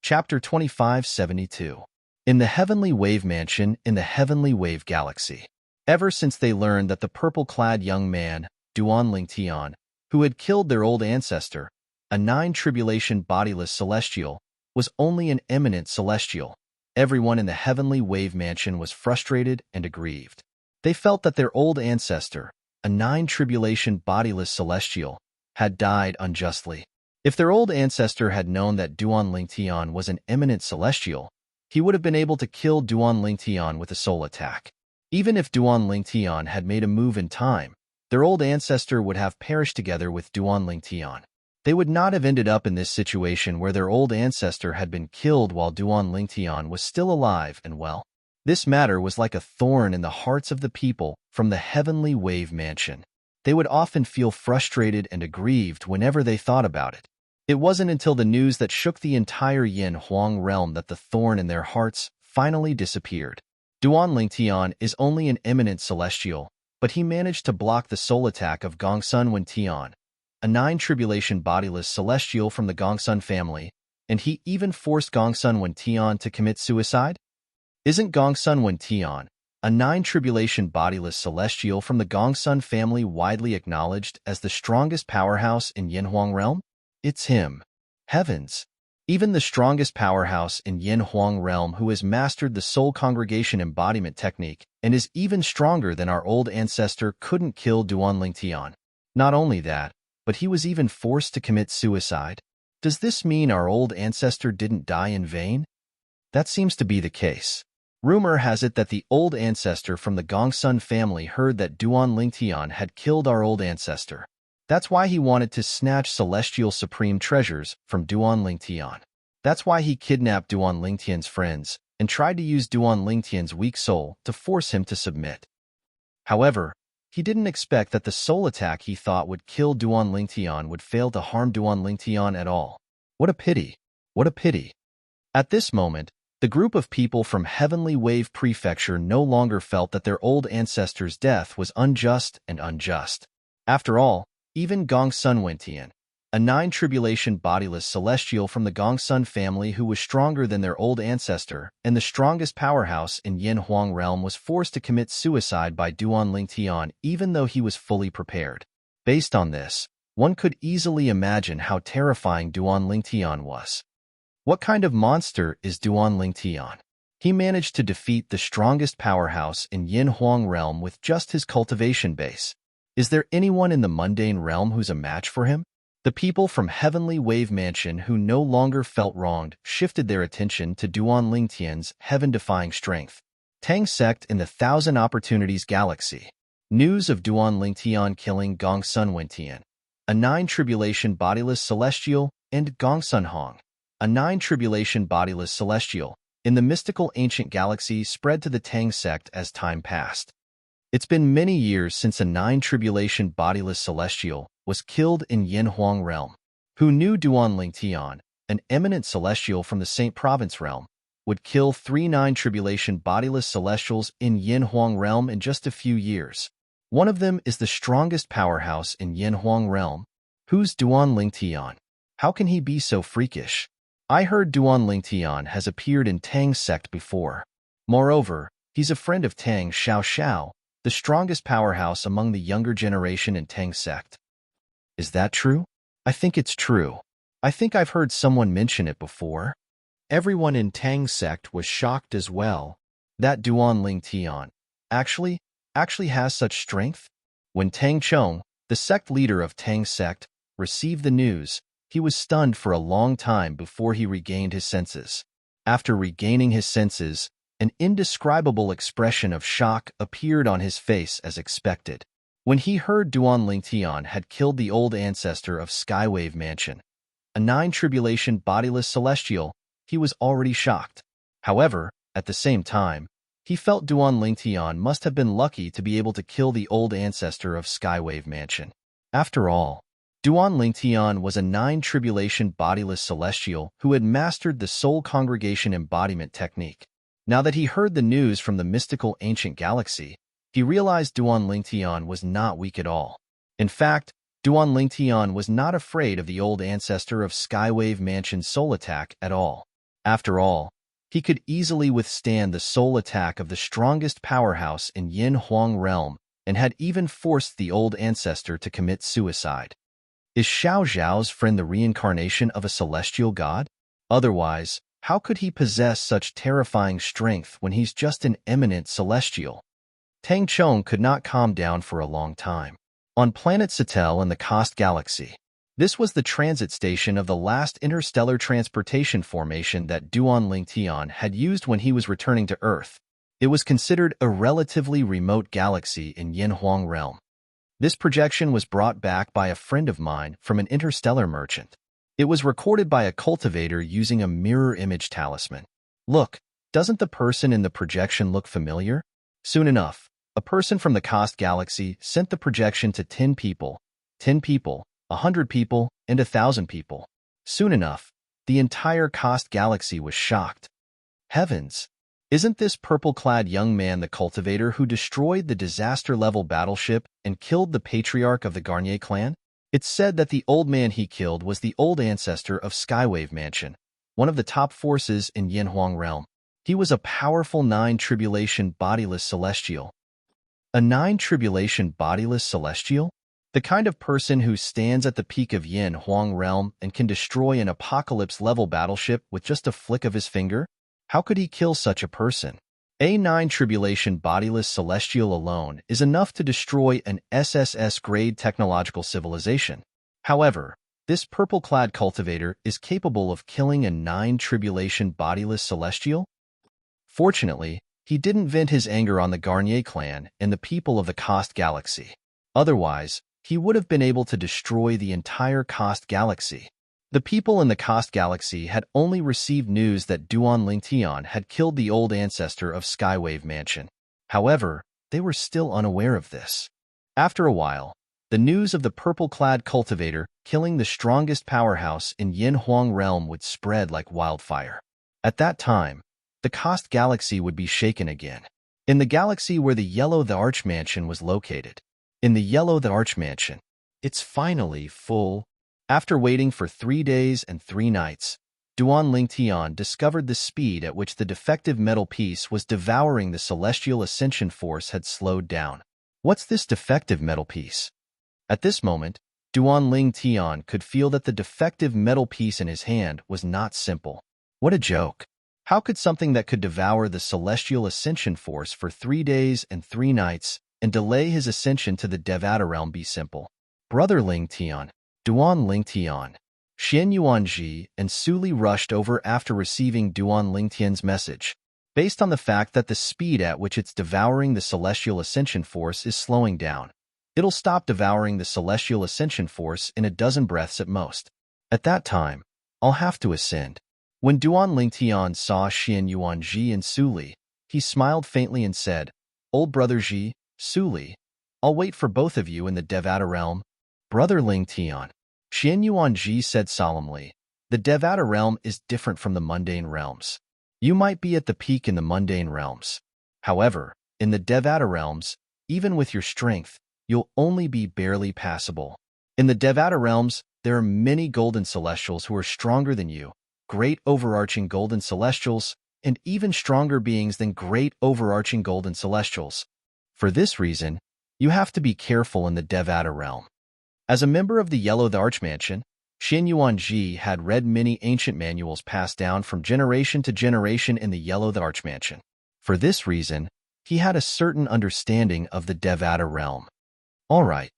Chapter 2572. In the Heavenly Wave Mansion in the Heavenly Wave Galaxy. Ever since they learned that the purple-clad young man, Duan Lingtian, who had killed their old ancestor, a nine-tribulation bodiless celestial, was only an eminent celestial, everyone in the Heavenly Wave Mansion was frustrated and aggrieved. They felt that their old ancestor, a nine-tribulation bodiless celestial, had died unjustly. If their old ancestor had known that Duan Lingtian was an eminent celestial, he would have been able to kill Duan Lingtian with a soul attack. Even if Duan Lingtian had made a move in time, their old ancestor would have perished together with Duan Lingtian. They would not have ended up in this situation where their old ancestor had been killed while Duan Lingtian was still alive and well. This matter was like a thorn in the hearts of the people from the Heavenly Wave Mansion. They would often feel frustrated and aggrieved whenever they thought about it. It wasn't until the news that shook the entire Yin Huang realm that the thorn in their hearts finally disappeared. Duan Lingtian is only an eminent celestial, but he managed to block the soul attack of Gongsun Wentian, a nine-tribulation bodiless celestial from the Gongsun family, and he even forced Gongsun Wentian to commit suicide? Isn't Gongsun Wentian, a nine-tribulation bodiless celestial from the Gongsun family, widely acknowledged as the strongest powerhouse in Yinhuang realm? It's him. Heavens! Even the strongest powerhouse in Yinhuang realm who has mastered the soul congregation embodiment technique and is even stronger than our old ancestor couldn't kill Duan Lingtian. Not only that, but he was even forced to commit suicide. Does this mean our old ancestor didn't die in vain? That seems to be the case. Rumor has it that the old ancestor from the Gongsun family heard that Duan Lingtian had killed our old ancestor. That's why he wanted to snatch celestial supreme treasures from Duan Lingtian. That's why he kidnapped Duan Lingtian's friends and tried to use Duan Lingtian's weak soul to force him to submit. However, he didn't expect that the soul attack he thought would kill Duan Lingtian would fail to harm Duan Lingtian at all. What a pity! What a pity! At this moment, the group of people from Heavenly Wave Prefecture no longer felt that their old ancestor's death was unjust and unjust. After all, even Gongsun Wentian, a nine-tribulation bodiless celestial from the Gongsun family who was stronger than their old ancestor and the strongest powerhouse in Yinhuang realm, was forced to commit suicide by Duan Lingtian even though he was fully prepared. Based on this, one could easily imagine how terrifying Duan Lingtian was. What kind of monster is Duan Lingtian? He managed to defeat the strongest powerhouse in Yinhuang realm with just his cultivation base. Is there anyone in the mundane realm who's a match for him? The people from Heavenly Wave Mansion who no longer felt wronged shifted their attention to Duan Lingtian's heaven-defying strength. Tang Sect in the Thousand Opportunities Galaxy. News of Duan Lingtian killing Gong Sun Wentian, a nine-tribulation bodiless celestial, and Gong Sun Hong, a nine-tribulation bodiless celestial, in the mystical ancient galaxy spread to the Tang Sect as time passed. It's been many years since a nine-tribulation bodiless celestial was killed in Yin Huang realm. Who knew Duan Lingtian, an eminent celestial from the Saint Province realm, would kill three nine-tribulation bodiless celestials in Yin Huang realm in just a few years? One of them is the strongest powerhouse in Yin Huang realm. Who's Duan Lingtian? How can he be so freakish? I heard Duan Lingtian has appeared in Tang Sect before. Moreover, he's a friend of Tang Xiao, the strongest powerhouse among the younger generation in Tang Sect. Is that true? I think it's true. I think I've heard someone mention it before. Everyone in Tang Sect was shocked as well. That Duan Lingtian actually has such strength? When Tang Chong, the sect leader of Tang Sect, received the news, he was stunned for a long time before he regained his senses. After regaining his senses, an indescribable expression of shock appeared on his face as expected. When he heard Duan Lingtian had killed the old ancestor of Skywave Mansion, a nine-tribulation bodiless celestial, he was already shocked. However, at the same time, he felt Duan Lingtian must have been lucky to be able to kill the old ancestor of Skywave Mansion. After all, Duan Lingtian was a nine-tribulation bodiless celestial who had mastered the soul congregation embodiment technique. Now that he heard the news from the mystical ancient galaxy, he realized Duan Lingtian was not weak at all. In fact, Duan Lingtian was not afraid of the old ancestor of Skywave Mansion's soul attack at all. After all, he could easily withstand the soul attack of the strongest powerhouse in Yin Huang realm and had even forced the old ancestor to commit suicide. Is Xiao Zhao's friend the reincarnation of a celestial god? Otherwise, how could he possess such terrifying strength when he's just an eminent celestial? Tang Chong could not calm down for a long time. On planet Satel in the Kost Galaxy, this was the transit station of the last interstellar transportation formation that Duan Lingtian had used when he was returning to Earth. It was considered a relatively remote galaxy in Yin Huang realm. This projection was brought back by a friend of mine from an interstellar merchant. It was recorded by a cultivator using a mirror image talisman. Look, doesn't the person in the projection look familiar? Soon enough, a person from the Kost Galaxy sent the projection to 10 people, 100 people, and 1,000 people. Soon enough, the entire Kost Galaxy was shocked. Heavens! Isn't this purple-clad young man the cultivator who destroyed the disaster-level battleship and killed the patriarch of the Garnier clan? It's said that the old man he killed was the old ancestor of Skywave Mansion, one of the top forces in Yin Huang realm. He was a powerful nine-tribulation bodiless celestial. A nine-tribulation bodiless celestial? The kind of person who stands at the peak of Yin Huang realm and can destroy an apocalypse-level battleship with just a flick of his finger? How could he kill such a person? A nine-tribulation bodiless celestial alone is enough to destroy an SSS-grade technological civilization. However, this purple-clad cultivator is capable of killing a nine-tribulation bodiless celestial? Fortunately, he didn't vent his anger on the Garnier clan and the people of the Kost Galaxy. Otherwise, he would have been able to destroy the entire Kost Galaxy. The people in the Kost Galaxy had only received news that Duan Lingtian had killed the old ancestor of Skywave Mansion. However, they were still unaware of this. After a while, the news of the purple-clad cultivator killing the strongest powerhouse in Yin Huang realm would spread like wildfire. At that time, the Kost Galaxy would be shaken again. In the galaxy where the Yellow the Arch Mansion was located. In the Yellow the Arch Mansion. It's finally full. After waiting for 3 days and 3 nights, Duan Lingtian discovered the speed at which the defective metal piece was devouring the celestial ascension force had slowed down. What's this defective metal piece? At this moment, Duan Lingtian could feel that the defective metal piece in his hand was not simple. What a joke. How could something that could devour the celestial ascension force for 3 days and 3 nights and delay his ascension to the Devata realm be simple? Brother Lingtian, Duan Lingtian. Xian Yuanji and Su Li rushed over after receiving Duan Lingtian's message. Based on the fact that the speed at which it's devouring the celestial ascension force is slowing down, it'll stop devouring the celestial ascension force in a dozen breaths at most. At that time, I'll have to ascend. When Duan Lingtian saw Xian Yuanji and Su Li, he smiled faintly and said, "Old brother Ji, Su Li, I'll wait for both of you in the Devata realm." Brother Lingtian, Xian Yuanji said solemnly, "The Devata realm is different from the mundane realms. You might be at the peak in the mundane realms. However, in the Devata realms, even with your strength, you'll only be barely passable. In the Devata realms, there are many golden celestials who are stronger than you, great overarching golden celestials, and even stronger beings than great overarching golden celestials. For this reason, you have to be careful in the Devata realm." As a member of the Yellow the Archmansion, Xin Yuanji had read many ancient manuals passed down from generation to generation in the Yellow the Archmansion. For this reason, he had a certain understanding of the Devata realm. All right.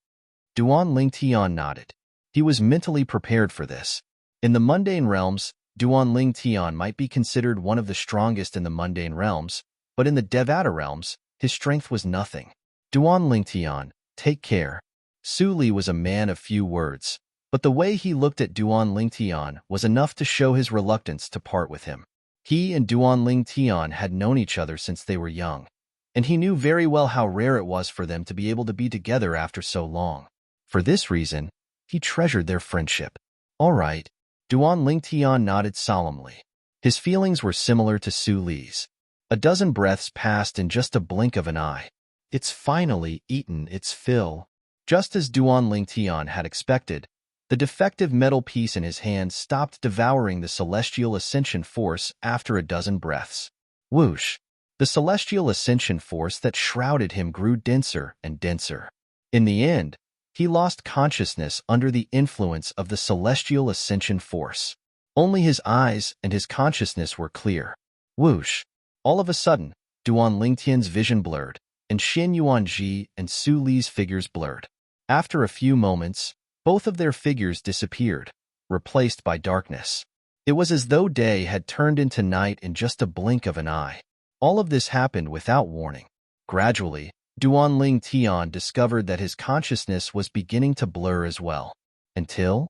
Duan Lingtian nodded. He was mentally prepared for this. In the mundane realms, Duan Lingtian might be considered one of the strongest in the mundane realms, but in the Devata realms, his strength was nothing. Duan Lingtian, take care. Su Li was a man of few words, but the way he looked at Duan Lingtian was enough to show his reluctance to part with him. He and Duan Lingtian had known each other since they were young, and he knew very well how rare it was for them to be able to be together after so long. For this reason, he treasured their friendship. All right, Duan Lingtian nodded solemnly. His feelings were similar to Su Li's. A dozen breaths passed in just a blink of an eye. It's finally eaten its fill. Just as Duan Lingtian had expected, the defective metal piece in his hand stopped devouring the celestial ascension force after a dozen breaths. Whoosh! The celestial ascension force that shrouded him grew denser and denser. In the end, he lost consciousness under the influence of the celestial ascension force. Only his eyes and his consciousness were clear. Whoosh! All of a sudden, Duan Lingtian's vision blurred, and Xin Yuanji and Su Li's figures blurred. After a few moments, both of their figures disappeared, replaced by darkness. It was as though day had turned into night in just a blink of an eye. All of this happened without warning. Gradually, Duan Lingtian discovered that his consciousness was beginning to blur as well. Until...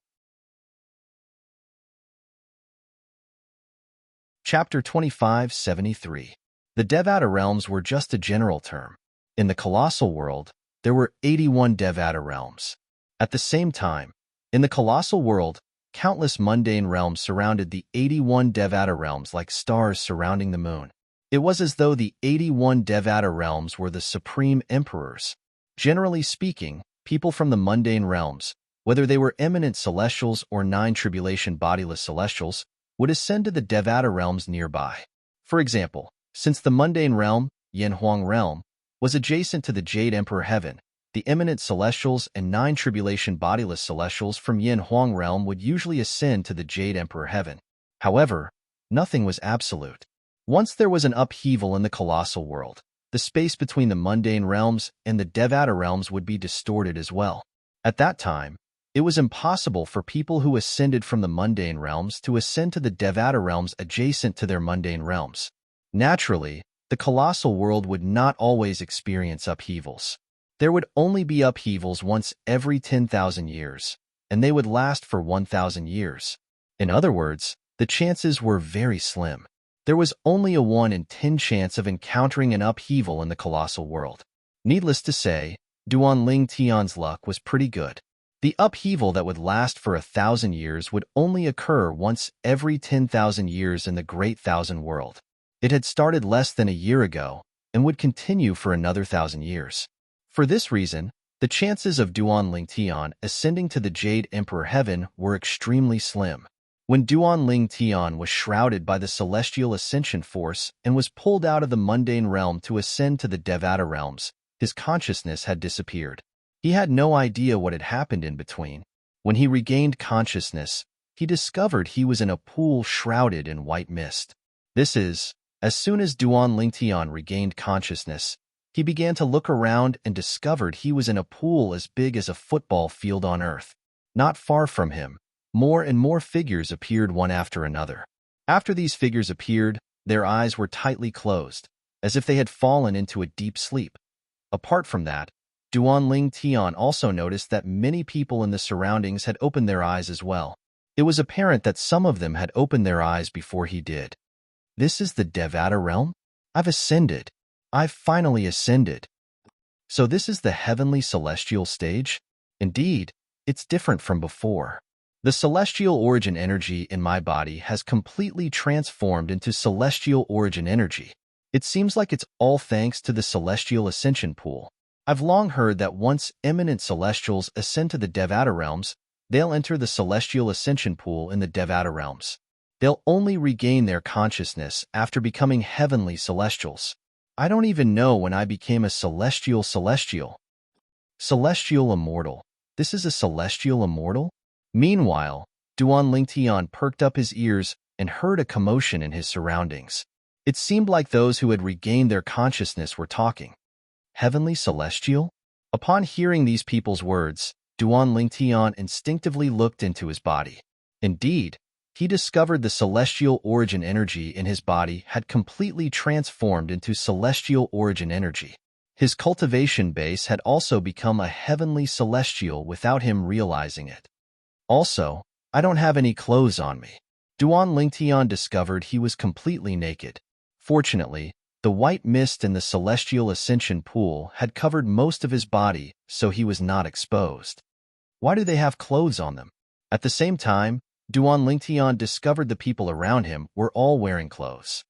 Chapter 2573. The Devata realms were just a general term. In the colossal world, there were 81 Devata realms. At the same time, in the colossal world, countless mundane realms surrounded the 81 Devata realms like stars surrounding the moon. It was as though the 81 Devata realms were the supreme emperors. Generally speaking, people from the mundane realms, whether they were eminent celestials or nine tribulation bodiless celestials, would ascend to the Devata realms nearby. For example, since the mundane realm, Yanhuang realm, was adjacent to the Jade Emperor Heaven, the eminent celestials and nine tribulation bodiless celestials from Yanhuang realm would usually ascend to the Jade Emperor Heaven. However, nothing was absolute. Once there was an upheaval in the colossal world, the space between the mundane realms and the Devata realms would be distorted as well. At that time, it was impossible for people who ascended from the mundane realms to ascend to the Devata realms adjacent to their mundane realms. Naturally, the colossal world would not always experience upheavals. There would only be upheavals once every 10,000 years, and they would last for 1,000 years. In other words, the chances were very slim. There was only a 1 in 10 chance of encountering an upheaval in the colossal world. Needless to say, Duan Lingtian's luck was pretty good. The upheaval that would last for 1,000 years would only occur once every 10,000 years in the Great Thousand World. It had started less than a year ago and would continue for another 1,000 years. For this reason, the chances of Duan Lingtian ascending to the Jade Emperor Heaven were extremely slim. When Duan Lingtian was shrouded by the celestial ascension force and was pulled out of the mundane realm to ascend to the Devata realms, his consciousness had disappeared. He had no idea what had happened in between. When he regained consciousness, he discovered he was in a pool shrouded in white mist. As soon as Duan Lingtian regained consciousness, he began to look around and discovered he was in a pool as big as a football field on Earth. Not far from him, more and more figures appeared one after another. After these figures appeared, their eyes were tightly closed, as if they had fallen into a deep sleep. Apart from that, Duan Ling Tian also noticed that many people in the surroundings had opened their eyes as well. It was apparent that some of them had opened their eyes before he did. This is the Devata realm? I've ascended. I've finally ascended. So this is the heavenly celestial stage? Indeed, it's different from before. The celestial origin energy in my body has completely transformed into celestial origin energy. It seems like it's all thanks to the celestial ascension pool. I've long heard that once eminent celestials ascend to the Devata realms, they'll enter the celestial ascension pool in the Devata realms. They'll only regain their consciousness after becoming heavenly celestials. I don't even know when I became a celestial. Celestial immortal. This is a celestial immortal? Meanwhile, Duan Lingtian perked up his ears and heard a commotion in his surroundings. It seemed like those who had regained their consciousness were talking. Heavenly celestial? Upon hearing these people's words, Duan Lingtian instinctively looked into his body. Indeed, he discovered the celestial origin energy in his body had completely transformed into celestial origin energy. His cultivation base had also become a heavenly celestial without him realizing it. Also, I don't have any clothes on me. Duan Lingtian discovered he was completely naked. Fortunately, the white mist in the celestial ascension pool had covered most of his body, so he was not exposed. Why do they have clothes on them? At the same time, Duan Lingtian discovered the people around him were all wearing clothes.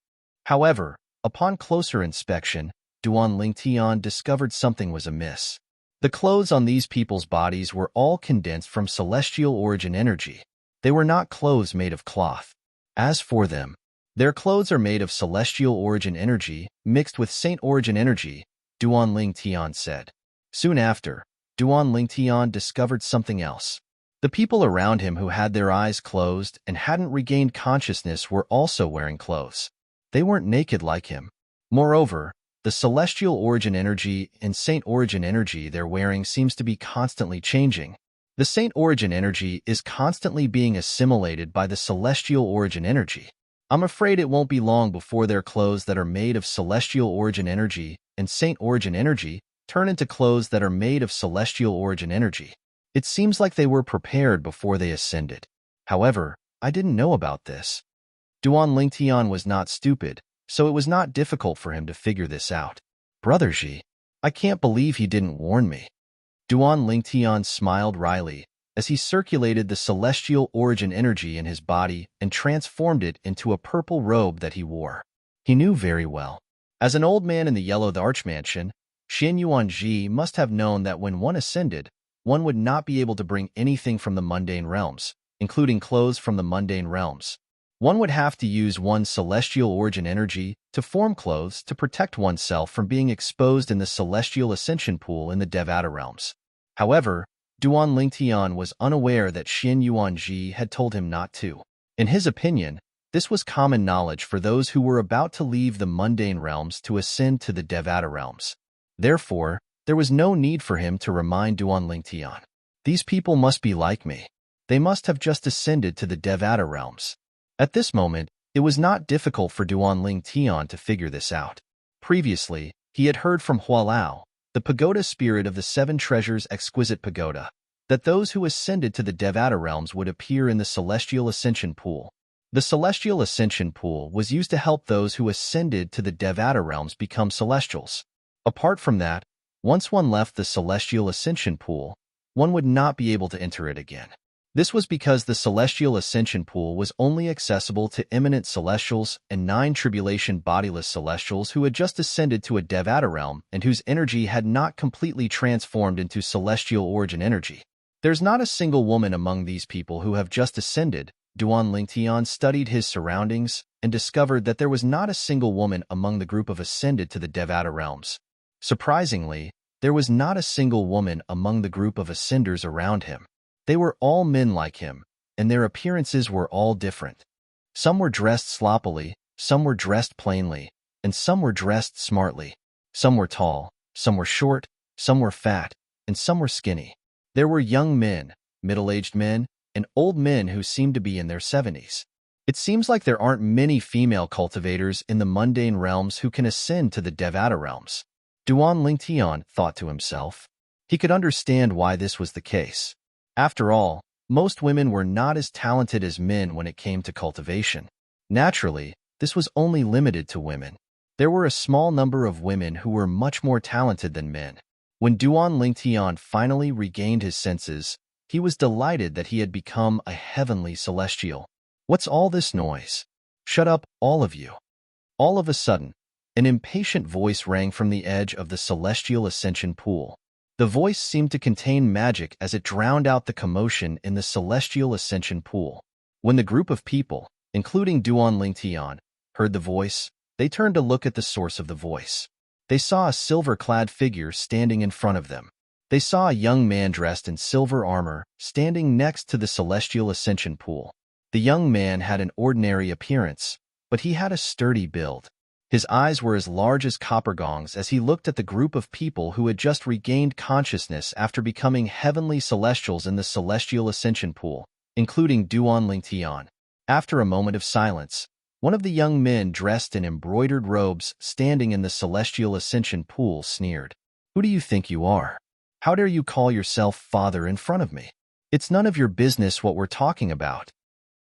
However, upon closer inspection, Duan Lingtian discovered something was amiss. The clothes on these people's bodies were all condensed from celestial origin energy. They were not clothes made of cloth. As for them, their clothes are made of celestial origin energy mixed with saint origin energy, Duan Lingtian said. Soon after, Duan Lingtian discovered something else. The people around him who had their eyes closed and hadn't regained consciousness were also wearing clothes. They weren't naked like him. Moreover, the celestial origin energy and saint origin energy they're wearing seems to be constantly changing. The saint origin energy is constantly being assimilated by the celestial origin energy. I'm afraid it won't be long before their clothes that are made of celestial origin energy and saint origin energy turn into clothes that are made of celestial origin energy. It seems like they were prepared before they ascended. However, I didn't know about this. Duan Lingtian was not stupid, so it was not difficult for him to figure this out. Brother Ji, I can't believe he didn't warn me. Duan Lingtian smiled wryly as he circulated the celestial origin energy in his body and transformed it into a purple robe that he wore. He knew very well. As an old man in the Yellow Arch Mansion, Xian Yuanji must have known that when one ascended, one would not be able to bring anything from the mundane realms, including clothes from the mundane realms. One would have to use one's celestial origin energy to form clothes to protect oneself from being exposed in the celestial ascension pool in the Devata realms. However, Duan Lingtian was unaware that Xian Yuanji had told him not to. In his opinion, this was common knowledge for those who were about to leave the mundane realms to ascend to the Devata realms. Therefore, there was no need for him to remind Duan Lingtian. These people must be like me. They must have just ascended to the Devata realms. At this moment, it was not difficult for Duan Lingtian to figure this out. Previously, he had heard from Hualao, the pagoda spirit of the Seven Treasures Exquisite Pagoda, that those who ascended to the Devata realms would appear in the Celestial Ascension Pool. The Celestial Ascension Pool was used to help those who ascended to the Devata realms become celestials. Apart from that, once one left the Celestial Ascension Pool, one would not be able to enter it again. This was because the Celestial Ascension Pool was only accessible to eminent celestials and 9 tribulation bodiless celestials who had just ascended to a Devata realm and whose energy had not completely transformed into celestial origin energy. There's not a single woman among these people who have just ascended. Duan Lingtian studied his surroundings and discovered that there was not a single woman among the group of ascended to the Devata realms. Surprisingly, there was not a single woman among the group of ascenders around him. They were all men like him, and their appearances were all different. Some were dressed sloppily, some were dressed plainly, and some were dressed smartly. Some were tall, some were short, some were fat, and some were skinny. There were young men, middle-aged men, and old men who seemed to be in their 70s. It seems like there aren't many female cultivators in the mundane realms who can ascend to the Devata realms. Duan Lingtian thought to himself. He could understand why this was the case. After all, most women were not as talented as men when it came to cultivation. Naturally, this was only limited to women. There were a small number of women who were much more talented than men. When Duan Lingtian finally regained his senses, he was delighted that he had become a heavenly celestial. What's all this noise? Shut up, all of you. All of a sudden, an impatient voice rang from the edge of the celestial ascension pool. The voice seemed to contain magic as it drowned out the commotion in the celestial ascension pool. When the group of people, including Duan Lingtian, heard the voice, they turned to look at the source of the voice. They saw a silver-clad figure standing in front of them. They saw a young man dressed in silver armor standing next to the celestial ascension pool. The young man had an ordinary appearance, but he had a sturdy build. His eyes were as large as copper gongs as he looked at the group of people who had just regained consciousness after becoming heavenly celestials in the celestial ascension pool, including Duan Lingtian. After a moment of silence, one of the young men dressed in embroidered robes standing in the celestial ascension pool sneered. "Who do you think you are? How dare you call yourself father in front of me? It's none of your business what we're talking about."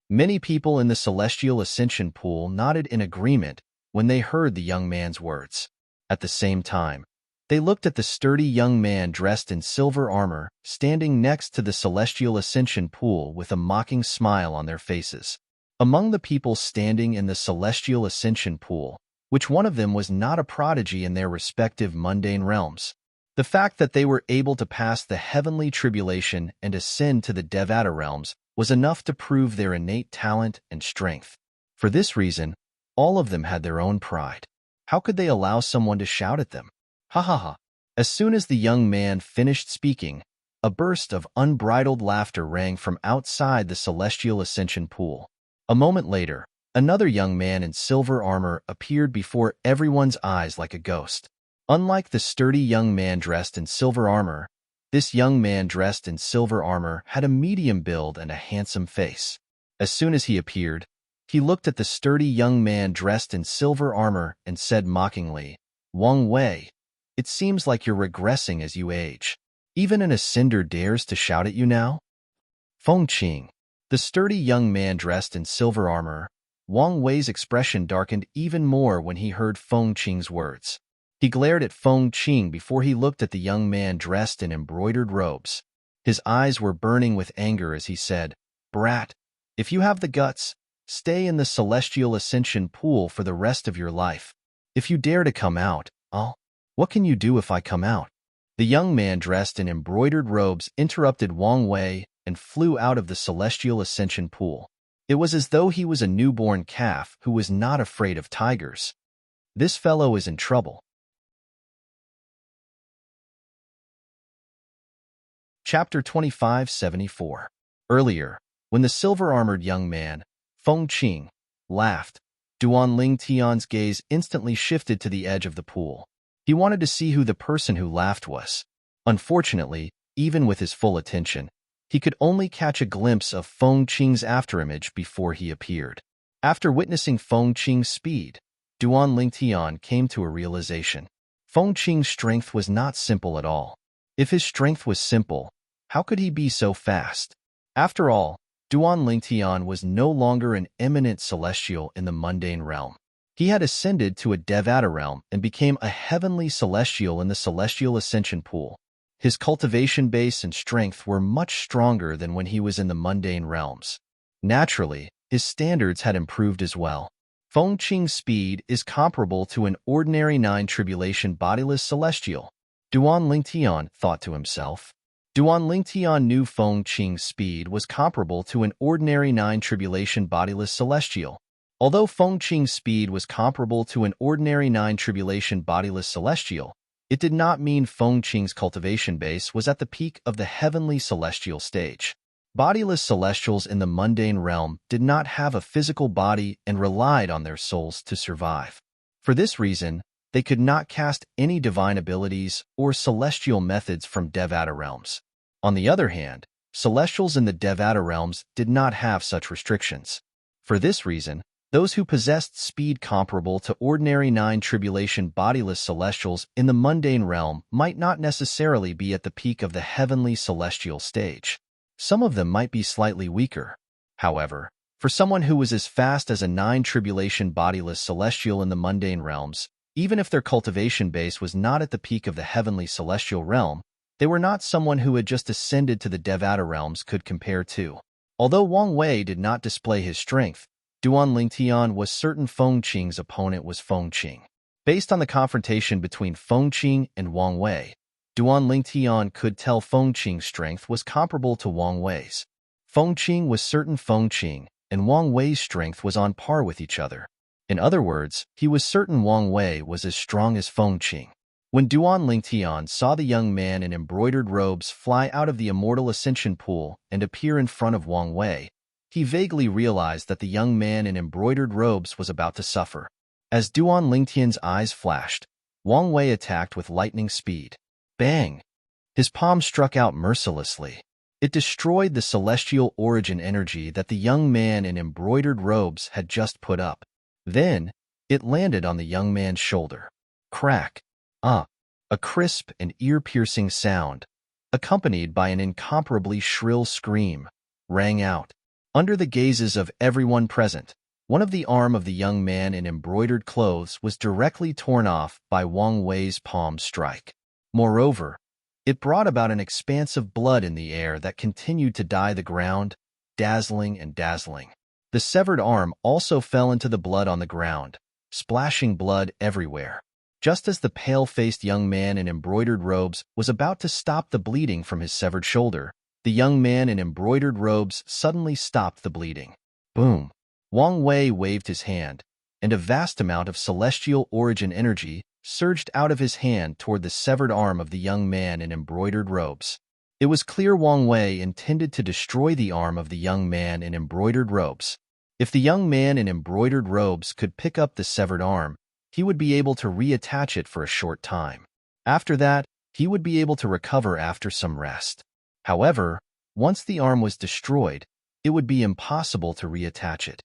Many people in the celestial ascension pool nodded in agreement when they heard the young man's words. At the same time, they looked at the sturdy young man dressed in silver armor standing next to the celestial ascension pool with a mocking smile on their faces. Among the people standing in the celestial ascension pool, which one of them was not a prodigy in their respective mundane realms, the fact that they were able to pass the heavenly tribulation and ascend to the Devata realms was enough to prove their innate talent and strength. For this reason, all of them had their own pride. How could they allow someone to shout at them? Ha ha ha. As soon as the young man finished speaking, a burst of unbridled laughter rang from outside the celestial ascension pool. A moment later, another young man in silver armor appeared before everyone's eyes like a ghost. Unlike the sturdy young man dressed in silver armor, this young man dressed in silver armor had a medium build and a handsome face. As soon as he appeared, he looked at the sturdy young man dressed in silver armor and said mockingly, "Wang Wei, it seems like you're regressing as you age. Even an ascender dares to shout at you now?" Feng Qing. The sturdy young man dressed in silver armor, Wang Wei's expression darkened even more when he heard Feng Qing's words. He glared at Feng Qing before he looked at the young man dressed in embroidered robes. His eyes were burning with anger as he said, "Brat, if you have the guts, stay in the celestial ascension pool for the rest of your life. If you dare to come out, what can you do if I come out?" The young man dressed in embroidered robes interrupted Wang Wei and flew out of the celestial ascension pool. It was as though he was a newborn calf who was not afraid of tigers. This fellow is in trouble. Chapter 2574. Earlier, when the silver-armored young man, Feng Qing, laughed, Duan Lingtian's gaze instantly shifted to the edge of the pool. He wanted to see who the person who laughed was. Unfortunately, even with his full attention, he could only catch a glimpse of Feng Qing's afterimage before he appeared. After witnessing Feng Qing's speed, Duan Lingtian came to a realization. Feng Qing's strength was not simple at all. If his strength was simple, how could he be so fast? After all, Duan Lingtian was no longer an eminent celestial in the mundane realm. He had ascended to a Devata realm and became a heavenly celestial in the celestial ascension pool. His cultivation base and strength were much stronger than when he was in the mundane realms. Naturally, his standards had improved as well. Feng Qing's speed is comparable to an ordinary nine-tribulation bodiless celestial. Duan Lingtian thought to himself. Duan Lingtian knew Feng Qing's speed was comparable to an ordinary nine-tribulation bodiless celestial. Although Feng Qing's speed was comparable to an ordinary nine-tribulation bodiless celestial, it did not mean Feng Qing's cultivation base was at the peak of the heavenly celestial stage. Bodiless celestials in the mundane realm did not have a physical body and relied on their souls to survive. For this reason, they could not cast any divine abilities or celestial methods from Devata realms. On the other hand, Celestials in the Devata realms did not have such restrictions. For this reason, those who possessed speed comparable to ordinary nine-tribulation bodiless celestials in the mundane realm might not necessarily be at the peak of the heavenly celestial stage. Some of them might be slightly weaker. However, for someone who was as fast as a nine-tribulation bodiless celestial in the mundane realms, even if their cultivation base was not at the peak of the heavenly celestial realm, they were not someone who had just ascended to the Devata realms could compare to. Although Wang Wei did not display his strength, Duan Lingtian was certain Feng Qing's opponent was Feng Qing. Based on the confrontation between Feng Qing and Wang Wei, Duan Lingtian could tell Feng Qing's strength was comparable to Wang Wei's. Feng Qing was certain Feng Qing, and Wang Wei's strength was on par with each other. In other words, he was certain Wang Wei was as strong as Feng Qing. When Duan Lingtian saw the young man in embroidered robes fly out of the immortal ascension pool and appear in front of Wang Wei, he vaguely realized that the young man in embroidered robes was about to suffer. As Duan Lingtian's eyes flashed, Wang Wei attacked with lightning speed. Bang! His palm struck out mercilessly. It destroyed the celestial origin energy that the young man in embroidered robes had just put up. Then, it landed on the young man's shoulder. Crack! A crisp and ear-piercing sound, accompanied by an incomparably shrill scream, rang out. Under the gazes of everyone present, one of the arm of the young man in embroidered clothes was directly torn off by Wang Wei's palm strike. Moreover, it brought about an expanse of blood in the air that continued to dye the ground, dazzling and dazzling. The severed arm also fell into the blood on the ground, splashing blood everywhere. Just as the pale-faced young man in embroidered robes was about to stop the bleeding from his severed shoulder, the young man in embroidered robes suddenly stopped the bleeding. Boom! Wang Wei waved his hand, and a vast amount of celestial origin energy surged out of his hand toward the severed arm of the young man in embroidered robes. It was clear Wang Wei intended to destroy the arm of the young man in embroidered robes. If the young man in embroidered robes could pick up the severed arm, he would be able to reattach it for a short time. After that, he would be able to recover after some rest. However, once the arm was destroyed, it would be impossible to reattach it.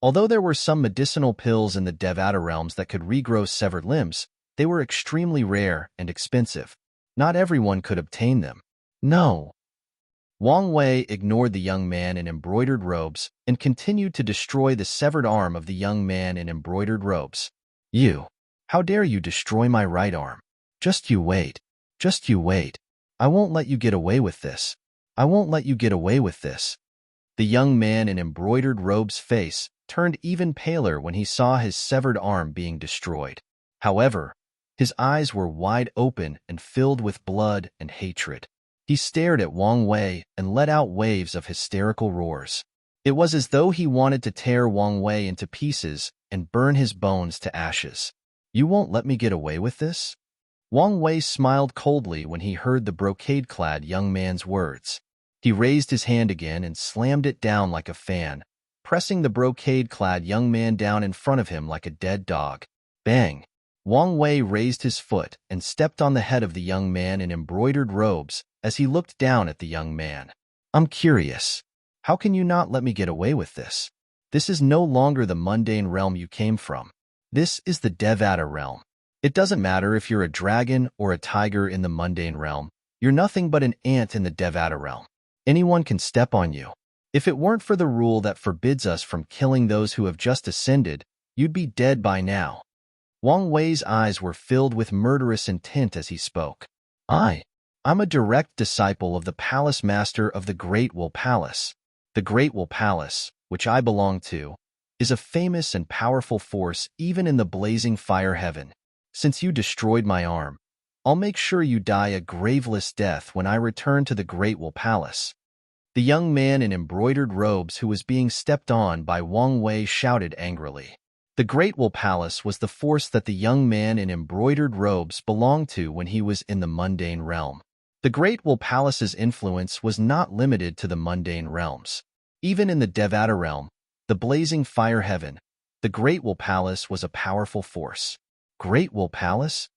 Although there were some medicinal pills in the Devata realms that could regrow severed limbs, they were extremely rare and expensive. Not everyone could obtain them. No. Wang Wei ignored the young man in embroidered robes and continued to destroy the severed arm of the young man in embroidered robes. How dare you destroy my right arm? Just you wait. Just you wait. I won't let you get away with this. I won't let you get away with this. The young man in embroidered robes' face turned even paler when he saw his severed arm being destroyed. However, his eyes were wide open and filled with blood and hatred. He stared at Wang Wei and let out waves of hysterical roars. It was as though he wanted to tear Wang Wei into pieces and burn his bones to ashes. You won't let me get away with this? Wang Wei smiled coldly when he heard the brocade-clad young man's words. He raised his hand again and slammed it down like a fan, pressing the brocade-clad young man down in front of him like a dead dog. Bang! Wang Wei raised his foot and stepped on the head of the young man in embroidered robes as he looked down at the young man. I'm curious. How can you not let me get away with this? This is no longer the mundane realm you came from. This is the Devata realm. It doesn't matter if you're a dragon or a tiger in the mundane realm. You're nothing but an ant in the Devata realm. Anyone can step on you. If it weren't for the rule that forbids us from killing those who have just ascended, you'd be dead by now. Wang Wei's eyes were filled with murderous intent as he spoke. I'm a direct disciple of the palace master of the Great Will Palace. The Great Will Palace, which I belong to, is a famous and powerful force even in the blazing fire heaven. Since you destroyed my arm, I'll make sure you die a graveless death when I return to the Great Will Palace. The young man in embroidered robes who was being stepped on by Wang Wei shouted angrily. The Great Will Palace was the force that the young man in embroidered robes belonged to when he was in the mundane realm. The Great Will Palace's influence was not limited to the mundane realms. Even in the Devata realm, the blazing fire heaven, the Great Will Palace was a powerful force. Great Will Palace?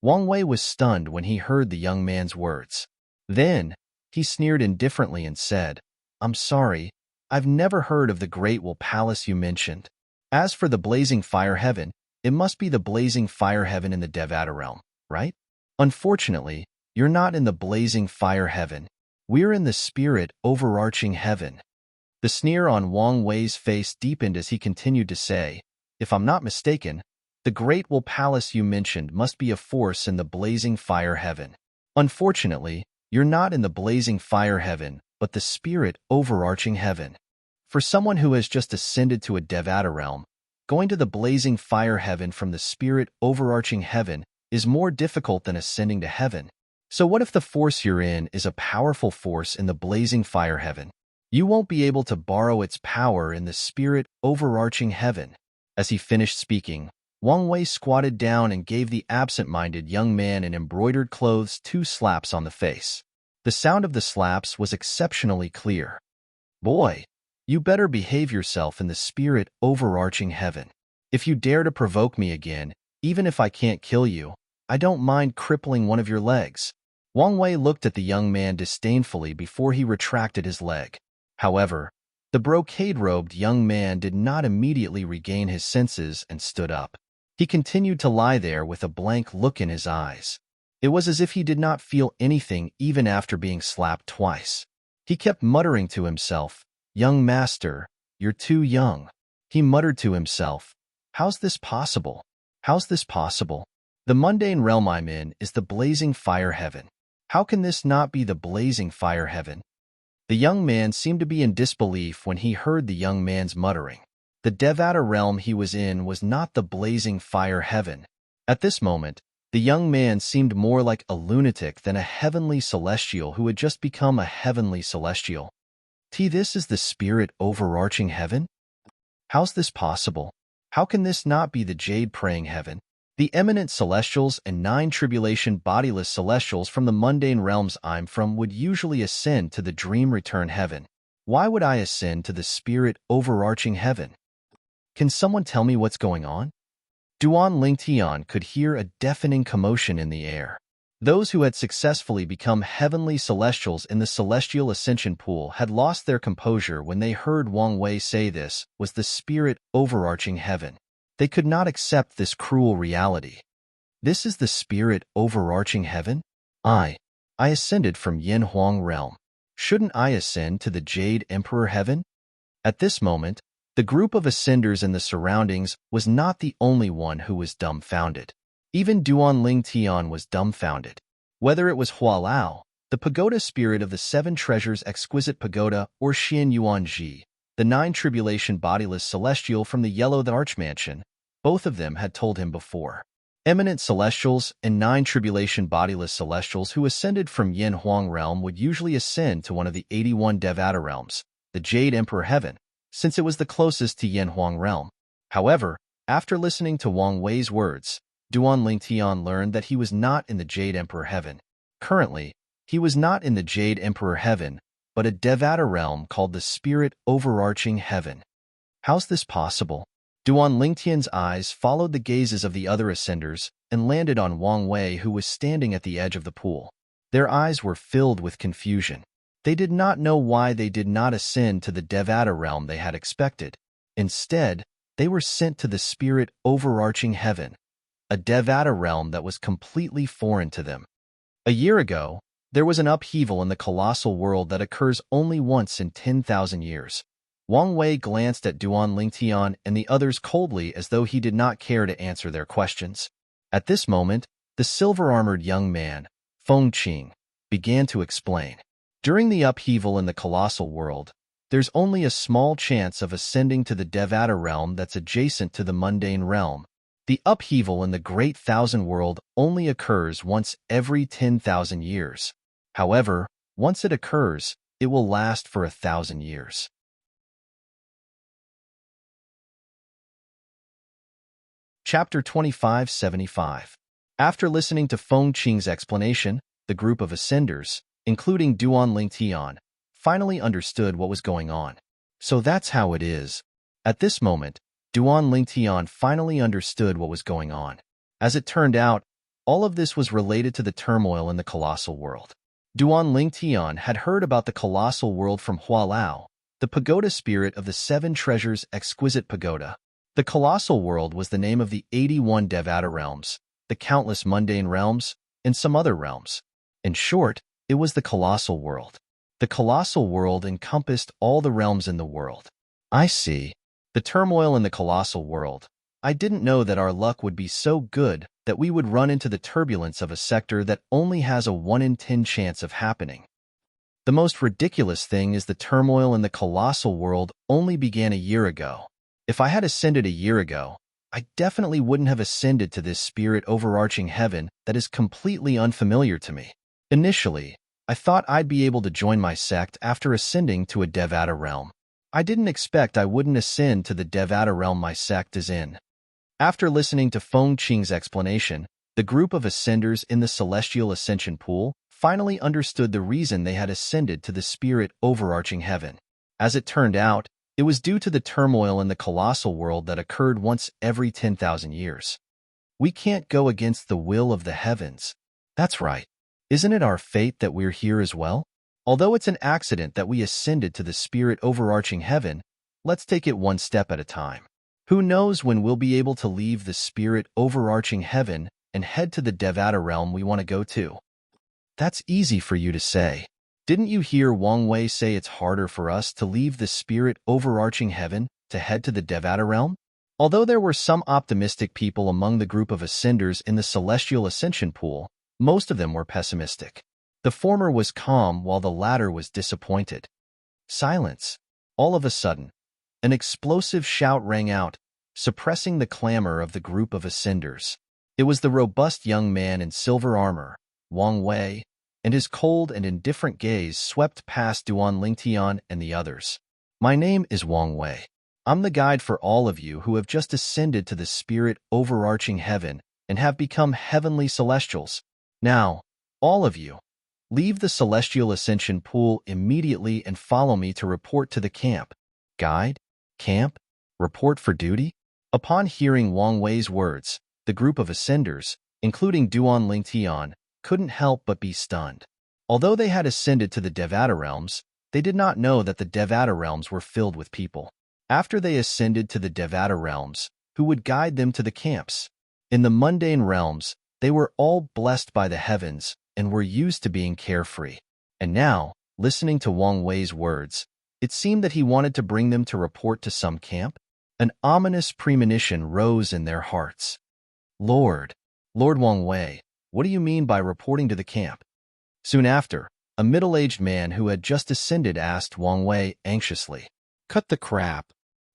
Wang Wei was stunned when he heard the young man's words. Then, He sneered indifferently and said, "I'm sorry, I've never heard of the Great Will Palace you mentioned. As for the blazing fire heaven, it must be the blazing fire heaven in the Devata realm, right? Unfortunately, you're not in the blazing fire heaven. We're in the spirit overarching heaven." The sneer on Wang Wei's face deepened as he continued to say, "If I'm not mistaken, the Great Will Palace you mentioned must be a force in the blazing fire heaven. Unfortunately, you're not in the blazing fire heaven, but the spirit overarching heaven. For someone who has just ascended to a Devata realm, going to the blazing fire heaven from the spirit overarching heaven is more difficult than ascending to heaven. So what if the force you're in is a powerful force in the blazing fire heaven? You won't be able to borrow its power in the spirit overarching heaven." As he finished speaking, Wang Wei squatted down and gave the absent-minded young man in embroidered clothes 2 slaps on the face. The sound of the slaps was exceptionally clear. "Boy, you better behave yourself in the spirit overarching heaven. If you dare to provoke me again, even if I can't kill you, I don't mind crippling one of your legs." Wang Wei looked at the young man disdainfully before he retracted his leg. However, the brocade-robed young man did not immediately regain his senses and stood up. He continued to lie there with a blank look in his eyes. It was as if he did not feel anything even after being slapped twice. He kept muttering to himself, "Young master, you're too young." He muttered to himself, "How's this possible? How's this possible? The mundane realm I'm in is the blazing fire heaven. How can this not be the blazing fire heaven?" The young man seemed to be in disbelief when he heard the young man's muttering. The Devata realm he was in was not the blazing fire heaven. At this moment, the young man seemed more like a lunatic than a heavenly celestial who had just become a heavenly celestial. This is the spirit overarching heaven? How's this possible? How can this not be the jade praying heaven? The eminent celestials and 9 tribulation bodiless celestials from the mundane realms I'm from would usually ascend to the dream return heaven. Why would I ascend to the spirit overarching heaven? Can someone tell me what's going on? Duan Lingtian could hear a deafening commotion in the air. Those who had successfully become heavenly celestials in the celestial ascension pool had lost their composure when they heard Wang Wei say this was the spirit overarching heaven. They could not accept this cruel reality. This is the spirit overarching heaven? I ascended from Yin Huang realm. Shouldn't I ascend to the Jade Emperor heaven? At this moment, the group of ascenders in the surroundings was not the only one who was dumbfounded. Even Duan Lingtian was dumbfounded. Whether it was Hualao, the pagoda spirit of the 7 treasures exquisite pagoda, or Xian Yuanji, the 9 tribulation bodiless celestial from the Yellow Arch Mansion, both of them had told him before. Eminent celestials and 9 tribulation bodiless celestials who ascended from Yin Huang realm would usually ascend to one of the 81 Devata realms, the Jade Emperor heaven, since it was the closest to Yin Huang realm. However, after listening to Wang Wei's words, Duan Lingtian learned that he was not in the Jade Emperor heaven. Currently, he was not in the Jade Emperor heaven, but a Devata realm called the Spirit Overarching Heaven. How's this possible? Duan Lingtian's eyes followed the gazes of the other ascenders and landed on Wang Wei, who was standing at the edge of the pool. Their eyes were filled with confusion. They did not know why they did not ascend to the Devata realm they had expected. Instead, they were sent to the Spirit Overarching Heaven, a Devata realm that was completely foreign to them. A year ago, there was an upheaval in the colossal world that occurs only once in 10,000 years. Wang Wei glanced at Duan Lingtian and the others coldly as though he did not care to answer their questions. At this moment, the silver-armored young man, Feng Qing, began to explain. During the upheaval in the colossal world, there's only a small chance of ascending to the Devata realm that's adjacent to the mundane realm. The upheaval in the Great Thousand World only occurs once every 10,000 years. However, once it occurs, it will last for 1,000 years. Chapter 2575. After listening to Feng Qing's explanation, the group of ascenders, including Duan Lingtian, finally understood what was going on. So that's how it is. At this moment, Duan Lingtian finally understood what was going on. As it turned out, all of this was related to the turmoil in the colossal world. Duan Lingtian had heard about the colossal world from Hua Lao, the pagoda spirit of the seven treasures exquisite pagoda. The colossal world was the name of the 81 Devata realms, the countless mundane realms, and some other realms. In short, it was the colossal world. The colossal world encompassed all the realms in the world. I see. The turmoil in the colossal world. I didn't know that our luck would be so good that we would run into the turbulence of a sector that only has a 1 in 10 chance of happening. The most ridiculous thing is the turmoil in the colossal world only began a year ago. If I had ascended a year ago, I definitely wouldn't have ascended to this spirit overarching heaven that is completely unfamiliar to me. Initially, I thought I'd be able to join my sect after ascending to a Devata realm. I didn't expect I wouldn't ascend to the Devata realm my sect is in. After listening to Feng Qing's explanation, the group of ascenders in the celestial ascension pool finally understood the reason they had ascended to the spirit overarching heaven. As it turned out, it was due to the turmoil in the colossal world that occurred once every 10,000 years. We can't go against the will of the heavens. That's right. Isn't it our fate that we're here as well? Although it's an accident that we ascended to the spirit overarching heaven, let's take it one step at a time. Who knows when we'll be able to leave the spirit overarching heaven and head to the Devata realm we want to go to? That's easy for you to say. Didn't you hear Wang Wei say it's harder for us to leave the spirit overarching heaven to head to the Devata realm? Although there were some optimistic people among the group of ascenders in the celestial ascension pool, most of them were pessimistic. The former was calm while the latter was disappointed. Silence. All of a sudden, an explosive shout rang out, suppressing the clamor of the group of ascenders. It was the robust young man in silver armor, Wang Wei, and his cold and indifferent gaze swept past Duan Lingtian and the others. My name is Wang Wei. I'm the guide for all of you who have just ascended to the spirit overarching heaven and have become heavenly celestials. Now, all of you, leave the celestial ascension pool immediately and follow me to report to the camp. Guide? Camp? Report for duty? Upon hearing Wang Wei's words, the group of ascenders, including Duan Lingtian, couldn't help but be stunned. Although they had ascended to the Devata realms, they did not know that the Devata realms were filled with people. After they ascended to the Devata realms, who would guide them to the camps? In the mundane realms, they were all blessed by the heavens and were used to being carefree. And now, listening to Wang Wei's words, it seemed that he wanted to bring them to report to some camp. An ominous premonition rose in their hearts. Lord Wang Wei, what do you mean by reporting to the camp? Soon after, a middle-aged man who had just ascended asked Wang Wei anxiously. Cut the crap.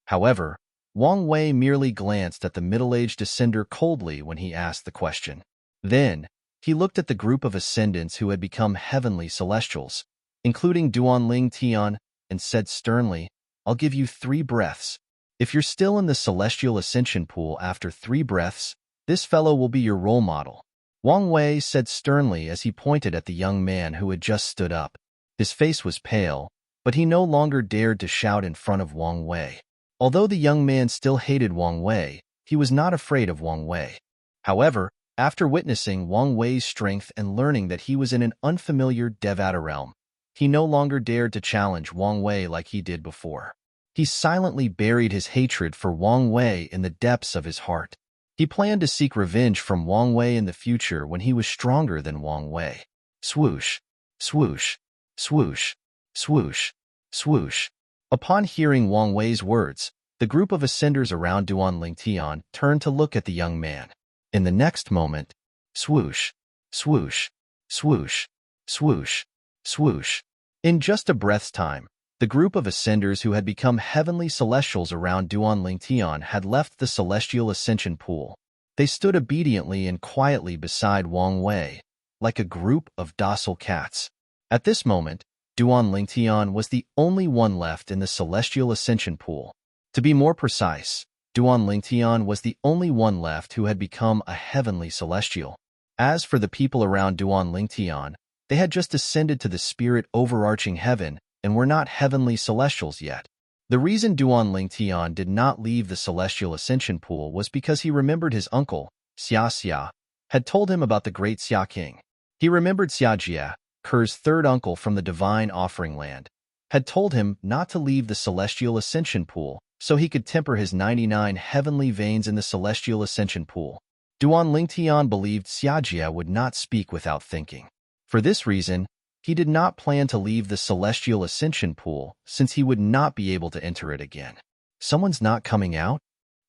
However, Wang Wei merely glanced at the middle-aged ascender coldly when he asked the question. Then, he looked at the group of ascendants who had become heavenly celestials, including Duan Lingtian, and said sternly, I'll give you 3 breaths. If you're still in the celestial ascension pool after 3 breaths, this fellow will be your role model. Wang Wei said sternly as he pointed at the young man who had just stood up. His face was pale, but he no longer dared to shout in front of Wang Wei. Although the young man still hated Wang Wei, he was not afraid of Wang Wei. However, after witnessing Wang Wei's strength and learning that he was in an unfamiliar Devata realm, he no longer dared to challenge Wang Wei like he did before. He silently buried his hatred for Wang Wei in the depths of his heart. He planned to seek revenge from Wang Wei in the future when he was stronger than Wang Wei. Swoosh, swoosh, swoosh, swoosh, swoosh. Upon hearing Wang Wei's words, the group of ascenders around Duan Lingtian turned to look at the young man. In the next moment, swoosh, swoosh, swoosh, swoosh, swoosh. In just a breath's time, the group of ascenders who had become heavenly celestials around Duan Lingtian had left the celestial ascension pool. They stood obediently and quietly beside Wang Wei, like a group of docile cats. At this moment, Duan Lingtian was the only one left in the celestial ascension pool. To be more precise, Duan Lingtian was the only one left who had become a heavenly celestial. As for the people around Duan Lingtian, they had just ascended to the spirit overarching heaven and were not heavenly celestials yet. The reason Duan Lingtian did not leave the celestial ascension pool was because he remembered his uncle, Xia Xia, had told him about the great Xia King. He remembered Xia Jia, Kerr's third uncle from the divine offering land, had told him not to leave the celestial ascension pool so he could temper his 99 heavenly veins in the celestial ascension pool. Duan Lingtian believed Xiajia would not speak without thinking. For this reason, he did not plan to leave the celestial ascension pool since he would not be able to enter it again. Someone's not coming out?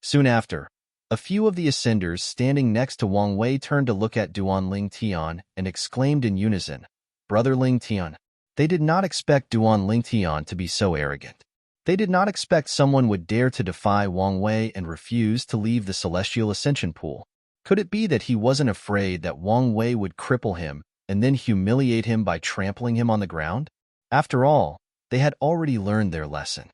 Soon after, a few of the ascenders standing next to Wang Wei turned to look at Duan Lingtian and exclaimed in unison, "Brother Lingtian." They did not expect Duan Lingtian to be so arrogant. They did not expect someone would dare to defy Wang Wei and refuse to leave the celestial ascension pool. Could it be that he wasn't afraid that Wang Wei would cripple him and then humiliate him by trampling him on the ground? After all, they had already learned their lesson.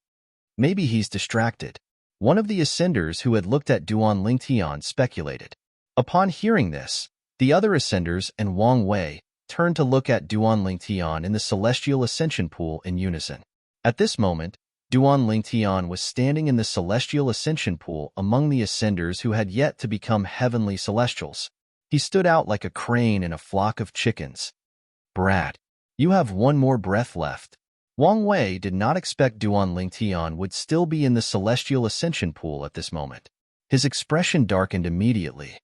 Maybe he's distracted. One of the ascenders who had looked at Duan Lingtian speculated. Upon hearing this, the other ascenders and Wang Wei turned to look at Duan Lingtian in the celestial ascension pool in unison. At this moment, Duan Lingtian was standing in the celestial ascension pool among the ascenders who had yet to become heavenly celestials. He stood out like a crane in a flock of chickens. "Brat, you have one more breath left." Wang Wei did not expect Duan Lingtian would still be in the celestial ascension pool at this moment. His expression darkened immediately.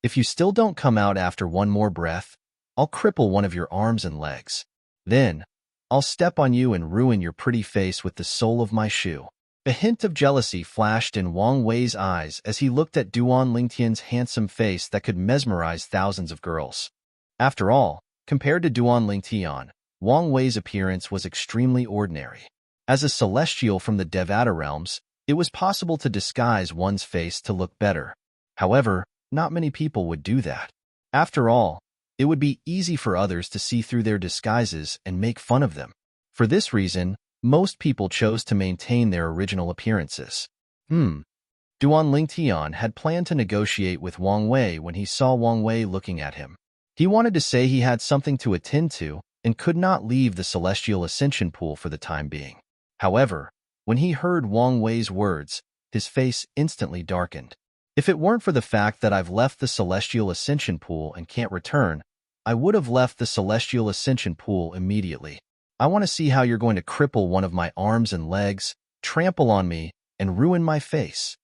"If you still don't come out after one more breath, I'll cripple one of your arms and legs. Then, I'll step on you and ruin your pretty face with the sole of my shoe." A hint of jealousy flashed in Wang Wei's eyes as he looked at Duan Lingtian's handsome face that could mesmerize thousands of girls. After all, compared to Duan Lingtian, Wang Wei's appearance was extremely ordinary. As a celestial from the Devata realms, it was possible to disguise one's face to look better. However, not many people would do that. After all, it would be easy for others to see through their disguises and make fun of them. For this reason, most people chose to maintain their original appearances. Duan Lingtian had planned to negotiate with Wang Wei when he saw Wang Wei looking at him. He wanted to say he had something to attend to and could not leave the celestial ascension pool for the time being. However, when he heard Wang Wei's words, his face instantly darkened. "If it weren't for the fact that I've left the celestial ascension pool and can't return, I would have left the celestial ascension pool immediately. I want to see how you're going to cripple one of my arms and legs, trample on me, and ruin my face,"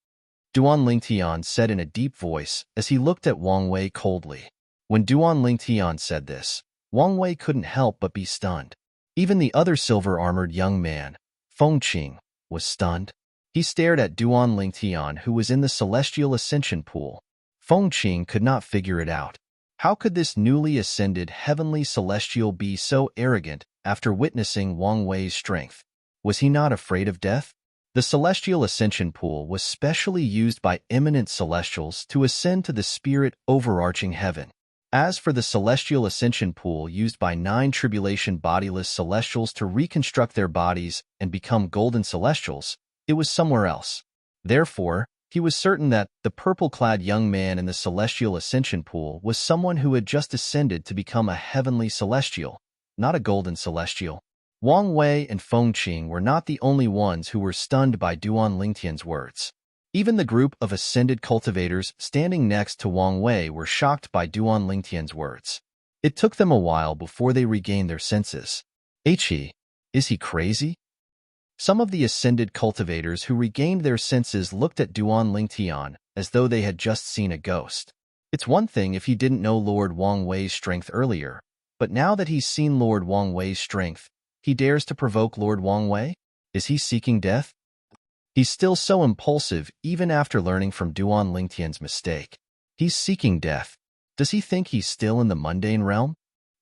Duan Lingtian said in a deep voice as he looked at Wang Wei coldly. When Duan Lingtian said this, Wang Wei couldn't help but be stunned. Even the other silver-armored young man, Feng Qing, was stunned. He stared at Duan Lingtian, who was in the celestial ascension pool. Feng Qing could not figure it out. How could this newly ascended heavenly celestial be so arrogant after witnessing Wang Wei's strength? Was he not afraid of death? The celestial ascension pool was specially used by eminent celestials to ascend to the spirit overarching heaven. As for the celestial ascension pool used by 9 tribulation bodiless celestials to reconstruct their bodies and become golden celestials, it was somewhere else. Therefore, he was certain that the purple-clad young man in the celestial ascension pool was someone who had just ascended to become a heavenly celestial, not a golden celestial. Wang Wei and Feng Qing were not the only ones who were stunned by Duan Lingtian's words. Even the group of ascended cultivators standing next to Wang Wei were shocked by Duan Lingtian's words. It took them a while before they regained their senses. Is he crazy? Some of the ascended cultivators who regained their senses looked at Duan Lingtian as though they had just seen a ghost. It's one thing if he didn't know Lord Wang Wei's strength earlier, but now that he's seen Lord Wang Wei's strength, he dares to provoke Lord Wang Wei? Is he seeking death? He's still so impulsive even after learning from Duan Lingtian's mistake. He's seeking death. Does he think he's still in the mundane realm?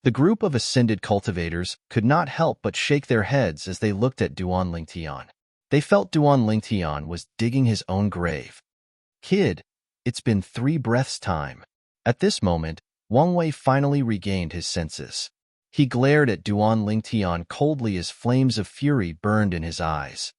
The group of ascended cultivators could not help but shake their heads as they looked at Duan Lingtian. They felt Duan Lingtian was digging his own grave. "Kid, it's been 3 breaths time." At this moment, Wang Wei finally regained his senses. He glared at Duan Lingtian coldly as flames of fury burned in his eyes.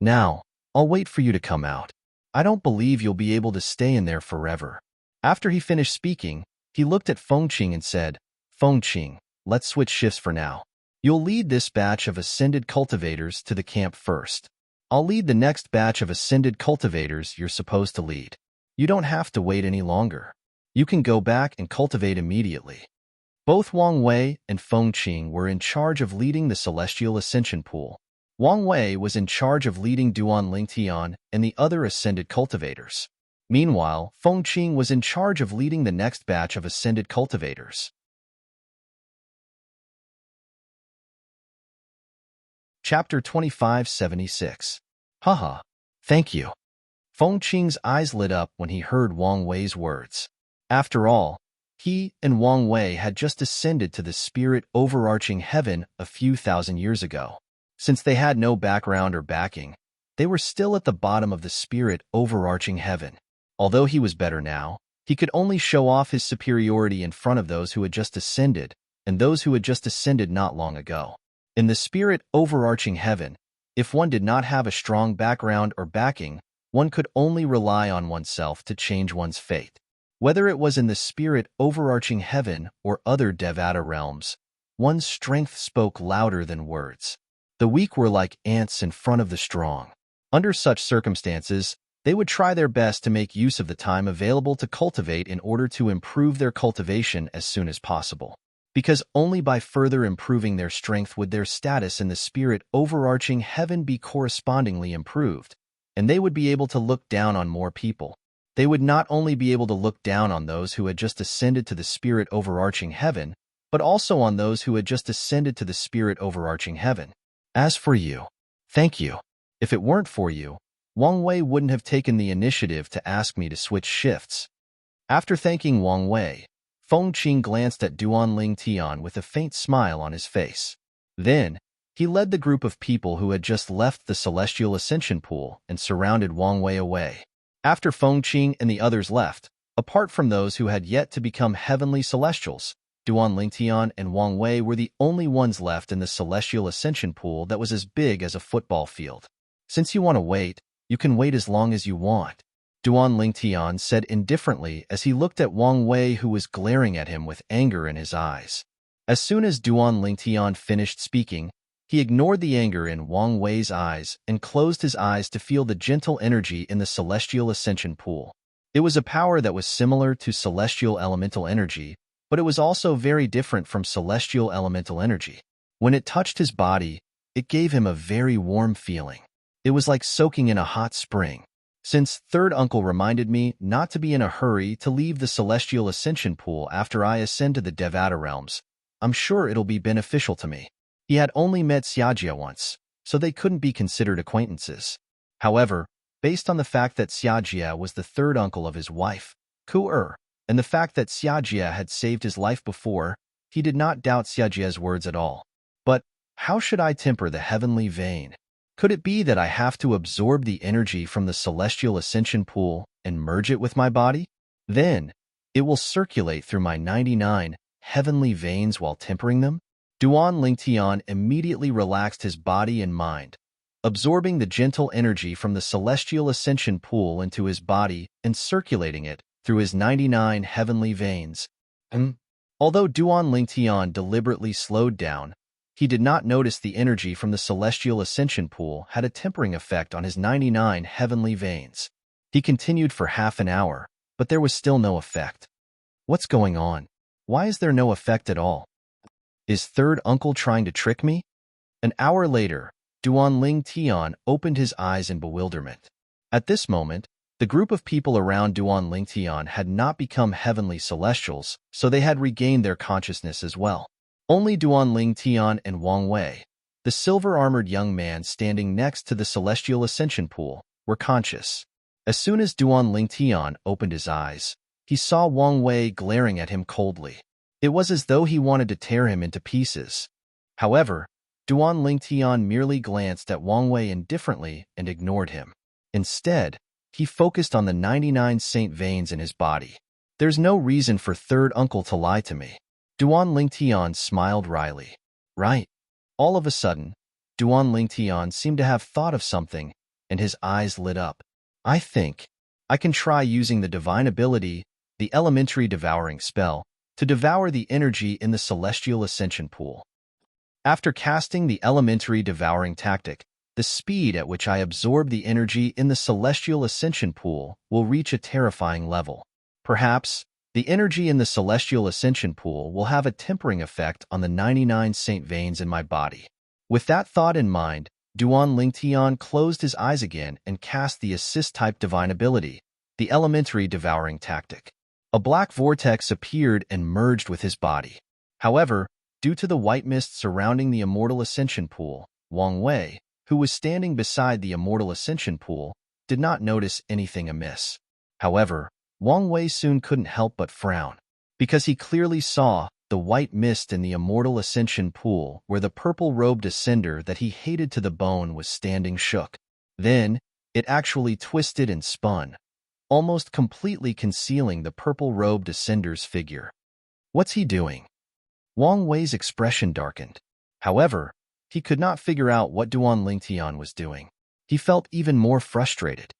"Now, I'll wait for you to come out. I don't believe you'll be able to stay in there forever." After he finished speaking, he looked at Feng Qing and said, "Feng Qing, let's switch shifts for now. You'll lead this batch of ascended cultivators to the camp first. I'll lead the next batch of ascended cultivators you're supposed to lead. You don't have to wait any longer. You can go back and cultivate immediately." Both Wang Wei and Feng Qing were in charge of leading the Celestial Ascension Pool. Wang Wei was in charge of leading Duan Lingtian and the other ascended cultivators. Meanwhile, Feng Qing was in charge of leading the next batch of ascended cultivators. Chapter 2576. Haha. Thank you. Feng Qing's eyes lit up when he heard Wang Wei's words. After all, he and Wang Wei had just ascended to the spirit overarching heaven a few thousand years ago. Since they had no background or backing, they were still at the bottom of the spirit overarching heaven. Although he was better now, he could only show off his superiority in front of those who had just ascended and those who had just ascended not long ago. In the spirit overarching heaven, if one did not have a strong background or backing, one could only rely on oneself to change one's fate. Whether it was in the spirit overarching heaven or other Devata realms, one's strength spoke louder than words. The weak were like ants in front of the strong. Under such circumstances, they would try their best to make use of the time available to cultivate in order to improve their cultivation as soon as possible. Because only by further improving their strength would their status in the spirit overarching heaven be correspondingly improved, and they would be able to look down on more people. They would not only be able to look down on those who had just ascended to the spirit overarching heaven, but also on those who had just ascended to the spirit overarching heaven. As for you, thank you. If it weren't for you, Wang Wei wouldn't have taken the initiative to ask me to switch shifts. After thanking Wang Wei, Feng Qing glanced at Duan Lingtian with a faint smile on his face. Then, he led the group of people who had just left the Celestial Ascension Pool and surrounded Wang Wei away. After Feng Qing and the others left, apart from those who had yet to become heavenly celestials, Duan Lingtian and Wang Wei were the only ones left in the Celestial Ascension Pool that was as big as a football field. Since you want to wait, you can wait as long as you want, Duan Lingtian said indifferently as he looked at Wang Wei, who was glaring at him with anger in his eyes. As soon as Duan Lingtian finished speaking, he ignored the anger in Wang Wei's eyes and closed his eyes to feel the gentle energy in the Celestial Ascension Pool. It was a power that was similar to celestial elemental energy, but it was also very different from celestial elemental energy. When it touched his body, it gave him a very warm feeling. It was like soaking in a hot spring. Since Third Uncle reminded me not to be in a hurry to leave the Celestial Ascension Pool after I ascend to the Devata realms, I'm sure it'll be beneficial to me. He had only met Xiajia once, so they couldn't be considered acquaintances. However, based on the fact that Xiajia was the third uncle of his wife, Ku-er, and the fact that Xiajia had saved his life before, he did not doubt Xiajia's words at all. But how should I temper the heavenly vein? Could it be that I have to absorb the energy from the Celestial Ascension Pool and merge it with my body? Then, it will circulate through my 99 heavenly veins while tempering them? Duan Lingtian immediately relaxed his body and mind, absorbing the gentle energy from the Celestial Ascension Pool into his body and circulating it through his 99 heavenly veins. Although Duan Lingtian deliberately slowed down, he did not notice the energy from the Celestial Ascension Pool had a tempering effect on his 99 heavenly veins. He continued for half an hour, but there was still no effect. What's going on? Why is there no effect at all? Is Third Uncle trying to trick me? An hour later, Duan Lingtian opened his eyes in bewilderment. At this moment, the group of people around Duan Lingtian had not become heavenly celestials, so they had regained their consciousness as well. Only Duan Lingtian and Wang Wei, the silver-armored young man standing next to the Celestial Ascension Pool, were conscious. As soon as Duan Lingtian opened his eyes, he saw Wang Wei glaring at him coldly. It was as though he wanted to tear him into pieces. However, Duan Lingtian merely glanced at Wang Wei indifferently and ignored him. Instead, he focused on the 99 saint veins in his body. There's no reason for Third Uncle to lie to me. Duan Lingtian smiled wryly. Right. All of a sudden, Duan Lingtian seemed to have thought of something, and his eyes lit up. I think I can try using the divine ability, the elementary devouring spell, to devour the energy in the Celestial Ascension Pool. After casting the elementary devouring tactic, the speed at which I absorb the energy in the Celestial Ascension Pool will reach a terrifying level. Perhaps The energy in the celestial ascension pool will have a tempering effect on the 99 saint veins in my body. With that thought in mind, Duan Lingtian closed his eyes again and cast the assist-type divine ability, the elementary devouring tactic. A black vortex appeared and merged with his body. However, due to the white mist surrounding the immortal ascension pool, Wang Wei, who was standing beside the immortal ascension pool, did not notice anything amiss. However, Wang Wei soon couldn't help but frown, because he clearly saw the white mist in the immortal ascension pool where the purple-robed ascender that he hated to the bone was standing shook. Then, it actually twisted and spun, almost completely concealing the purple-robed ascender's figure. What's he doing? Wang Wei's expression darkened. However, he could not figure out what Duan Lingtian was doing. He felt even more frustrated.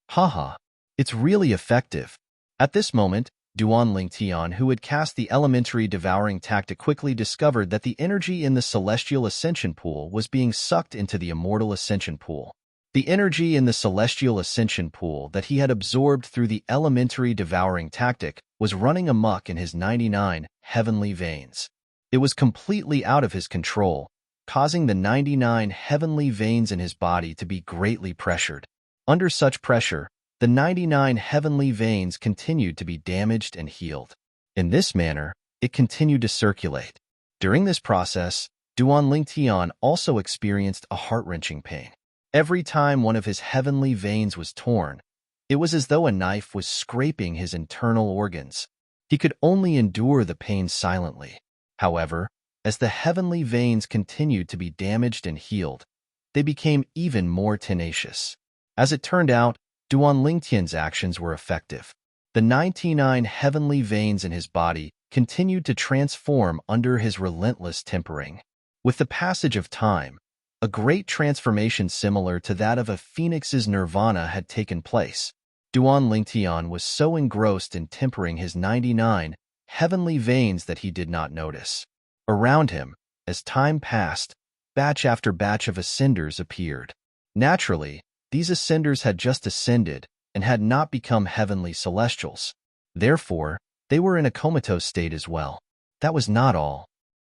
Haha, it's really effective. At this moment, Duan Lingtian, who had cast the elementary devouring tactic, quickly discovered that the energy in the celestial ascension pool was being sucked into the immortal ascension pool. The energy in the celestial ascension pool that he had absorbed through the elementary devouring tactic was running amok in his 99 heavenly veins. It was completely out of his control, causing the 99 heavenly veins in his body to be greatly pressured. Under such pressure, the 99 heavenly veins continued to be damaged and healed. In this manner, it continued to circulate. During this process, Duan Lingtian also experienced a heart-wrenching pain. Every time one of his heavenly veins was torn, it was as though a knife was scraping his internal organs. He could only endure the pain silently. However, as the heavenly veins continued to be damaged and healed, they became even more tenacious. As it turned out, Duan Lingtian's actions were effective. The 99 heavenly veins in his body continued to transform under his relentless tempering. With the passage of time, a great transformation similar to that of a phoenix's nirvana had taken place. Duan Lingtian was so engrossed in tempering his 99 heavenly veins that he did not notice. Around him, as time passed, batch after batch of ascenders appeared. Naturally, these ascenders had just ascended and had not become heavenly celestials. Therefore, they were in a comatose state as well. That was not all.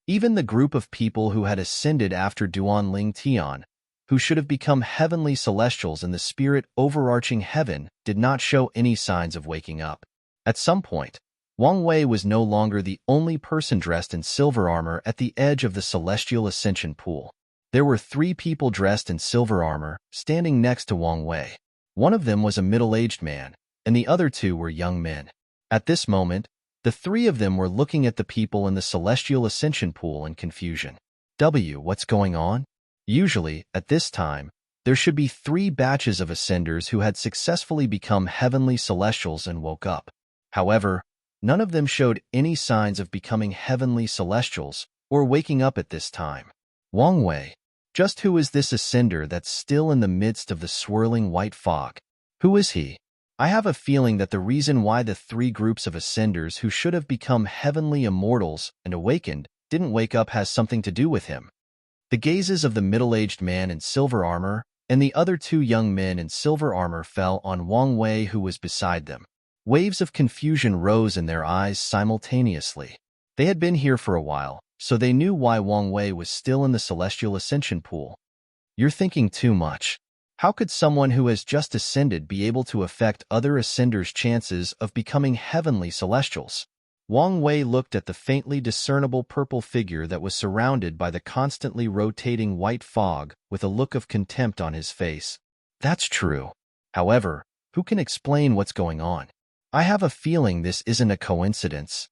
Even the group of people who had ascended after Duan Lingtian, who should have become heavenly celestials in the spirit overarching heaven, did not show any signs of waking up. At some point, Wang Wei was no longer the only person dressed in silver armor at the edge of the celestial ascension pool. There were 3 people dressed in silver armor standing next to Wang Wei. One of them was a middle-aged man, and the other 2 were young men. At this moment, the 3 of them were looking at the people in the celestial ascension pool in confusion. What's going on? Usually, at this time, there should be 3 batches of ascenders who had successfully become heavenly celestials and woke up. However, none of them showed any signs of becoming heavenly celestials or waking up at this time. Wang Wei, just who is this ascender that's still in the midst of the swirling white fog? Who is he? I have a feeling that the reason why the 3 groups of ascenders who should have become heavenly immortals and awakened didn't wake up has something to do with him. The gazes of the middle-aged man in silver armor and the other 2 young men in silver armor fell on Wang Wei, who was beside them. Waves of confusion rose in their eyes simultaneously. They had been here for a while, so they knew why Wang Wei was still in the celestial ascension pool. You're thinking too much. How could someone who has just ascended be able to affect other ascenders' chances of becoming heavenly celestials? Wang Wei looked at the faintly discernible purple figure that was surrounded by the constantly rotating white fog with a look of contempt on his face. That's true. However, who can explain what's going on? I have a feeling this isn't a coincidence.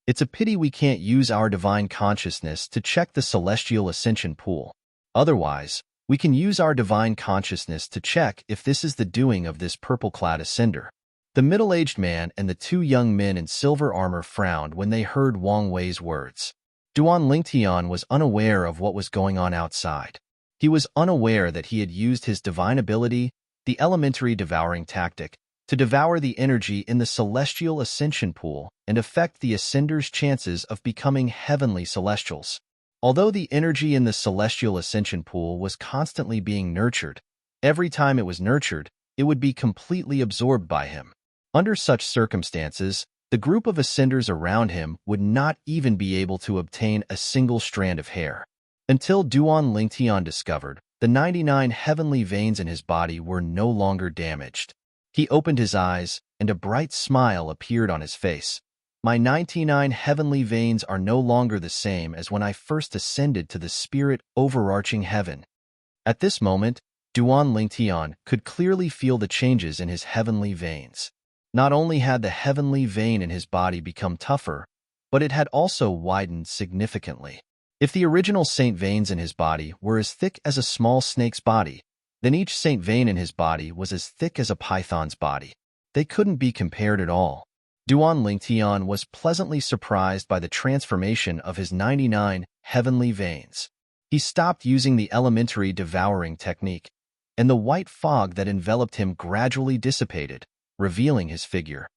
It's a pity we can't use our divine consciousness to check the celestial ascension pool. Otherwise, we can use our divine consciousness to check if this is the doing of this purple-clad ascender. The middle-aged man and the 2 young men in silver armor frowned when they heard Wang Wei's words. Duan Lingtian was unaware of what was going on outside. He was unaware that he had used his divine ability, the elementary devouring tactic, to devour the energy in the celestial ascension pool and affect the ascender's chances of becoming heavenly celestials. Although the energy in the celestial ascension pool was constantly being nurtured, every time it was nurtured, it would be completely absorbed by him. Under such circumstances, The group of ascenders around him would not even be able to obtain a single strand of hair. Until Duan Lingtian discovered the 99 heavenly veins in his body were no longer damaged. He opened his eyes, and a bright smile appeared on his face. My 99 heavenly veins are no longer the same as when I first ascended to the spirit overarching heaven. At this moment, Duan Lingtian could clearly feel the changes in his heavenly veins. Not only had the heavenly vein in his body become tougher, but it had also widened significantly. If the original saint veins in his body were as thick as a small snake's body, then each saint vein in his body was as thick as a python's body. They couldn't be compared at all. Duan Lingtian was pleasantly surprised by the transformation of his 99 heavenly veins. He stopped using the elementary devouring technique, and the white fog that enveloped him gradually dissipated, revealing his figure.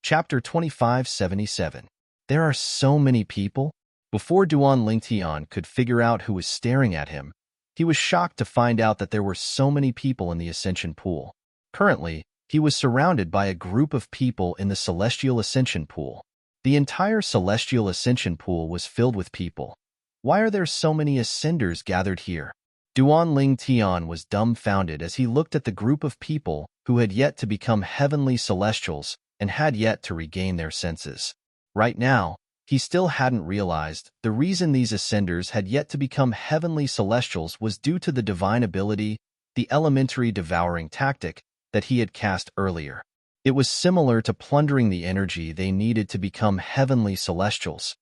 Chapter 2577. There are so many people. Before Duan Lingtian could figure out who was staring at him, he was shocked to find out that there were so many people in the Ascension Pool. Currently, he was surrounded by a group of people in the Celestial Ascension Pool. The entire Celestial Ascension Pool was filled with people. Why are there so many Ascenders gathered here? Duan Lingtian was dumbfounded as he looked at the group of people who had yet to become heavenly Celestials and had yet to regain their senses. Right now, he still hadn't realized the reason these Ascenders had yet to become heavenly Celestials was due to the divine ability, the elementary devouring tactic, that he had cast earlier. It was similar to plundering the energy they needed to become heavenly Celestials.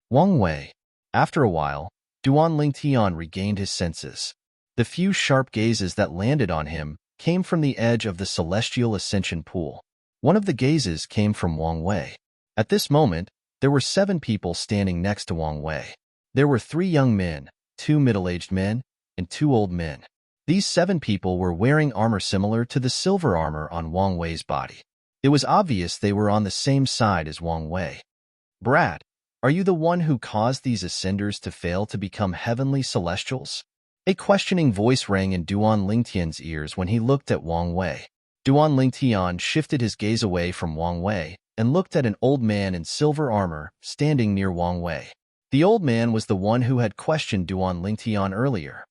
Wang Wei. After a while, Duan Lingtian regained his senses. The few sharp gazes that landed on him came from the edge of the Celestial Ascension Pool. One of the gazes came from Wang Wei. At this moment, there were 7 people standing next to Wang Wei. There were 3 young men, 2 middle-aged men, and 2 old men. These 7 people were wearing armor similar to the silver armor on Wang Wei's body. It was obvious they were on the same side as Wang Wei. Brad, are you the one who caused these Ascenders to fail to become heavenly Celestials? A questioning voice rang in Duan Lingtian's ears when he looked at Wang Wei. Duan Lingtian shifted his gaze away from Wang Wei and looked at an old man in silver armor standing near Wang Wei. The old man was the one who had questioned Duan Lingtian earlier.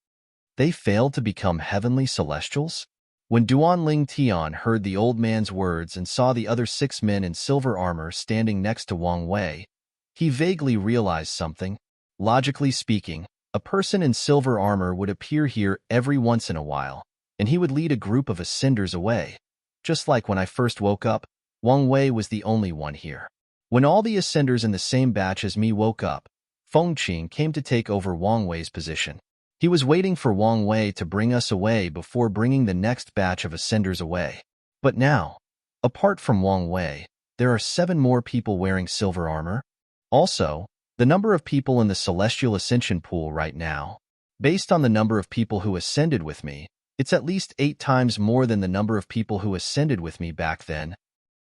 They failed to become heavenly Celestials? When Duan Lingtian heard the old man's words and saw the other 6 men in silver armor standing next to Wang Wei, he vaguely realized something. Logically speaking, a person in silver armor would appear here every once in a while, and he would lead a group of Ascenders away. Just like when I first woke up, Wang Wei was the only one here. When all the Ascenders in the same batch as me woke up, Feng Qing came to take over Wang Wei's position. He was waiting for Wang Wei to bring us away before bringing the next batch of Ascenders away. But now, apart from Wang Wei, there are 7 more people wearing silver armor. Also, the number of people in the Celestial Ascension Pool right now, based on the number of people who ascended with me, it's at least 8 times more than the number of people who ascended with me back then.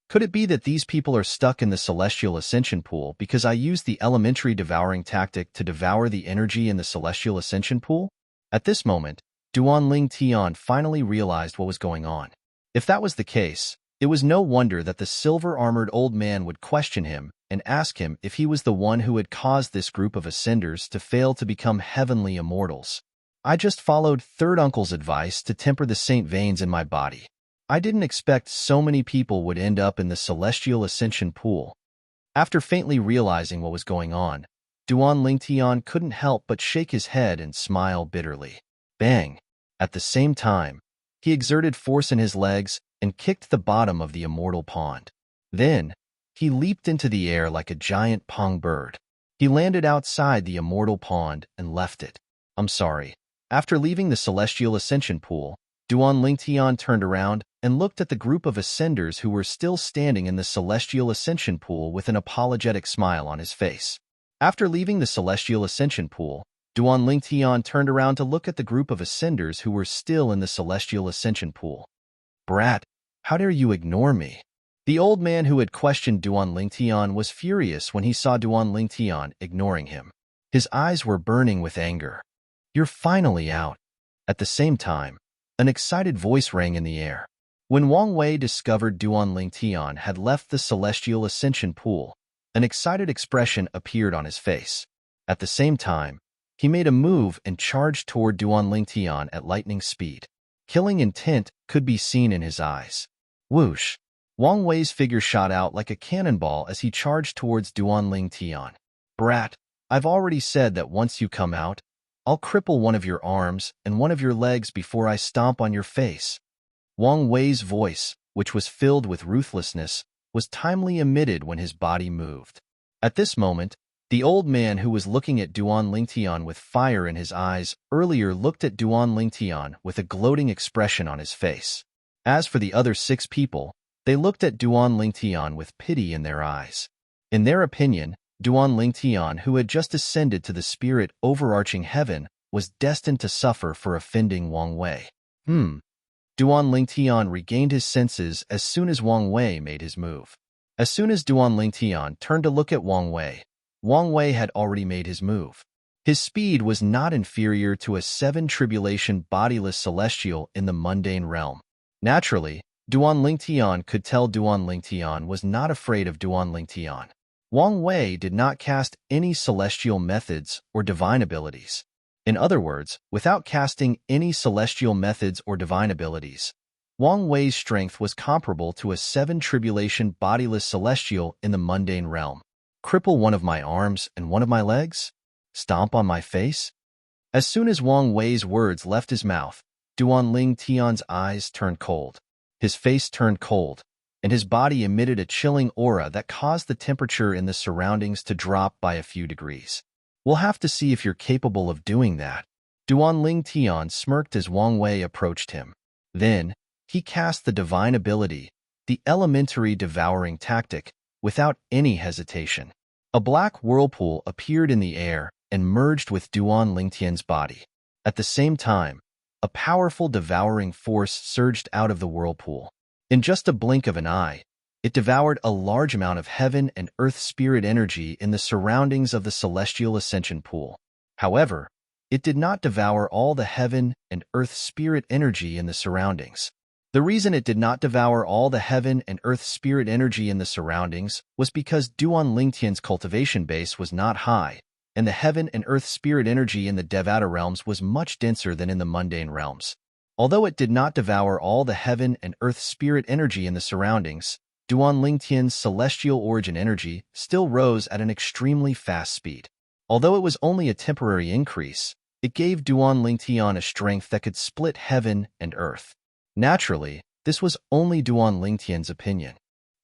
Could it be that these people are stuck in the Celestial Ascension Pool because I used the elementary devouring tactic to devour the energy in the Celestial Ascension Pool? At this moment, Duan Lingtian finally realized what was going on. If that was the case, it was no wonder that the silver-armored old man would question him and ask him if he was the one who had caused this group of Ascenders to fail to become heavenly immortals. I just followed Third Uncle's advice to temper the saint veins in my body. I didn't expect so many people would end up in the Celestial Ascension Pool. After faintly realizing what was going on, Duan Lingtian couldn't help but shake his head and smile bitterly. Bang! At the same time, he exerted force in his legs and kicked the bottom of the immortal pond. Then, he leaped into the air like a giant pong bird. He landed outside the immortal pond and left it. I'm sorry. After leaving the Celestial Ascension Pool, Duan Lingtian turned around and looked at the group of Ascenders who were still standing in the Celestial Ascension Pool with an apologetic smile on his face. After leaving the Celestial Ascension Pool, Duan Lingtian turned around to look at the group of Ascenders who were still in the Celestial Ascension Pool. Brat, how dare you ignore me? The old man who had questioned Duan Lingtian was furious when he saw Duan Lingtian ignoring him. His eyes were burning with anger. You're finally out. At the same time, An excited voice rang in the air. When Wang Wei discovered Duan Lingtian had left the celestial ascension pool, an excited expression appeared on his face. At the same time, he made a move and charged toward Duan Lingtian at lightning speed. Killing intent could be seen in his eyes. Whoosh! Wang Wei's figure shot out like a cannonball as he charged towards Duan Lingtian. Brat, I've already said that once you come out, I'll cripple one of your arms and one of your legs before I stomp on your face. Wang Wei's voice, which was filled with ruthlessness, was timely emitted when his body moved. At this moment, the old man who was looking at Duan Lingtian with fire in his eyes earlier looked at Duan Lingtian with a gloating expression on his face. As for the other 6 people, they looked at Duan Lingtian with pity in their eyes. In their opinion, Duan Lingtian, who had just ascended to the spirit overarching heaven, was destined to suffer for offending Wang Wei. Duan Lingtian regained his senses as soon as Wang Wei made his move. As soon as Duan Lingtian turned to look at Wang Wei had already made his move. His speed was not inferior to a 7 tribulation bodiless celestial in the mundane realm. Naturally, Duan Lingtian could tell Duan Lingtian was not afraid of Duan Lingtian. Wang Wei did not cast any celestial methods or divine abilities. In other words, without casting any celestial methods or divine abilities, Wang Wei's strength was comparable to a 7 tribulation bodiless celestial in the mundane realm. Cripple one of my arms and one of my legs? Stomp on my face? As soon as Wang Wei's words left his mouth, Duan Lingtian's eyes turned cold. His face turned cold, and his body emitted a chilling aura that caused the temperature in the surroundings to drop by a few degrees. We'll have to see if you're capable of doing that. Duan Lingtian smirked as Wang Wei approached him. Then, he cast the divine ability, the elementary devouring tactic, without any hesitation. A black whirlpool appeared in the air and merged with Duan Lingtian's body. At the same time, a powerful devouring force surged out of the whirlpool. In just a blink of an eye, it devoured a large amount of heaven and earth spirit energy in the surroundings of the celestial ascension pool. However, it did not devour all the heaven and earth spirit energy in the surroundings. The reason it did not devour all the heaven and earth spirit energy in the surroundings was because Duan Lingtian's cultivation base was not high, and the heaven and earth spirit energy in the Devata realms was much denser than in the mundane realms. Although it did not devour all the heaven and earth spirit energy in the surroundings, Duan Lingtian's celestial origin energy still rose at an extremely fast speed. Although it was only a temporary increase, it gave Duan Lingtian a strength that could split heaven and earth. Naturally, this was only Duan Lingtian's opinion.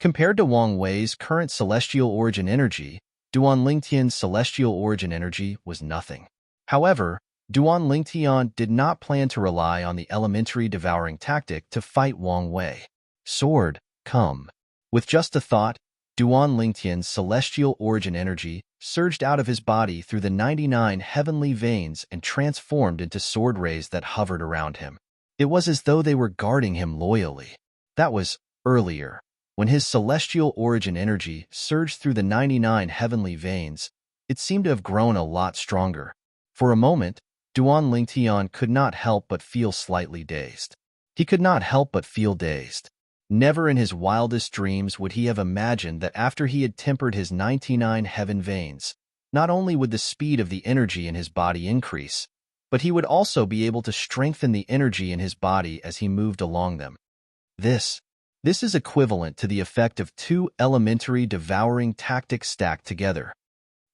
Compared to Wang Wei's current celestial origin energy, Duan Lingtian's celestial origin energy was nothing. However, Duan Lingtian did not plan to rely on the elementary devouring tactic to fight Wang Wei. Sword, come. With just a thought, Duan Lingtian's celestial origin energy surged out of his body through the 99 heavenly veins and transformed into sword rays that hovered around him. It was as though they were guarding him loyally. That was earlier. When his celestial origin energy surged through the 99 heavenly veins, it seemed to have grown a lot stronger. For a moment, Duan Lingtian could not help but feel slightly dazed. He could not help but feel dazed. Never in his wildest dreams would he have imagined that after he had tempered his 99 heaven veins, not only would the speed of the energy in his body increase, but he would also be able to strengthen the energy in his body as he moved along them. This is equivalent to the effect of 2 elementary devouring tactics stacked together.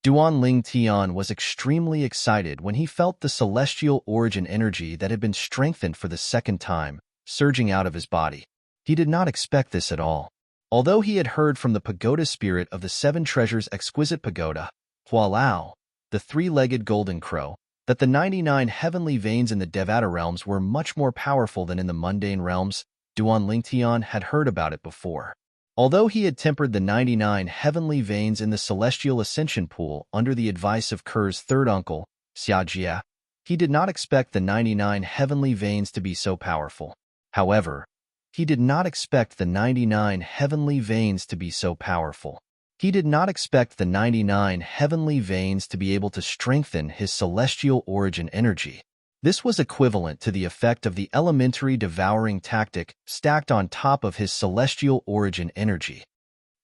Duan Lingtian was extremely excited when he felt the celestial origin energy that had been strengthened for the second time, surging out of his body. He did not expect this at all. Although he had heard from the pagoda spirit of the 7 treasures exquisite pagoda, Hualao, the 3-legged golden crow, that the 99 heavenly veins in the Devata realms were much more powerful than in the mundane realms, Duan Lingtian had heard about it before. Although he had tempered the 99 heavenly veins in the celestial ascension pool under the advice of Ker's third uncle, Xiajia, he did not expect the 99 heavenly veins to be so powerful. However, he did not expect the 99 heavenly veins to be so powerful. He did not expect the 99 heavenly veins to be able to strengthen his celestial origin energy. This was equivalent to the effect of the elementary devouring tactic stacked on top of his celestial origin energy.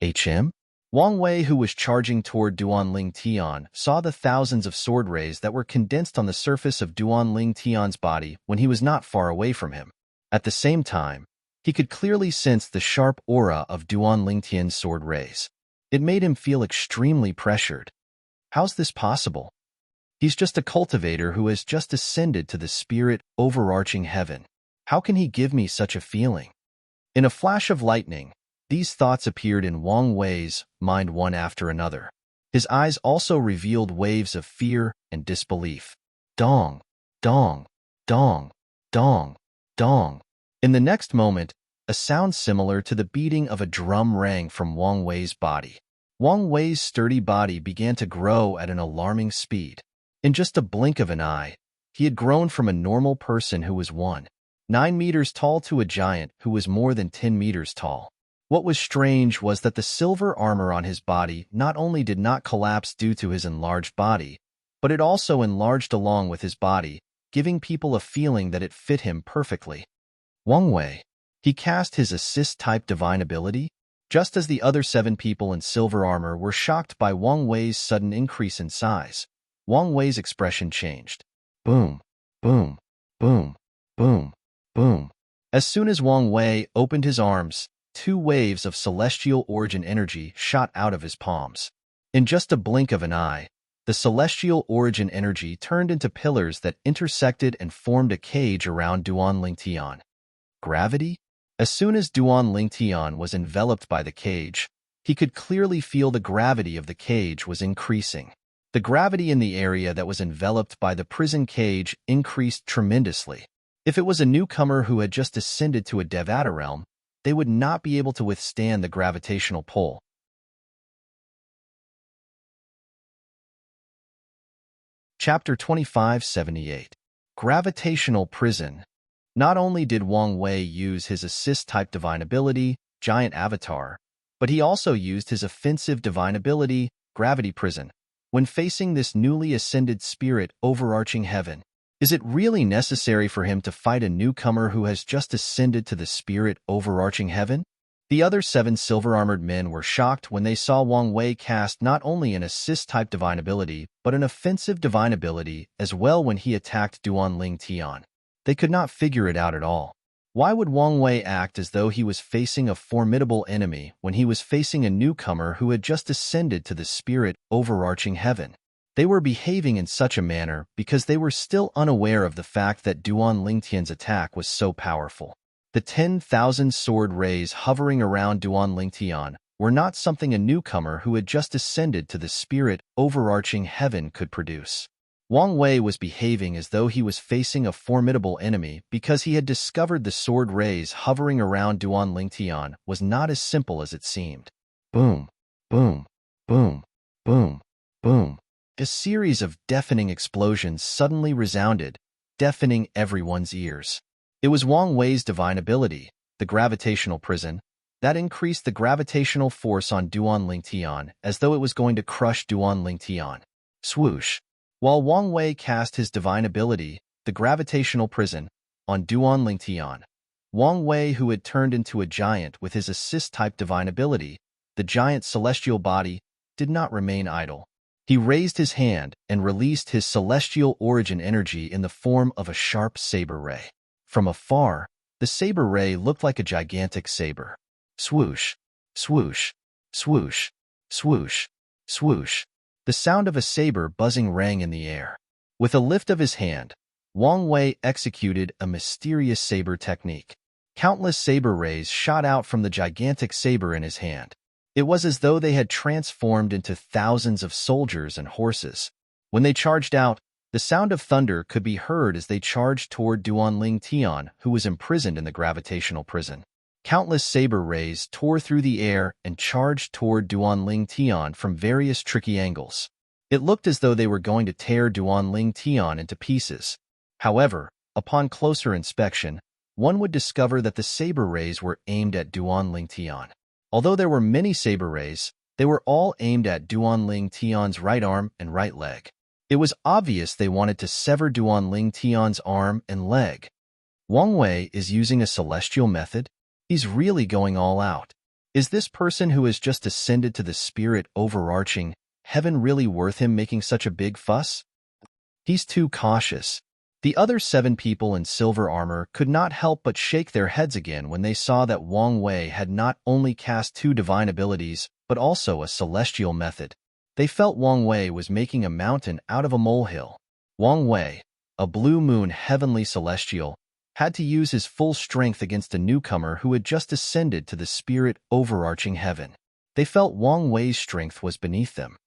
HM? Wang Wei, who was charging toward Duanling Tian, saw the thousands of sword rays that were condensed on the surface of Duanling Tian's body when he was not far away from him. At the same time, he could clearly sense the sharp aura of Duanling Tian's sword rays. It made him feel extremely pressured. How's this possible? He's just a cultivator who has just ascended to the spirit overarching heaven. How can he give me such a feeling? In a flash of lightning, these thoughts appeared in Wang Wei's mind one after another. His eyes also revealed waves of fear and disbelief. Dong, dong, dong, dong, dong. In the next moment, a sound similar to the beating of a drum rang from Wang Wei's body. Wang Wei's sturdy body began to grow at an alarming speed. In just a blink of an eye, he had grown from a normal person who was 9 meters tall to a giant who was more than 10 meters tall. What was strange was that the silver armor on his body not only did not collapse due to his enlarged body, but it also enlarged along with his body, giving people a feeling that it fit him perfectly. Wang Wei. He cast his assist-type divine ability, just as the other 7 people in silver armor were shocked by Wang Wei's sudden increase in size. Wang Wei's expression changed. Boom, boom, boom, boom, boom. As soon as Wang Wei opened his arms, 2 waves of celestial origin energy shot out of his palms. In just a blink of an eye, the celestial origin energy turned into pillars that intersected and formed a cage around Duanling Tian. Gravity? As soon as Duanling Tian was enveloped by the cage, he could clearly feel the gravity of the cage was increasing. The gravity in the area that was enveloped by the prison cage increased tremendously. If it was a newcomer who had just ascended to a Devata realm, they would not be able to withstand the gravitational pull. Chapter 2578. Gravitational Prison. Not only did Wang Wei use his assist-type divine ability, Giant Avatar, but he also used his offensive divine ability, Gravity Prison, when facing this newly ascended spirit overarching heaven. Is it really necessary for him to fight a newcomer who has just ascended to the spirit overarching heaven? The other 7 silver-armored men were shocked when they saw Wang Wei cast not only an assist-type divine ability, but an offensive divine ability as well when he attacked Duanling Tian. They could not figure it out at all. Why would Wang Wei act as though he was facing a formidable enemy when he was facing a newcomer who had just ascended to the spirit overarching heaven? They were behaving in such a manner because they were still unaware of the fact that Duanling Tian's attack was so powerful. The 10,000 sword rays hovering around Duanling Tian were not something a newcomer who had just ascended to the spirit overarching heaven could produce. Wang Wei was behaving as though he was facing a formidable enemy because he had discovered the sword rays hovering around Duanling Tian was not as simple as it seemed. Boom, boom, boom, boom, boom. A series of deafening explosions suddenly resounded, deafening everyone's ears. It was Wang Wei's divine ability, the gravitational prison, that increased the gravitational force on Duanling Tian as though it was going to crush Duanling Tian. Swoosh. While Wang Wei cast his divine ability, the gravitational prison, on Duanling Tian, Wang Wei, who had turned into a giant with his assist-type divine ability, the giant's celestial body, did not remain idle. He raised his hand and released his celestial origin energy in the form of a sharp saber ray. From afar, the saber ray looked like a gigantic saber. Swoosh, swoosh, swoosh, swoosh, swoosh. The sound of a saber buzzing rang in the air. With a lift of his hand, Wang Wei executed a mysterious saber technique. Countless saber rays shot out from the gigantic saber in his hand. It was as though they had transformed into thousands of soldiers and horses. When they charged out, the sound of thunder could be heard as they charged toward Duanling Tian, who was imprisoned in the gravitational prison. Countless saber rays tore through the air and charged toward Duanling Tian from various tricky angles. It looked as though they were going to tear Duanling Tian into pieces. However, upon closer inspection, one would discover that the saber rays were aimed at Duanling Tian. Although there were many saber rays, they were all aimed at Duanling Tian's right arm and right leg. It was obvious they wanted to sever Duan Ling Tian's arm and leg. Wang Wei is using a celestial method? He's really going all out. Is this person who has just ascended to the spirit overarching heaven really worth him making such a big fuss? He's too cautious. The other 7 people in silver armor could not help but shake their heads again when they saw that Wang Wei had not only cast 2 divine abilities, but also a celestial method. They felt Wang Wei was making a mountain out of a molehill. Wang Wei, a blue moon heavenly celestial, had to use his full strength against a newcomer who had just ascended to the spirit overarching heaven. They felt Wang Wei's strength was beneath them.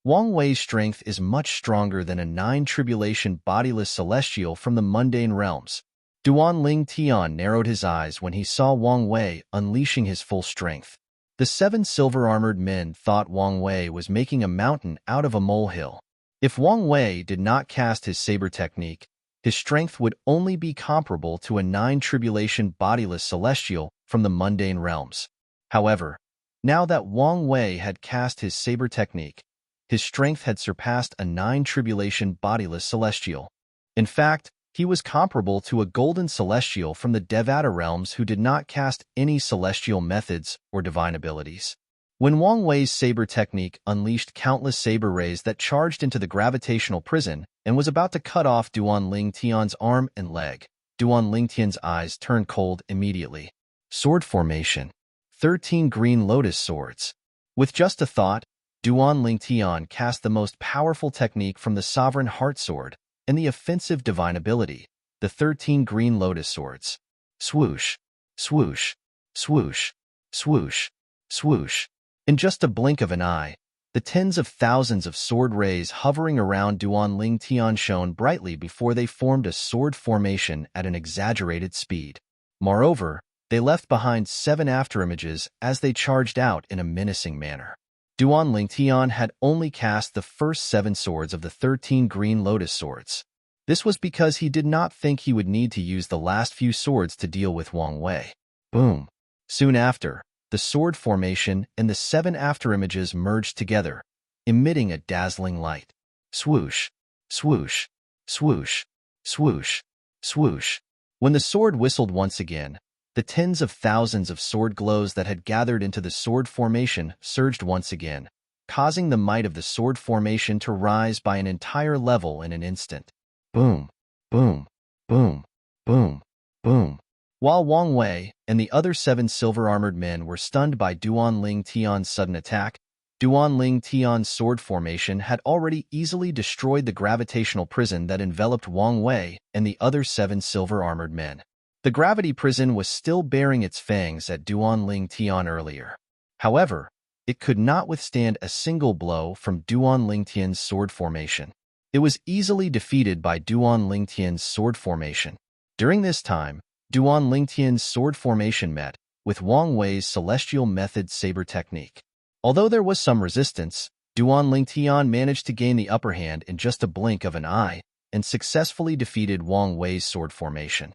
Wang Wei's strength is much stronger than a 9-tribulation bodiless celestial from the mundane realms. Duan Ling Tian narrowed his eyes when he saw Wang Wei unleashing his full strength. The 7 silver-armored men thought Wang Wei was making a mountain out of a molehill. If Wang Wei did not cast his saber technique, his strength would only be comparable to a 9-tribulation bodiless celestial from the mundane realms. However, now that Wang Wei had cast his saber technique, his strength had surpassed a 9-tribulation bodiless celestial. In fact, he was comparable to a golden celestial from the Devata realms who did not cast any celestial methods or divine abilities. When Wang Wei's saber technique unleashed countless saber rays that charged into the gravitational prison and was about to cut off Duan Ling Tian's arm and leg, Duan Ling Tian's eyes turned cold immediately. Sword formation. 13 green lotus swords. With just a thought, Duan Ling Tian cast the most powerful technique from the Sovereign Heart Sword and the offensive divine ability, the 13 green lotus swords. Swoosh, swoosh, swoosh, swoosh, swoosh. In just a blink of an eye, the tens of thousands of sword rays hovering around Duan Ling Tian shone brightly before they formed a sword formation at an exaggerated speed. Moreover, they left behind 7 afterimages as they charged out in a menacing manner. Duan Ling Tian had only cast the first 7 swords of the 13 green lotus swords. This was because he did not think he would need to use the last few swords to deal with Wang Wei. Boom! Soon after, the sword formation and the 7 afterimages merged together, emitting a dazzling light. Swoosh, swoosh, swoosh, swoosh, swoosh. When the sword whistled once again, the tens of thousands of sword glows that had gathered into the sword formation surged once again, causing the might of the sword formation to rise by an entire level in an instant. Boom, boom, boom, boom, boom. While Wang Wei and the other 7 silver-armored men were stunned by Duan Ling Tian's sudden attack, Duan Ling Tian's sword formation had already easily destroyed the gravitational prison that enveloped Wang Wei and the other 7 silver-armored men. The gravity prison was still baring its fangs at Duan Ling Tian earlier. However, it could not withstand a single blow from Duan Ling Tian's sword formation. It was easily defeated by Duan Ling Tian's sword formation. During this time, Duan Ling Tian's sword formation met with Wang Wei's celestial method saber technique. Although there was some resistance, Duan Ling Tian managed to gain the upper hand in just a blink of an eye and successfully defeated Wang Wei's sword formation.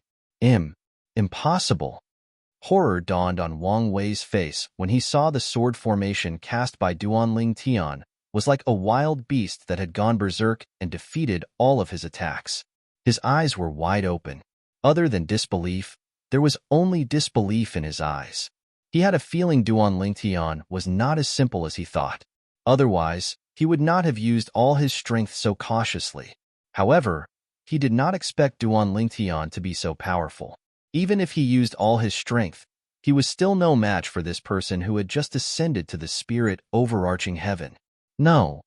Impossible. Horror dawned on Wang Wei's face when he saw the sword formation cast by Duan Ling Tian was like a wild beast that had gone berserk and defeated all of his attacks. His eyes were wide open. Other than disbelief, there was only disbelief in his eyes. He had a feeling Duan Ling Tian was not as simple as he thought. Otherwise, he would not have used all his strength so cautiously. However, he did not expect Duan Ling Tian to be so powerful. Even if he used all his strength, he was still no match for this person who had just ascended to the spirit overarching heaven. No.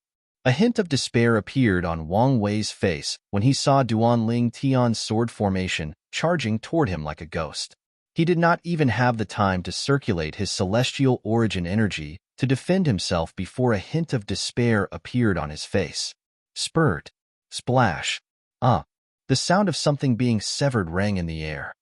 A hint of despair appeared on Wang Wei's face when he saw Duan Ling Tian's sword formation charging toward him like a ghost. He did not even have the time to circulate his celestial origin energy to defend himself before a hint of despair appeared on his face. Spurt. Splash. The sound of something being severed rang in the air.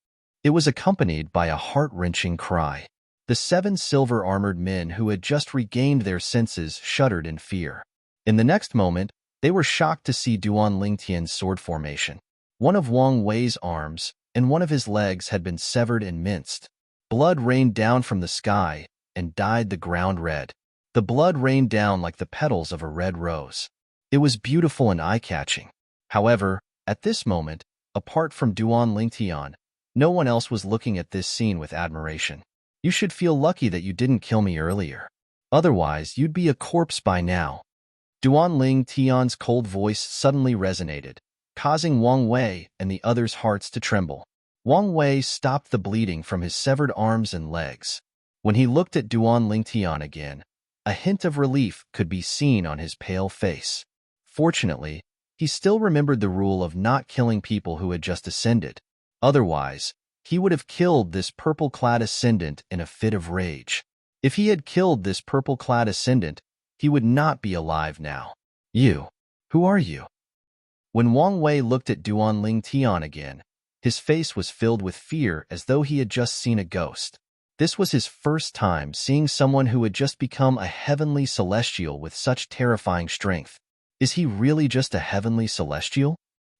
It was accompanied by a heart-wrenching cry. The 7 silver-armored men who had just regained their senses shuddered in fear. In the next moment, they were shocked to see Duan Ling Tian's sword formation. One of Wang Wei's arms and one of his legs had been severed and minced. Blood rained down from the sky and dyed the ground red. The blood rained down like the petals of a red rose. It was beautiful and eye-catching. However, at this moment, apart from Duan Lingtian, no one else was looking at this scene with admiration. You should feel lucky that you didn't kill me earlier. Otherwise, you'd be a corpse by now. Duan Ling Tian's cold voice suddenly resonated, causing Wang Wei and the others' hearts to tremble. Wang Wei stopped the bleeding from his severed arms and legs. When he looked at Duan Ling Tian again, a hint of relief could be seen on his pale face. Fortunately, he still remembered the rule of not killing people who had just ascended. Otherwise, he would have killed this purple-clad ascendant in a fit of rage. If he had killed this purple-clad ascendant, he would not be alive now. You. Who are you? When Wang Wei looked at Duan Ling Tian again, his face was filled with fear as though he had just seen a ghost. This was his first time seeing someone who had just become a heavenly celestial with such terrifying strength. Is he really just a heavenly celestial?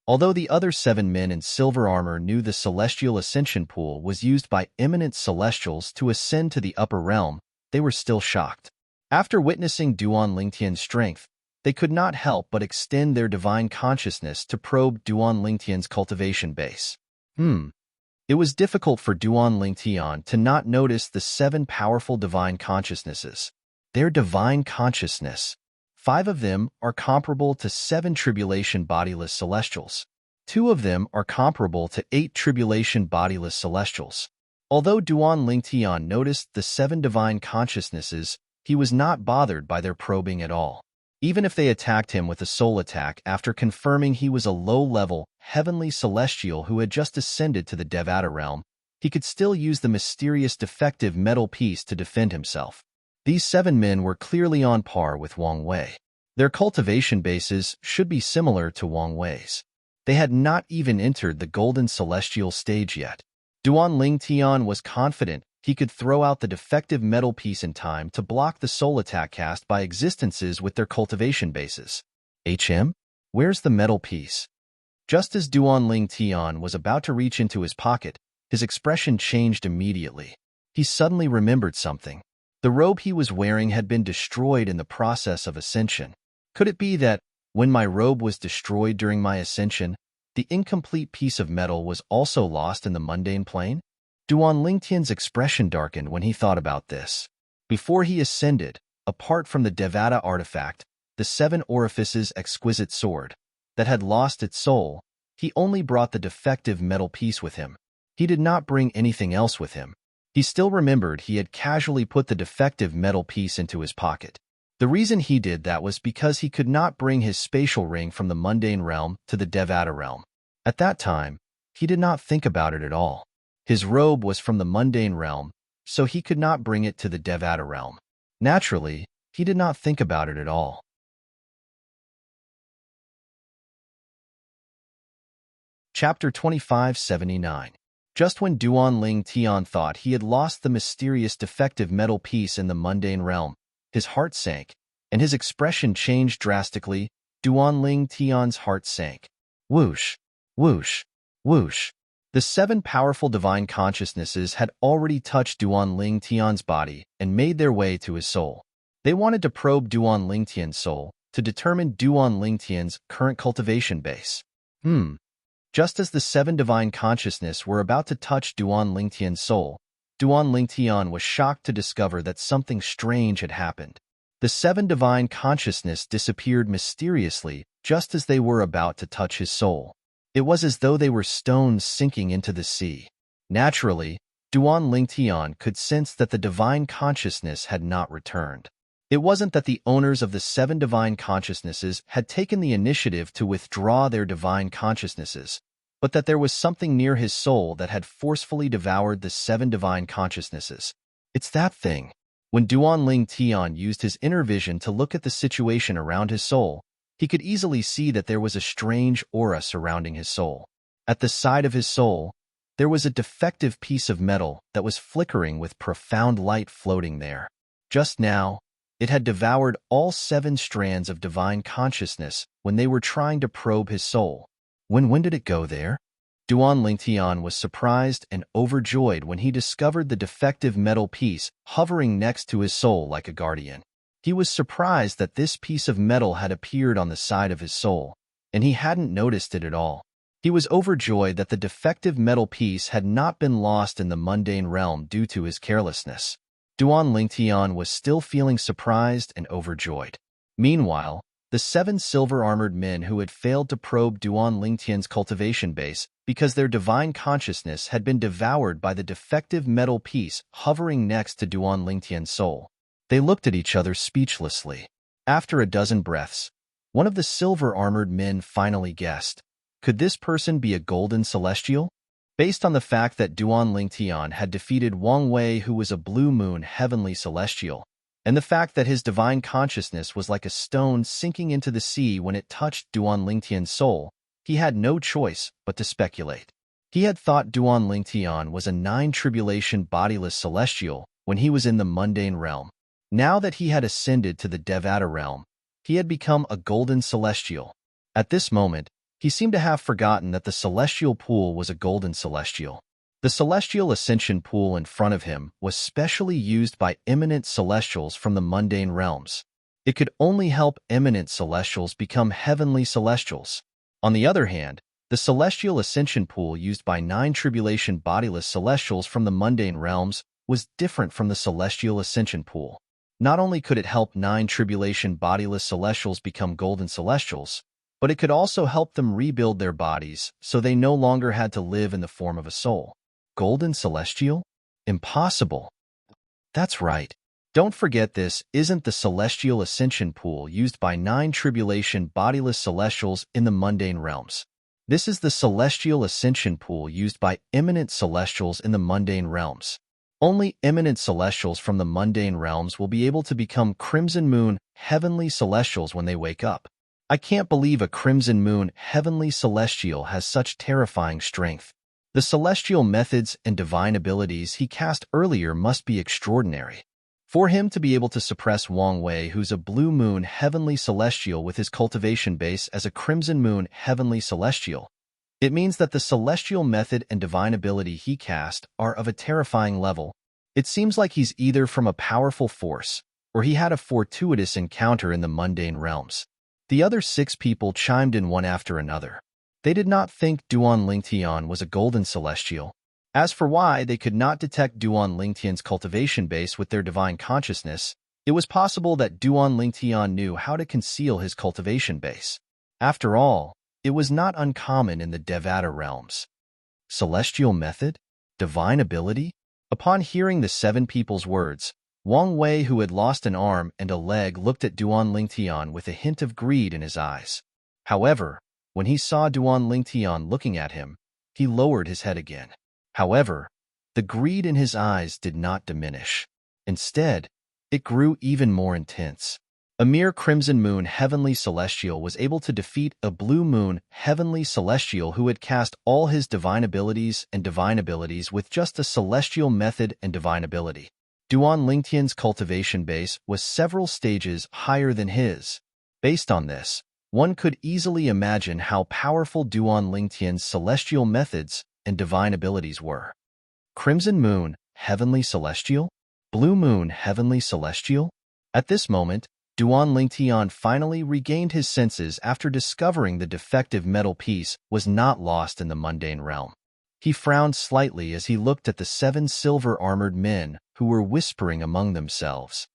Although the other 7 men in silver armor knew the celestial ascension pool was used by eminent celestials to ascend to the upper realm, they were still shocked. After witnessing Duan Lingtian's strength, they could not help but extend their divine consciousness to probe Duan Lingtian's cultivation base. It was difficult for Duan Lingtian to not notice the 7 powerful divine consciousnesses. Their divine consciousness. 5 of them are comparable to 7 tribulation bodiless celestials. 2 of them are comparable to 8 tribulation bodiless celestials. Although Duan Lingtian noticed the 7 divine consciousnesses, he was not bothered by their probing at all. Even if they attacked him with a soul attack after confirming he was a low-level, heavenly celestial who had just ascended to the Devata realm, he could still use the mysterious defective metal piece to defend himself. These 7 men were clearly on par with Wang Wei. Their cultivation bases should be similar to Wang Wei's. They had not even entered the golden celestial stage yet. Duan Lingtian was confident he could throw out the defective metal piece in time to block the soul attack cast by existences with their cultivation bases. Where's the metal piece? Just as Duan Lingtian was about to reach into his pocket, his expression changed immediately. He suddenly remembered something. The robe he was wearing had been destroyed in the process of ascension. Could it be that, when my robe was destroyed during my ascension, the incomplete piece of metal was also lost in the mundane plane? Duan Lingtian's expression darkened when he thought about this. Before he ascended, apart from the Devata artifact, the 7 orifices exquisite sword, that had lost its soul, he only brought the defective metal piece with him. He did not bring anything else with him. He still remembered he had casually put the defective metal piece into his pocket. The reason he did that was because he could not bring his spatial ring from the mundane realm to the Devata realm. At that time, he did not think about it at all. His robe was from the mundane realm, so he could not bring it to the Devata realm. Naturally, he did not think about it at all. Chapter 2579. Just when Duan Lingtian thought he had lost the mysterious defective metal piece in the mundane realm, his heart sank, and his expression changed drastically. Duan Lingtian's heart sank. Whoosh, whoosh, whoosh. The 7 powerful divine consciousnesses had already touched Duan Lingtian's body and made their way to his soul. They wanted to probe Duan Lingtian's soul to determine Duan Lingtian's current cultivation base. Just as the 7 divine consciousness were about to touch Duan Lingtian's soul, Duan Lingtian was shocked to discover that something strange had happened. The 7 divine consciousness disappeared mysteriously just as they were about to touch his soul. It was as though they were stones sinking into the sea. Naturally, Duan Lingtian could sense that the divine consciousness had not returned. It wasn't that the owners of the 7 divine consciousnesses had taken the initiative to withdraw their divine consciousnesses, but that there was something near his soul that had forcefully devoured the 7 divine consciousnesses. It's that thing. When Duan Lingtian used his inner vision to look at the situation around his soul, he could easily see that there was a strange aura surrounding his soul. At the side of his soul, there was a defective piece of metal that was flickering with profound light floating there. Just now, it had devoured all 7 strands of divine consciousness when they were trying to probe his soul. When did it go there? Duan Lingtian was surprised and overjoyed when he discovered the defective metal piece hovering next to his soul like a guardian. He was surprised that this piece of metal had appeared on the side of his soul, and he hadn't noticed it at all. He was overjoyed that the defective metal piece had not been lost in the mundane realm due to his carelessness. Duan Lingtian was still feeling surprised and overjoyed. Meanwhile, the 7 silver-armored men who had failed to probe Duan Lingtian's cultivation base because their divine consciousness had been devoured by the defective metal piece hovering next to Duan Lingtian's soul. They looked at each other speechlessly. After a dozen breaths, one of the silver-armored men finally guessed. Could this person be a golden celestial? Based on the fact that Duan Lingtian had defeated Wang Wei, who was a blue moon heavenly celestial, and the fact that his divine consciousness was like a stone sinking into the sea when it touched Duan Lingtian's soul, he had no choice but to speculate. He had thought Duan Lingtian was a 9 tribulation bodiless celestial when he was in the mundane realm. Now that he had ascended to the Devata realm, he had become a golden celestial. At this moment, he seemed to have forgotten that the celestial pool was a golden celestial. The celestial ascension pool in front of him was specially used by eminent celestials from the mundane realms. It could only help eminent celestials become heavenly celestials. On the other hand, the celestial ascension pool used by 9 tribulation bodiless celestials from the mundane realms was different from the celestial ascension pool. Not only could it help 9 tribulation bodiless celestials become golden celestials, but it could also help them rebuild their bodies so they no longer had to live in the form of a soul. Golden celestial? Impossible. That's right. Don't forget, this isn't the celestial ascension pool used by 9 tribulation bodiless celestials in the mundane realms. This is the celestial ascension pool used by eminent celestials in the mundane realms. Only eminent celestials from the mundane realms will be able to become Crimson Moon heavenly celestials when they wake up. I can't believe a Crimson Moon heavenly celestial has such terrifying strength. The celestial methods and divine abilities he cast earlier must be extraordinary. For him to be able to suppress Wang Wei, who's a blue moon heavenly celestial, with his cultivation base as a Crimson Moon heavenly celestial, it means that the celestial method and divine ability he cast are of a terrifying level. It seems like he's either from a powerful force, or he had a fortuitous encounter in the mundane realms. The other 6 people chimed in one after another. They did not think Duan Lingtian was a golden celestial. As for why they could not detect Duan Lingtian's cultivation base with their divine consciousness, it was possible that Duan Lingtian knew how to conceal his cultivation base. After all, it was not uncommon in the Devata realms. Celestial method? Divine ability? Upon hearing the 7 people's words, Wang Wei, who had lost an arm and a leg, looked at Duan Lingtian with a hint of greed in his eyes. However, when he saw Duan Lingtian looking at him, he lowered his head again. However, the greed in his eyes did not diminish. Instead, it grew even more intense. A mere Crimson Moon heavenly celestial was able to defeat a blue moon heavenly celestial who had cast all his divine abilities with just a celestial method and divine ability. Duan Lingtian's cultivation base was several stages higher than his. Based on this, one could easily imagine how powerful Duan Lingtian's celestial methods and divine abilities were. Crimson Moon heavenly celestial? Blue Moon heavenly celestial? At this moment, Duan Lingtian finally regained his senses after discovering the defective metal piece was not lost in the mundane realm. He frowned slightly as he looked at the 7 silver-armored men who were whispering among themselves.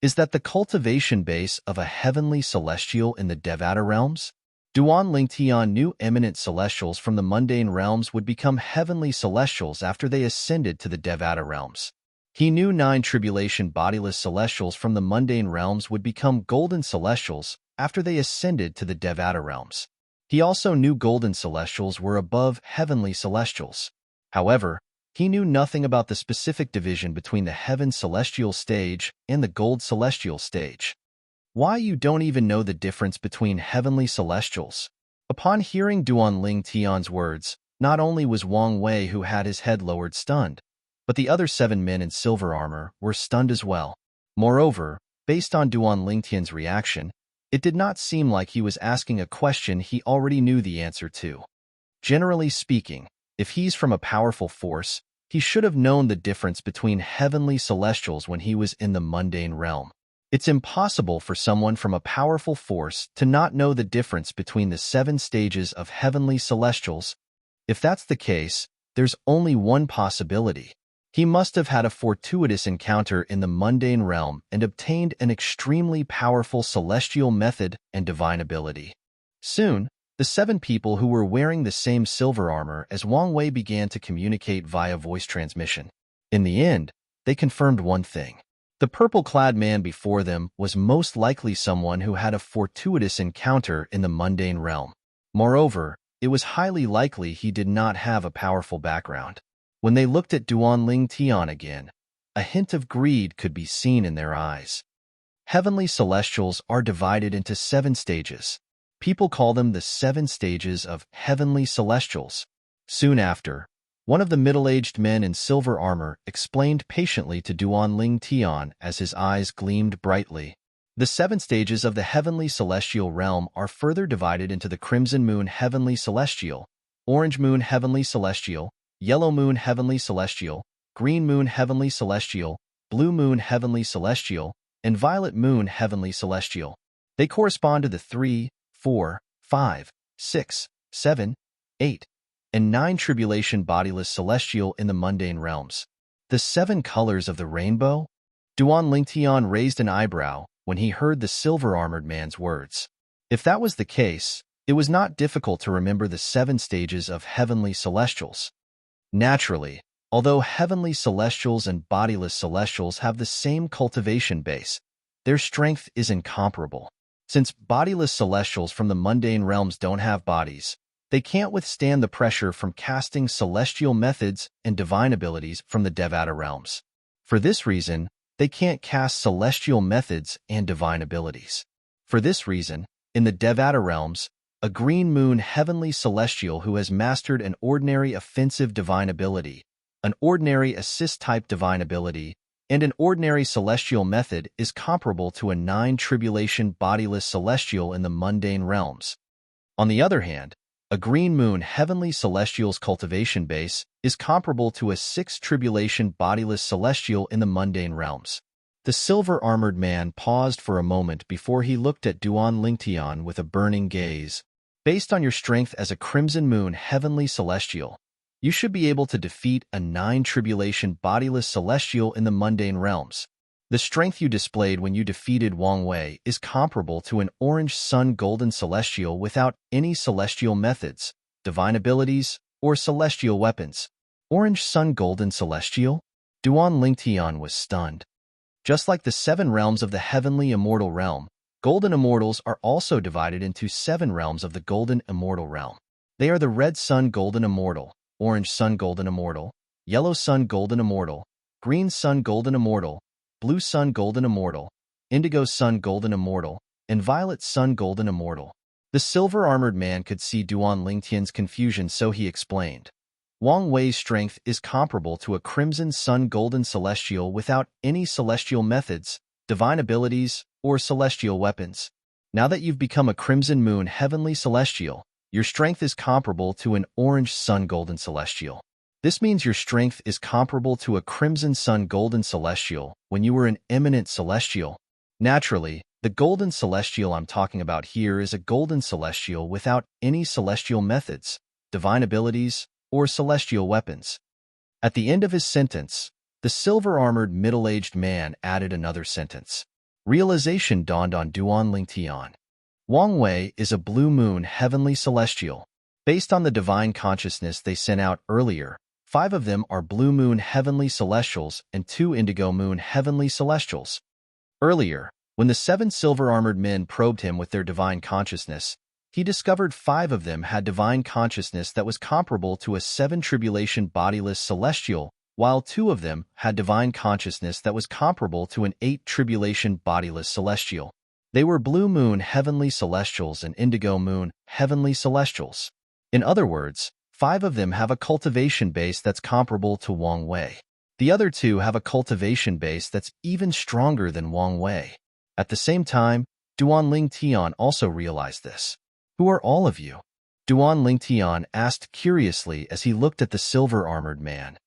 Is that the cultivation base of a heavenly celestial in the Devata realms? Duan Lingtian knew eminent celestials from the mundane realms would become heavenly celestials after they ascended to the Devata realms. He knew 9 tribulation bodiless celestials from the mundane realms would become golden celestials after they ascended to the Devata realms. He also knew golden celestials were above heavenly celestials. However, he knew nothing about the specific division between the heaven celestial stage and the gold celestial stage. Why, you don't even know the difference between heavenly celestials? Upon hearing Duan Lingtian's words, not only was Wang Wei, who had his head lowered, stunned, but the other 7 men in silver armor were stunned as well. Moreover, based on Duan Lingtian's reaction, it did not seem like he was asking a question he already knew the answer to. Generally speaking, if he's from a powerful force, he should have known the difference between heavenly celestials when he was in the mundane realm. It's impossible for someone from a powerful force to not know the difference between the 7 stages of heavenly celestials. If that's the case, there's only one possibility. He must have had a fortuitous encounter in the mundane realm and obtained an extremely powerful celestial method and divine ability. Soon, the 7 people who were wearing the same silver armor as Wang Wei began to communicate via voice transmission. In the end, they confirmed one thing. The purple-clad man before them was most likely someone who had a fortuitous encounter in the mundane realm. Moreover, it was highly likely he did not have a powerful background. When they looked at Duanling Tian again, a hint of greed could be seen in their eyes. Heavenly celestials are divided into 7 stages. People call them the 7 stages of heavenly celestials. Soon after, one of the middle-aged men in silver armor explained patiently to Duanling Tian as his eyes gleamed brightly. The 7 stages of the heavenly celestial realm are further divided into the Crimson Moon Heavenly Celestial, Orange Moon Heavenly Celestial, Yellow Moon Heavenly Celestial, Green Moon Heavenly Celestial, Blue Moon Heavenly Celestial, and Violet Moon Heavenly Celestial. They correspond to the 3, 4, 5, 6, 7, 8, and 9 tribulation bodiless celestial in the mundane realms. The 7 colors of the rainbow? Duanling Tian raised an eyebrow when he heard the silver-armored man's words. If that was the case, it was not difficult to remember the 7 stages of heavenly celestials. Naturally, although heavenly celestials and bodiless celestials have the same cultivation base, their strength is incomparable. Since bodiless celestials from the mundane realms don't have bodies, they can't withstand the pressure from casting celestial methods and divine abilities from the Devata realms. For this reason, they can't cast celestial methods and divine abilities. For this reason, in the Devata realms, a green moon heavenly celestial who has mastered an ordinary offensive divine ability, an ordinary assist-type divine ability, and an ordinary celestial method is comparable to a 9 tribulation bodiless celestial in the mundane realms. On the other hand, a green moon heavenly celestial's cultivation base is comparable to a 6 tribulation bodiless celestial in the mundane realms. The silver-armored man paused for a moment before he looked at Duanling Tian with a burning gaze. Based on your strength as a crimson moon heavenly celestial, you should be able to defeat a 9 tribulation bodiless celestial in the mundane realms. The strength you displayed when you defeated Wang Wei is comparable to an orange sun golden celestial without any celestial methods, divine abilities, or celestial weapons. Orange sun golden celestial? Duanling Tian was stunned. Just like the 7 realms of the heavenly immortal realm, golden immortals are also divided into 7 realms of the golden immortal realm. They are the red sun golden immortal, orange sun golden immortal, yellow sun golden immortal, green sun golden immortal, blue sun golden immortal, indigo sun golden immortal, and violet sun golden immortal. The silver-armored man could see Duanling Tian's confusion, so he explained. Wang Wei's strength is comparable to a crimson sun golden celestial without any celestial methods, divine abilities, or celestial weapons. Now that you've become a crimson moon heavenly celestial, your strength is comparable to an orange sun golden celestial. This means your strength is comparable to a crimson sun golden celestial when you were an eminent celestial. Naturally, the golden celestial I'm talking about here is a golden celestial without any celestial methods, divine abilities, or celestial weapons. At the end of his sentence, the silver-armored middle-aged man added another sentence. Realization dawned on Duanling Tian. Wang Wei is a blue moon heavenly celestial. Based on the divine consciousness they sent out earlier, 5 of them are blue moon heavenly celestials and 2 indigo moon heavenly celestials. Earlier, when the 7 silver-armored men probed him with their divine consciousness, he discovered 5 of them had divine consciousness that was comparable to a 7 tribulation bodiless celestial, while 2 of them had divine consciousness that was comparable to an 8 tribulation bodiless celestial. They were blue moon heavenly celestials and indigo moon heavenly celestials. In other words, 5 of them have a cultivation base that's comparable to Wang Wei. The other 2 have a cultivation base that's even stronger than Wang Wei. At the same time, Duanling Tian also realized this. Who are all of you? Duanling Tian asked curiously as he looked at the silver-armored man.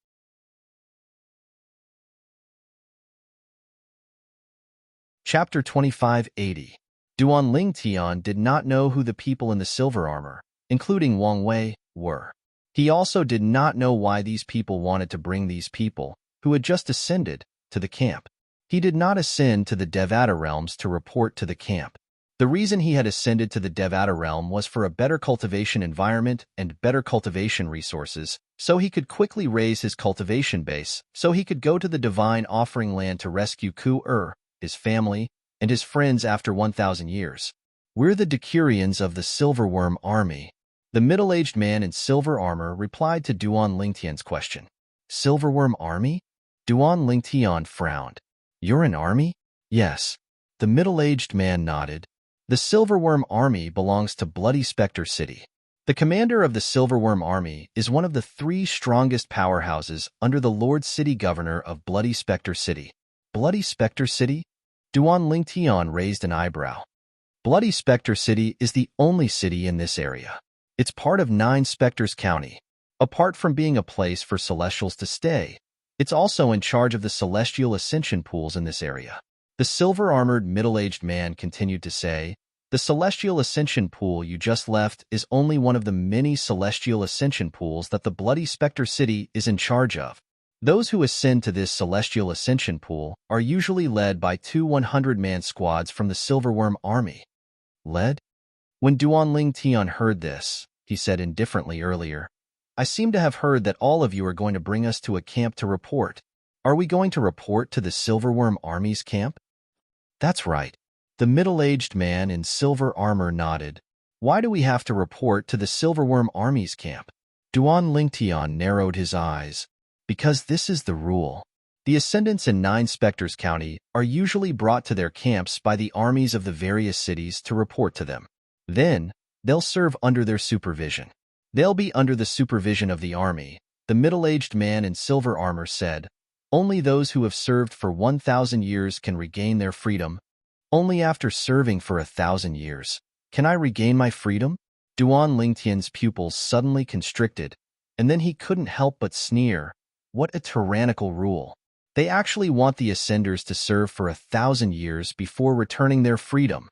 Chapter 2580. Duan Ling Tian did not know who the people in the silver armor, including Wang Wei, were. He also did not know why these people wanted to bring these people, who had just ascended, to the camp. He did not ascend to the Devata realms to report to the camp. The reason he had ascended to the Devata realm was for a better cultivation environment and better cultivation resources, so he could quickly raise his cultivation base, so he could go to the divine offering land to rescue Ku-Er, his family, and his friends after 1,000 years. We're the Decurions of the Silverworm Army. The middle-aged man in silver armor replied to Duan Lingtian's question. Silverworm Army? Duan Lingtian frowned. You're an army? Yes. The middle-aged man nodded. The Silverworm Army belongs to Bloody Spectre City. The commander of the Silverworm Army is one of the 3 strongest powerhouses under the Lord City Governor of Bloody Spectre City. Bloody Spectre City? Duan Lingtian raised an eyebrow. Bloody Spectre City is the only city in this area. It's part of 9 Spectres County. Apart from being a place for Celestials to stay, it's also in charge of the Celestial Ascension pools in this area. The silver-armored middle-aged man continued to say, the Celestial Ascension pool you just left is only one of the many Celestial Ascension pools that the Bloody Spectre City is in charge of. Those who ascend to this Celestial Ascension pool are usually led by 2 100-man squads from the Silverworm Army. Led? When Duan Lingtian heard this, he said indifferently earlier, I seem to have heard that all of you are going to bring us to a camp to report. Are we going to report to the Silverworm Army's camp? That's right. The middle-aged man in silver armor nodded. Why do we have to report to the Silverworm Army's camp? Duan Lingtian narrowed his eyes. Because this is the rule. The ascendants in 9 Spectres County are usually brought to their camps by the armies of the various cities to report to them. Then, they'll serve under their supervision. They'll be under the supervision of the army, the middle-aged man in silver armor said. Only those who have served for 1,000 years can regain their freedom. Only after serving for 1,000 years can I regain my freedom? Duan Lingtian's pupils suddenly constricted, and then he couldn't help but sneer. What a tyrannical rule. They actually want the Ascenders to serve for 1,000 years before returning their freedom.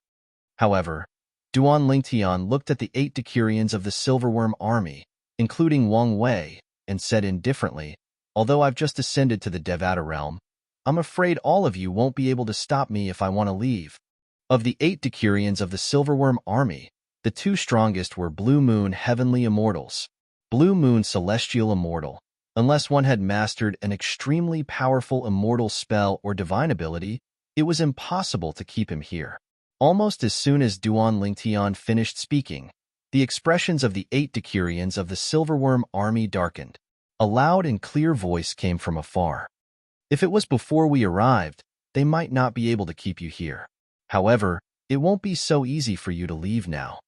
However, Duan Lingtian looked at the 8 Decurions of the Silverworm Army, including Wang Wei, and said indifferently, although I've just ascended to the Devata realm, I'm afraid all of you won't be able to stop me if I want to leave. Of the 8 Decurions of the Silverworm Army, the 2 strongest were Blue Moon Heavenly Immortals. Blue Moon Celestial Immortal. Unless one had mastered an extremely powerful immortal spell or divine ability, it was impossible to keep him here. Almost as soon as Duan Lingtian finished speaking, the expressions of the 8 Decurions of the Silverworm Army darkened. A loud and clear voice came from afar. If it was before we arrived, they might not be able to keep you here. However, it won't be so easy for you to leave now.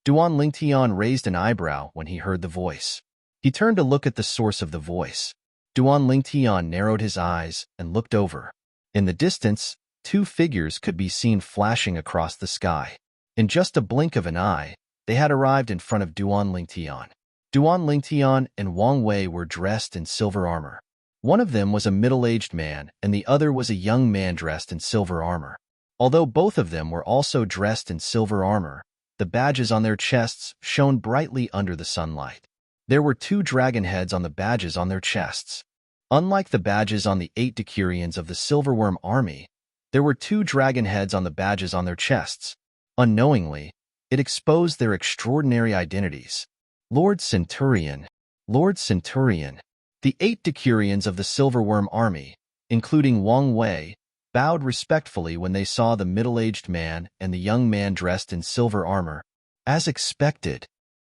Duan Lingtian raised an eyebrow when he heard the voice. He turned to look at the source of the voice. Duan Lingtian narrowed his eyes and looked over. In the distance, 2 figures could be seen flashing across the sky. In just a blink of an eye, they had arrived in front of Duan Lingtian. Duan Lingtian and Wang Wei were dressed in silver armor. One of them was a middle-aged man, and the other was a young man dressed in silver armor. Although both of them were also dressed in silver armor, the badges on their chests shone brightly under the sunlight. There were 2 dragon heads on the badges on their chests. Unlike the badges on the 8 Decurions of the Silverworm Army, there were 2 dragon heads on the badges on their chests. Unknowingly, it exposed their extraordinary identities. Lord Centurion. Lord Centurion. The 8 Decurions of the Silverworm Army, including Wang Wei, bowed respectfully when they saw the middle-aged man and the young man dressed in silver armor. As expected.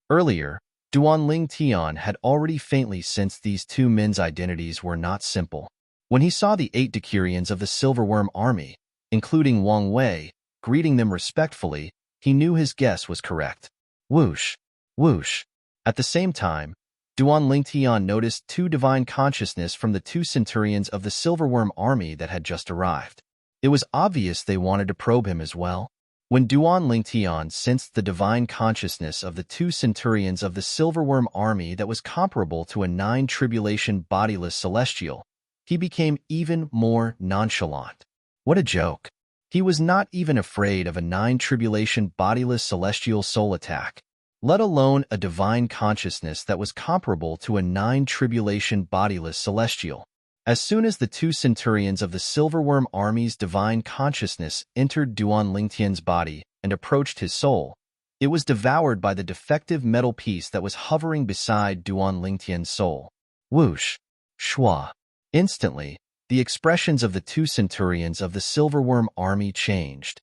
Earlier, Duan Lingtian had already faintly sensed these 2 men's identities were not simple. When he saw the 8 Decurions of the Silverworm Army, including Wang Wei, greeting them respectfully, he knew his guess was correct. Whoosh! Whoosh! At the same time, Duan Lingtian noticed 2 divine consciousness from the 2 centurions of the Silverworm Army that had just arrived. It was obvious they wanted to probe him as well. When Duan Lingtian sensed the divine consciousness of the 2 centurions of the Silverworm Army that was comparable to a 9 tribulation bodiless celestial, he became even more nonchalant. What a joke. He was not even afraid of a nine-tribulation bodiless celestial soul attack, let alone a divine consciousness that was comparable to a nine-tribulation bodiless celestial. As soon as the two centurions of the Silverworm army's divine consciousness entered Duan Lingtian's body and approached his soul, it was devoured by the defective metal piece that was hovering beside Duan Lingtian's soul. Whoosh! Shua! Instantly, the expressions of the two centurions of the Silverworm army changed.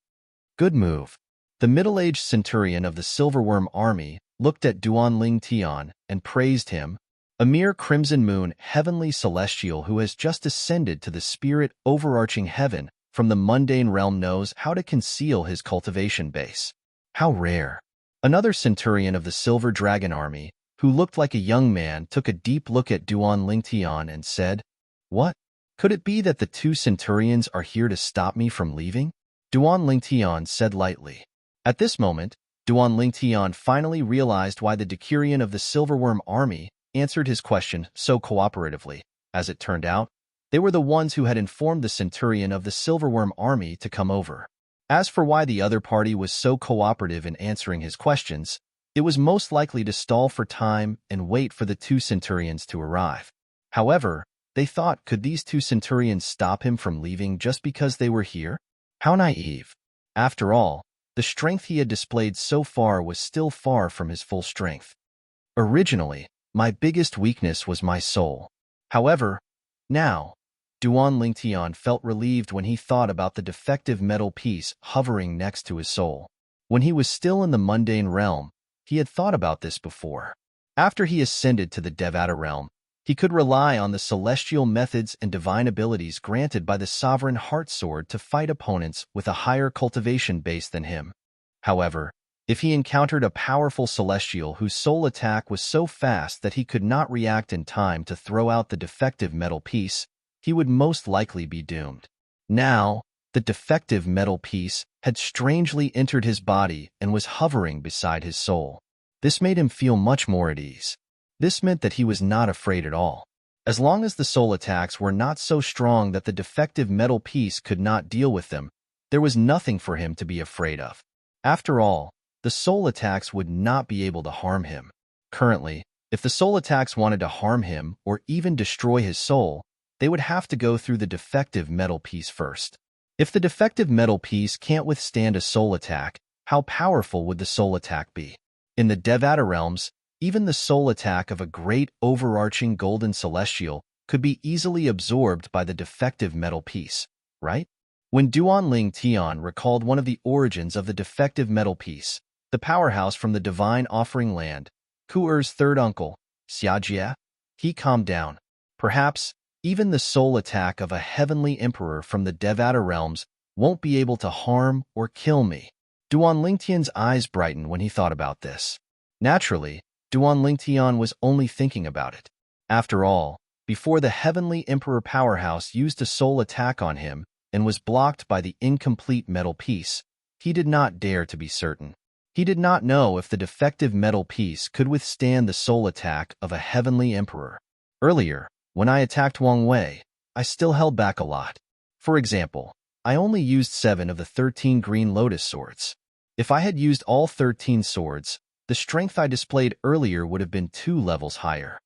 Good move. The middle-aged centurion of the Silverworm army looked at Duan Lingtian and praised him, a mere crimson moon heavenly celestial who has just ascended to the spirit overarching heaven from the mundane realm knows how to conceal his cultivation base. How rare. Another centurion of the Silver Dragon army, who looked like a young man, took a deep look at Duan Lingtian and said, "What? Could it be that the two centurions are here to stop me from leaving?" Duan Lingtian said lightly. At this moment, Duan Lingtian finally realized why the decurion of the Silverworm army answered his question so cooperatively. As it turned out, they were the ones who had informed the centurion of the Silverworm army to come over. As for why the other party was so cooperative in answering his questions, it was most likely to stall for time and wait for the two centurions to arrive. However, they thought, could these two centurions stop him from leaving just because they were here? How naive. After all, the strength he had displayed so far was still far from his full strength. Originally, my biggest weakness was my soul. However, now, Duan Lingtian felt relieved when he thought about the defective metal piece hovering next to his soul. When he was still in the mundane realm, he had thought about this before. After he ascended to the Devata realm, he could rely on the celestial methods and divine abilities granted by the Sovereign Heart Sword to fight opponents with a higher cultivation base than him. However, if he encountered a powerful celestial whose soul attack was so fast that he could not react in time to throw out the defective metal piece, he would most likely be doomed. Now, the defective metal piece had strangely entered his body and was hovering beside his soul. This made him feel much more at ease. This meant that he was not afraid at all. As long as the soul attacks were not so strong that the defective metal piece could not deal with them, there was nothing for him to be afraid of. After all, the soul attacks would not be able to harm him. Currently, if the soul attacks wanted to harm him or even destroy his soul, they would have to go through the defective metal piece first. If the defective metal piece can't withstand a soul attack, how powerful would the soul attack be? In the Devata realms, even the soul attack of a great overarching golden celestial could be easily absorbed by the defective metal piece, right? When Duan Lingtian recalled one of the origins of the defective metal piece, the powerhouse from the divine offering land, Ku'er's third uncle, Xiajie, he calmed down. Perhaps even the soul attack of a heavenly emperor from the Devata realms won't be able to harm or kill me. Duan Lingtian's eyes brightened when he thought about this. Naturally, Duan Lingtian was only thinking about it. After all, before the heavenly emperor powerhouse used a soul attack on him and was blocked by the incomplete metal piece, he did not dare to be certain. He did not know if the defective metal piece could withstand the soul attack of a heavenly emperor. Earlier, when I attacked Wang Wei, I still held back a lot. For example, I only used 7 of the 13 green lotus swords. If I had used all 13 swords, the strength I displayed earlier would have been 2 levels higher.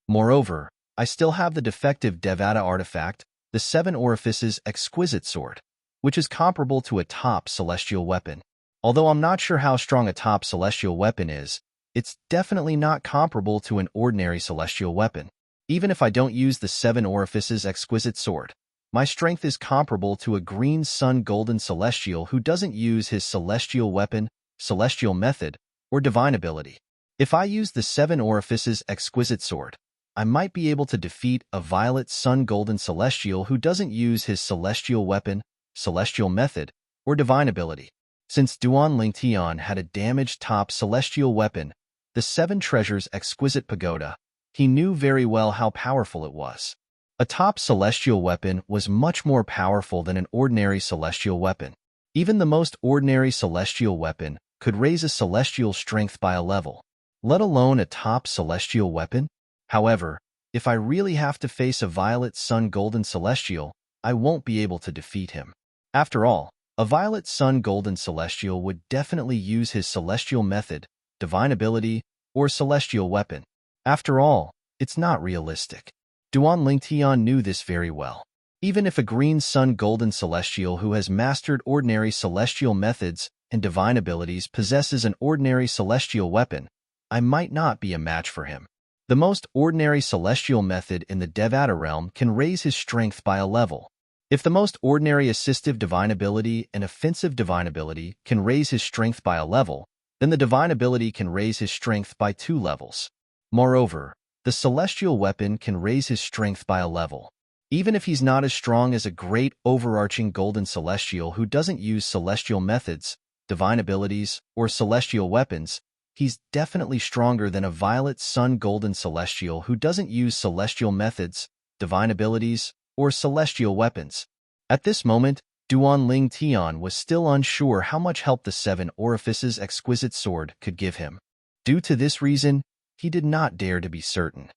Moreover, I still have the defective Devata artifact, the 7 Orifices Exquisite Sword, which is comparable to a top celestial weapon. Although I'm not sure how strong a top celestial weapon is, it's definitely not comparable to an ordinary celestial weapon. Even if I don't use the 7 Orifices Exquisite Sword, my strength is comparable to a green sun golden celestial who doesn't use his celestial weapon, celestial method, or divine ability. If I use the 7 Orifices Exquisite Sword, I might be able to defeat a violet sun golden celestial who doesn't use his celestial weapon, celestial method, or divine ability. Since Duan Lingtian had a damaged top celestial weapon, the 7 Treasures Exquisite Pagoda, he knew very well how powerful it was. A top celestial weapon was much more powerful than an ordinary celestial weapon. Even the most ordinary celestial weapon could raise a celestial strength by a level, let alone a top celestial weapon. However, if I really have to face a violet sun golden celestial, I won't be able to defeat him. After all, A violet sun golden celestial would definitely use his celestial method, divine ability, or celestial weapon. After all, it's not realistic. Duan Lingtian knew this very well. Even if a green sun golden celestial who has mastered ordinary celestial methods and divine abilities possesses an ordinary celestial weapon, I might not be a match for him. The most ordinary celestial method in the Devata realm can raise his strength by a level. If the most ordinary assistive divine ability and offensive divine ability can raise his strength by a level, then the divine ability can raise his strength by 2 levels. Moreover, the celestial weapon can raise his strength by a level. Even if he's not as strong as a great overarching golden celestial who doesn't use celestial methods, divine abilities, or celestial weapons, he's definitely stronger than a violet sun golden celestial who doesn't use celestial methods, divine abilities, or celestial weapons. At this moment, Duan Lingtian was still unsure how much help the 7 Orifices exquisite sword could give him. Due to this reason, he did not dare to be certain.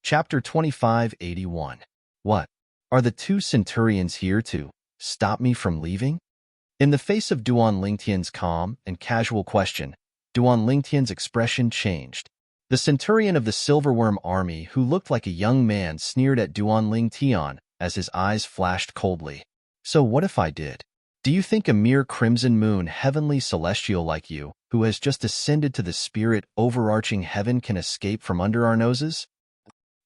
Chapter 2581. What? Are the 2 centurions here to stop me from leaving? In the face of Duan Lingtian's calm and casual question, Duan Lingtian's expression changed. The centurion of the silverworm army who looked like a young man sneered at Duan Lingtian as his eyes flashed coldly. So what if I did? Do you think a mere crimson moon heavenly celestial like you, who has just ascended to the spirit overarching heaven, can escape from under our noses?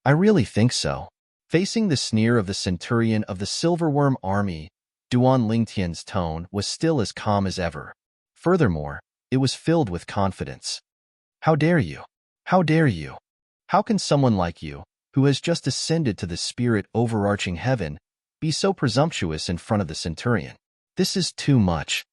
I really think so. Facing the sneer of the centurion of the silverworm army, Duan Lingtian's tone was still as calm as ever. Furthermore, it was filled with confidence. How dare you? How dare you? How can someone like you, who has just ascended to the spirit overarching heaven, be so presumptuous in front of the centurion? This is too much.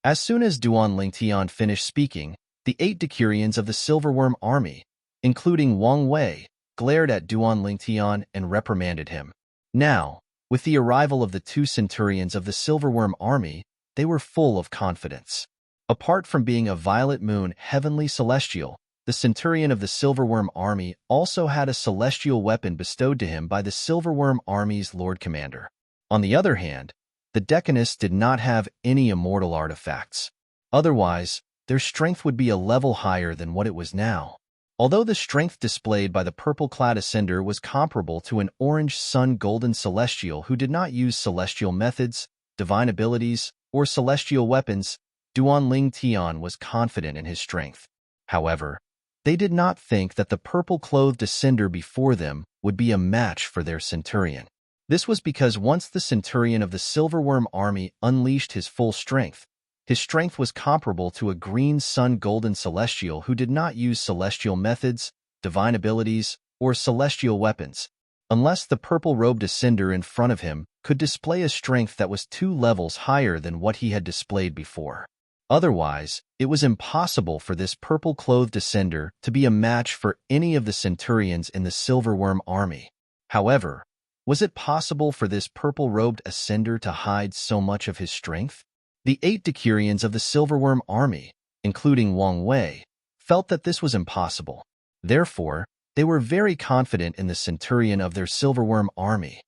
As soon as Duan Lingtian finished speaking, the 8 decurions of the silverworm army, including Wang Wei, glared at Duan Lingtian and reprimanded him. Now, with the arrival of the 2 centurions of the silverworm army, they were full of confidence. Apart from being a violet moon heavenly celestial, the centurion of the silverworm army also had a celestial weapon bestowed to him by the silverworm army's lord commander. On the other hand, the decanists did not have any immortal artifacts. Otherwise, their strength would be a level higher than what it was now. Although the strength displayed by the purple-clad ascender was comparable to an orange sun golden celestial who did not use celestial methods, divine abilities, or celestial weapons, Duan Lingtian was confident in his strength. However, they did not think that the purple-clothed ascender before them would be a match for their centurion. This was because once the centurion of the silverworm army unleashed his full strength, his strength was comparable to a green sun golden celestial who did not use celestial methods, divine abilities, or celestial weapons, unless the purple-robed ascender in front of him could display a strength that was 2 levels higher than what he had displayed before. Otherwise, it was impossible for this purple-clothed ascender to be a match for any of the centurions in the silverworm army. However, was it possible for this purple-robed ascender to hide so much of his strength? The 8 decurions of the silverworm army, including Wang Wei, felt that this was impossible. Therefore, they were very confident in the centurion of their silverworm army.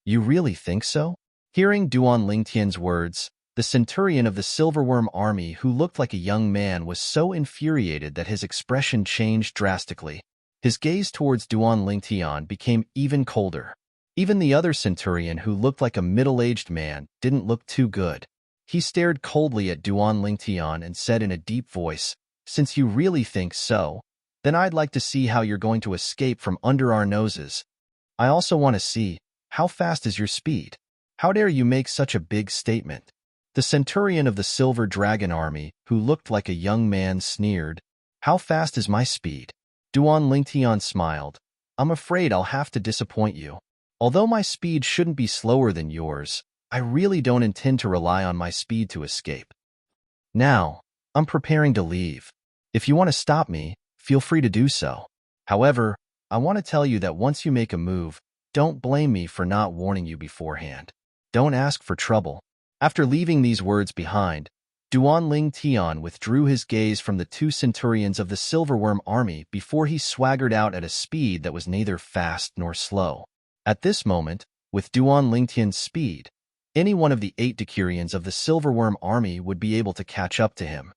You really think so? Hearing Duan Lingtian's words, the centurion of the silverworm army who looked like a young man was so infuriated that his expression changed drastically. His gaze towards Duan Lingtian became even colder. Even the other centurion who looked like a middle-aged man didn't look too good. He stared coldly at Duan Lingtian and said in a deep voice, "Since you really think so, then I'd like to see how you're going to escape from under our noses. I also want to see, how fast is your speed? How dare you make such a big statement?" The centurion of the Silver Dragon army, who looked like a young man, sneered, "How fast is my speed?" Duan Lingtian smiled, "I'm afraid I'll have to disappoint you. Although my speed shouldn't be slower than yours, I really don't intend to rely on my speed to escape. Now, I'm preparing to leave. If you want to stop me, feel free to do so. However, I want to tell you that once you make a move, don't blame me for not warning you beforehand. Don't ask for trouble." After leaving these words behind, Duan Lingtian withdrew his gaze from the 2 centurions of the silverworm army before he swaggered out at a speed that was neither fast nor slow. At this moment, with Duan Lingtian's speed, any one of the 8 Decurions of the Silverworm army would be able to catch up to him.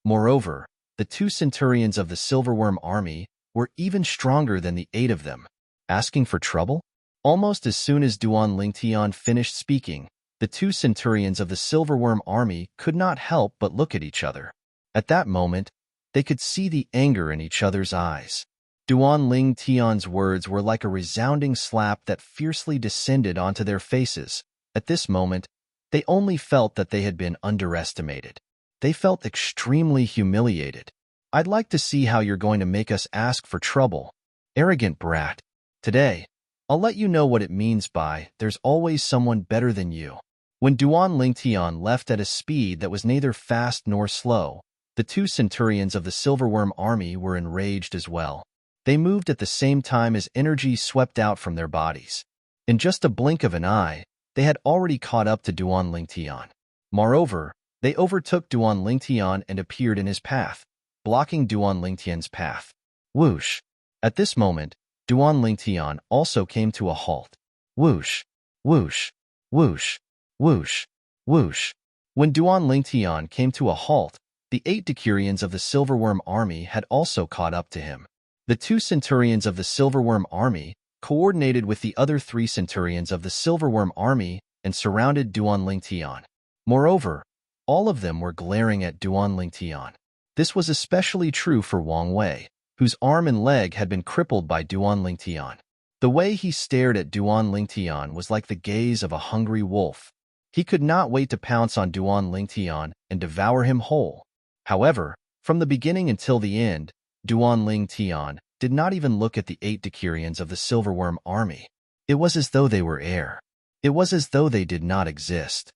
Moreover, the 2 Centurions of the Silverworm army were even stronger than the 8 of them. Asking for trouble? Almost as soon as Duan Lingtian finished speaking, the 2 Centurions of the Silverworm army could not help but look at each other. At that moment, they could see the anger in each other's eyes. Duan Lingtian's words were like a resounding slap that fiercely descended onto their faces. At this moment, they only felt that they had been underestimated. They felt extremely humiliated. I'd like to see how you're going to make us ask for trouble. Arrogant brat. Today, I'll let you know what it means by there's always someone better than you. When Duan Lingtian left at a speed that was neither fast nor slow, the 2 Centurions of the Silverworm army were enraged as well. They moved at the same time as energy swept out from their bodies. In just a blink of an eye, they had already caught up to Duan Lingtian. Moreover, they overtook Duan Lingtian and appeared in his path, blocking Duan Lingtian's path. Whoosh! At this moment, Duan Lingtian also came to a halt. Whoosh! Whoosh! Whoosh! Whoosh! Whoosh! When Duan Lingtian came to a halt, the 8 Decurions of the Silverworm army had also caught up to him. The 2 Centurions of the Silverworm army coordinated with the other 3 Centurions of the Silverworm army and surrounded Duan Lingtian. Moreover, all of them were glaring at Duan Lingtian. This was especially true for Wang Wei, whose arm and leg had been crippled by Duan Lingtian. The way he stared at Duan Lingtian was like the gaze of a hungry wolf. He could not wait to pounce on Duan Lingtian and devour him whole. However, from the beginning until the end, Duan Lingtian did not even look at the 8 Decurions of the Silverworm army. It was as though they were air. It was as though they did not exist.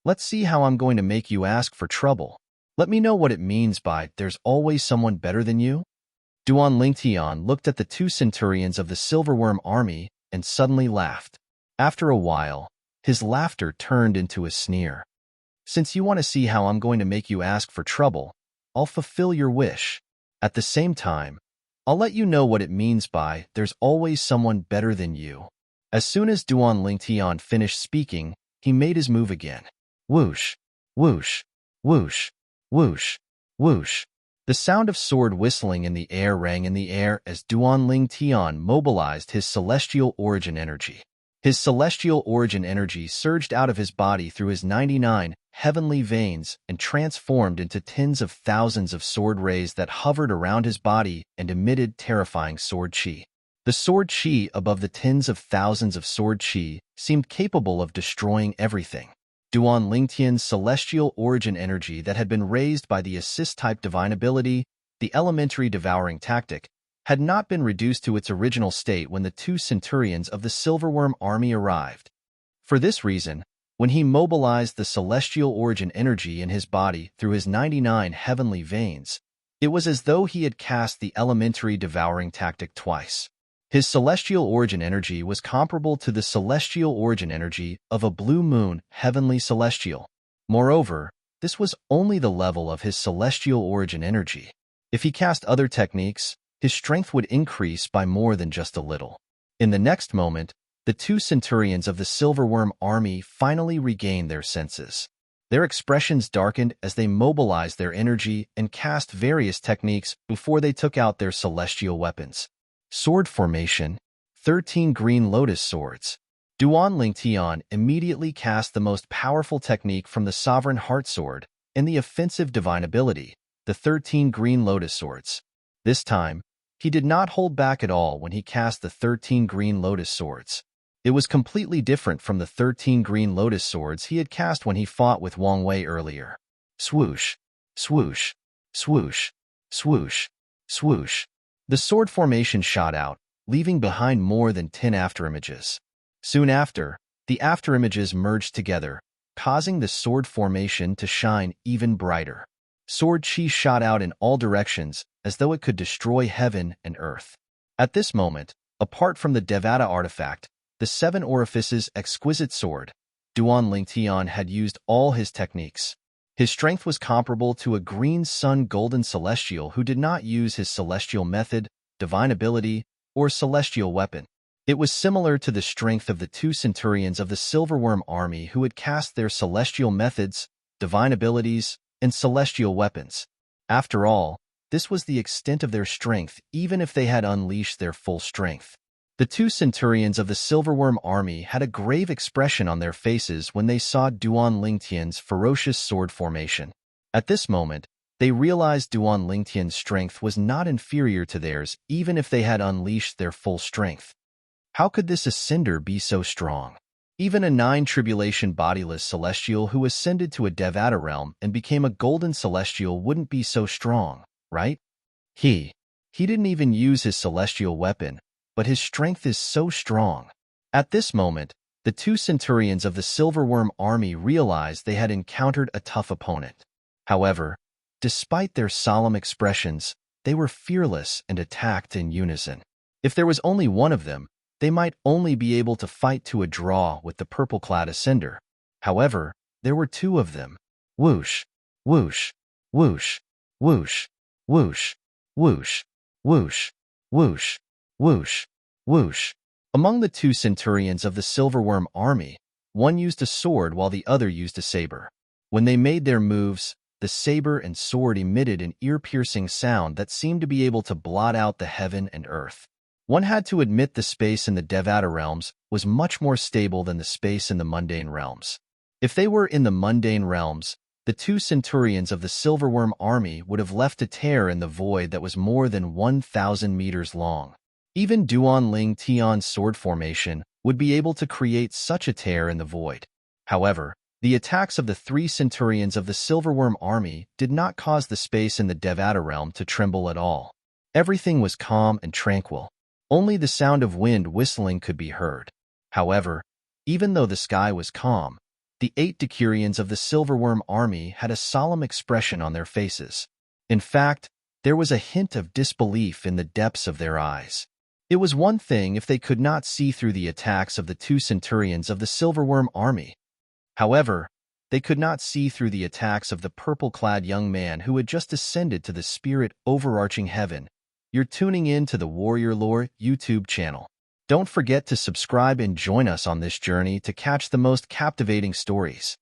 Let's see how I'm going to make you ask for trouble. Let me know what it means by there's always someone better than you. Duan Lingtian looked at the 2 Centurions of the Silverworm army and suddenly laughed. After a while, his laughter turned into a sneer. Since you want to see how I'm going to make you ask for trouble, I'll fulfill your wish. At the same time, I'll let you know what it means by there's always someone better than you. As soon as Duan Lingtian finished speaking, he made his move again. Whoosh! Whoosh! Whoosh! Whoosh! Whoosh! The sound of sword whistling in the air rang in the air as Duan Lingtian mobilized his celestial origin energy. His celestial origin energy surged out of his body through his 99 heavenly veins and transformed into tens of thousands of sword rays that hovered around his body and emitted terrifying sword chi. The sword chi above the tens of thousands of sword chi seemed capable of destroying everything. Duan Lingtian's celestial origin energy that had been raised by the assist-type divine ability, the elementary devouring tactic, had not been reduced to its original state when the 2 Centurions of the Silverworm army arrived. For this reason, when he mobilized the celestial origin energy in his body through his 99 heavenly veins, it was as though he had cast the elementary devouring tactic twice. His celestial origin energy was comparable to the celestial origin energy of a blue moon heavenly celestial. Moreover, this was only the level of his celestial origin energy. If he cast other techniques, his strength would increase by more than just a little. In the next moment, the 2 Centurions of the Silverworm army finally regained their senses. Their expressions darkened as they mobilized their energy and cast various techniques before they took out their celestial weapons. Sword formation, 13 green lotus swords. Duan Lingtian immediately cast the most powerful technique from the Sovereign Heart Sword and the offensive divine ability, the 13 green lotus swords. This time, he did not hold back at all when he cast the 13 green lotus swords. It was completely different from the 13 green lotus swords he had cast when he fought with Wang Wei earlier. Swoosh, swoosh, swoosh, swoosh, swoosh. The sword formation shot out, leaving behind more than 10 afterimages. Soon after, the afterimages merged together, causing the sword formation to shine even brighter. Sword chi shot out in all directions, as though it could destroy heaven and earth. At this moment, apart from the Devata artifact, the 7 orifices exquisite sword, Duan Lingtian had used all his techniques. His strength was comparable to a green sun golden celestial who did not use his celestial method, divine ability, or celestial weapon. It was similar to the strength of the 2 centurions of the Silverworm army who had cast their celestial methods, divine abilities, and celestial weapons. After all, this was the extent of their strength even if they had unleashed their full strength. The 2 centurions of the Silverworm army had a grave expression on their faces when they saw Duan Lingtian's ferocious sword formation. At this moment, they realized Duan Lingtian's strength was not inferior to theirs even if they had unleashed their full strength. How could this ascender be so strong? Even a 9 tribulation bodiless celestial who ascended to a Devata realm and became a golden celestial wouldn't be so strong, right? He didn't even use his celestial weapon, but his strength is so strong. At this moment, the 2 centurions of the Silverworm army realized they had encountered a tough opponent. However, despite their solemn expressions, they were fearless and attacked in unison. If there was only one of them, they might only be able to fight to a draw with the purple-clad ascender. However, there were 2 of them. Whoosh, whoosh, whoosh, whoosh, whoosh, whoosh, whoosh, whoosh, whoosh, whoosh. Among the 2 centurions of the Silverworm army, one used a sword while the other used a saber. When they made their moves, the saber and sword emitted an ear-piercing sound that seemed to be able to blot out the heaven and earth. One had to admit the space in the Devata realms was much more stable than the space in the mundane realms. If they were in the mundane realms, the 2 centurions of the Silverworm army would have left a tear in the void that was more than 1,000 meters long. Even Duan Ling Tian's sword formation would be able to create such a tear in the void. However, the attacks of the 3 centurions of the Silverworm army did not cause the space in the Devata realm to tremble at all. Everything was calm and tranquil. Only the sound of wind whistling could be heard. However, even though the sky was calm, the 8 decurions of the Silverworm army had a solemn expression on their faces. In fact, there was a hint of disbelief in the depths of their eyes. It was one thing if they could not see through the attacks of the 2 centurions of the Silverworm army. However, they could not see through the attacks of the purple-clad young man who had just ascended to the spirit overarching heaven. You're tuning in to the Warrior Lore YouTube channel. Don't forget to subscribe and join us on this journey to catch the most captivating stories.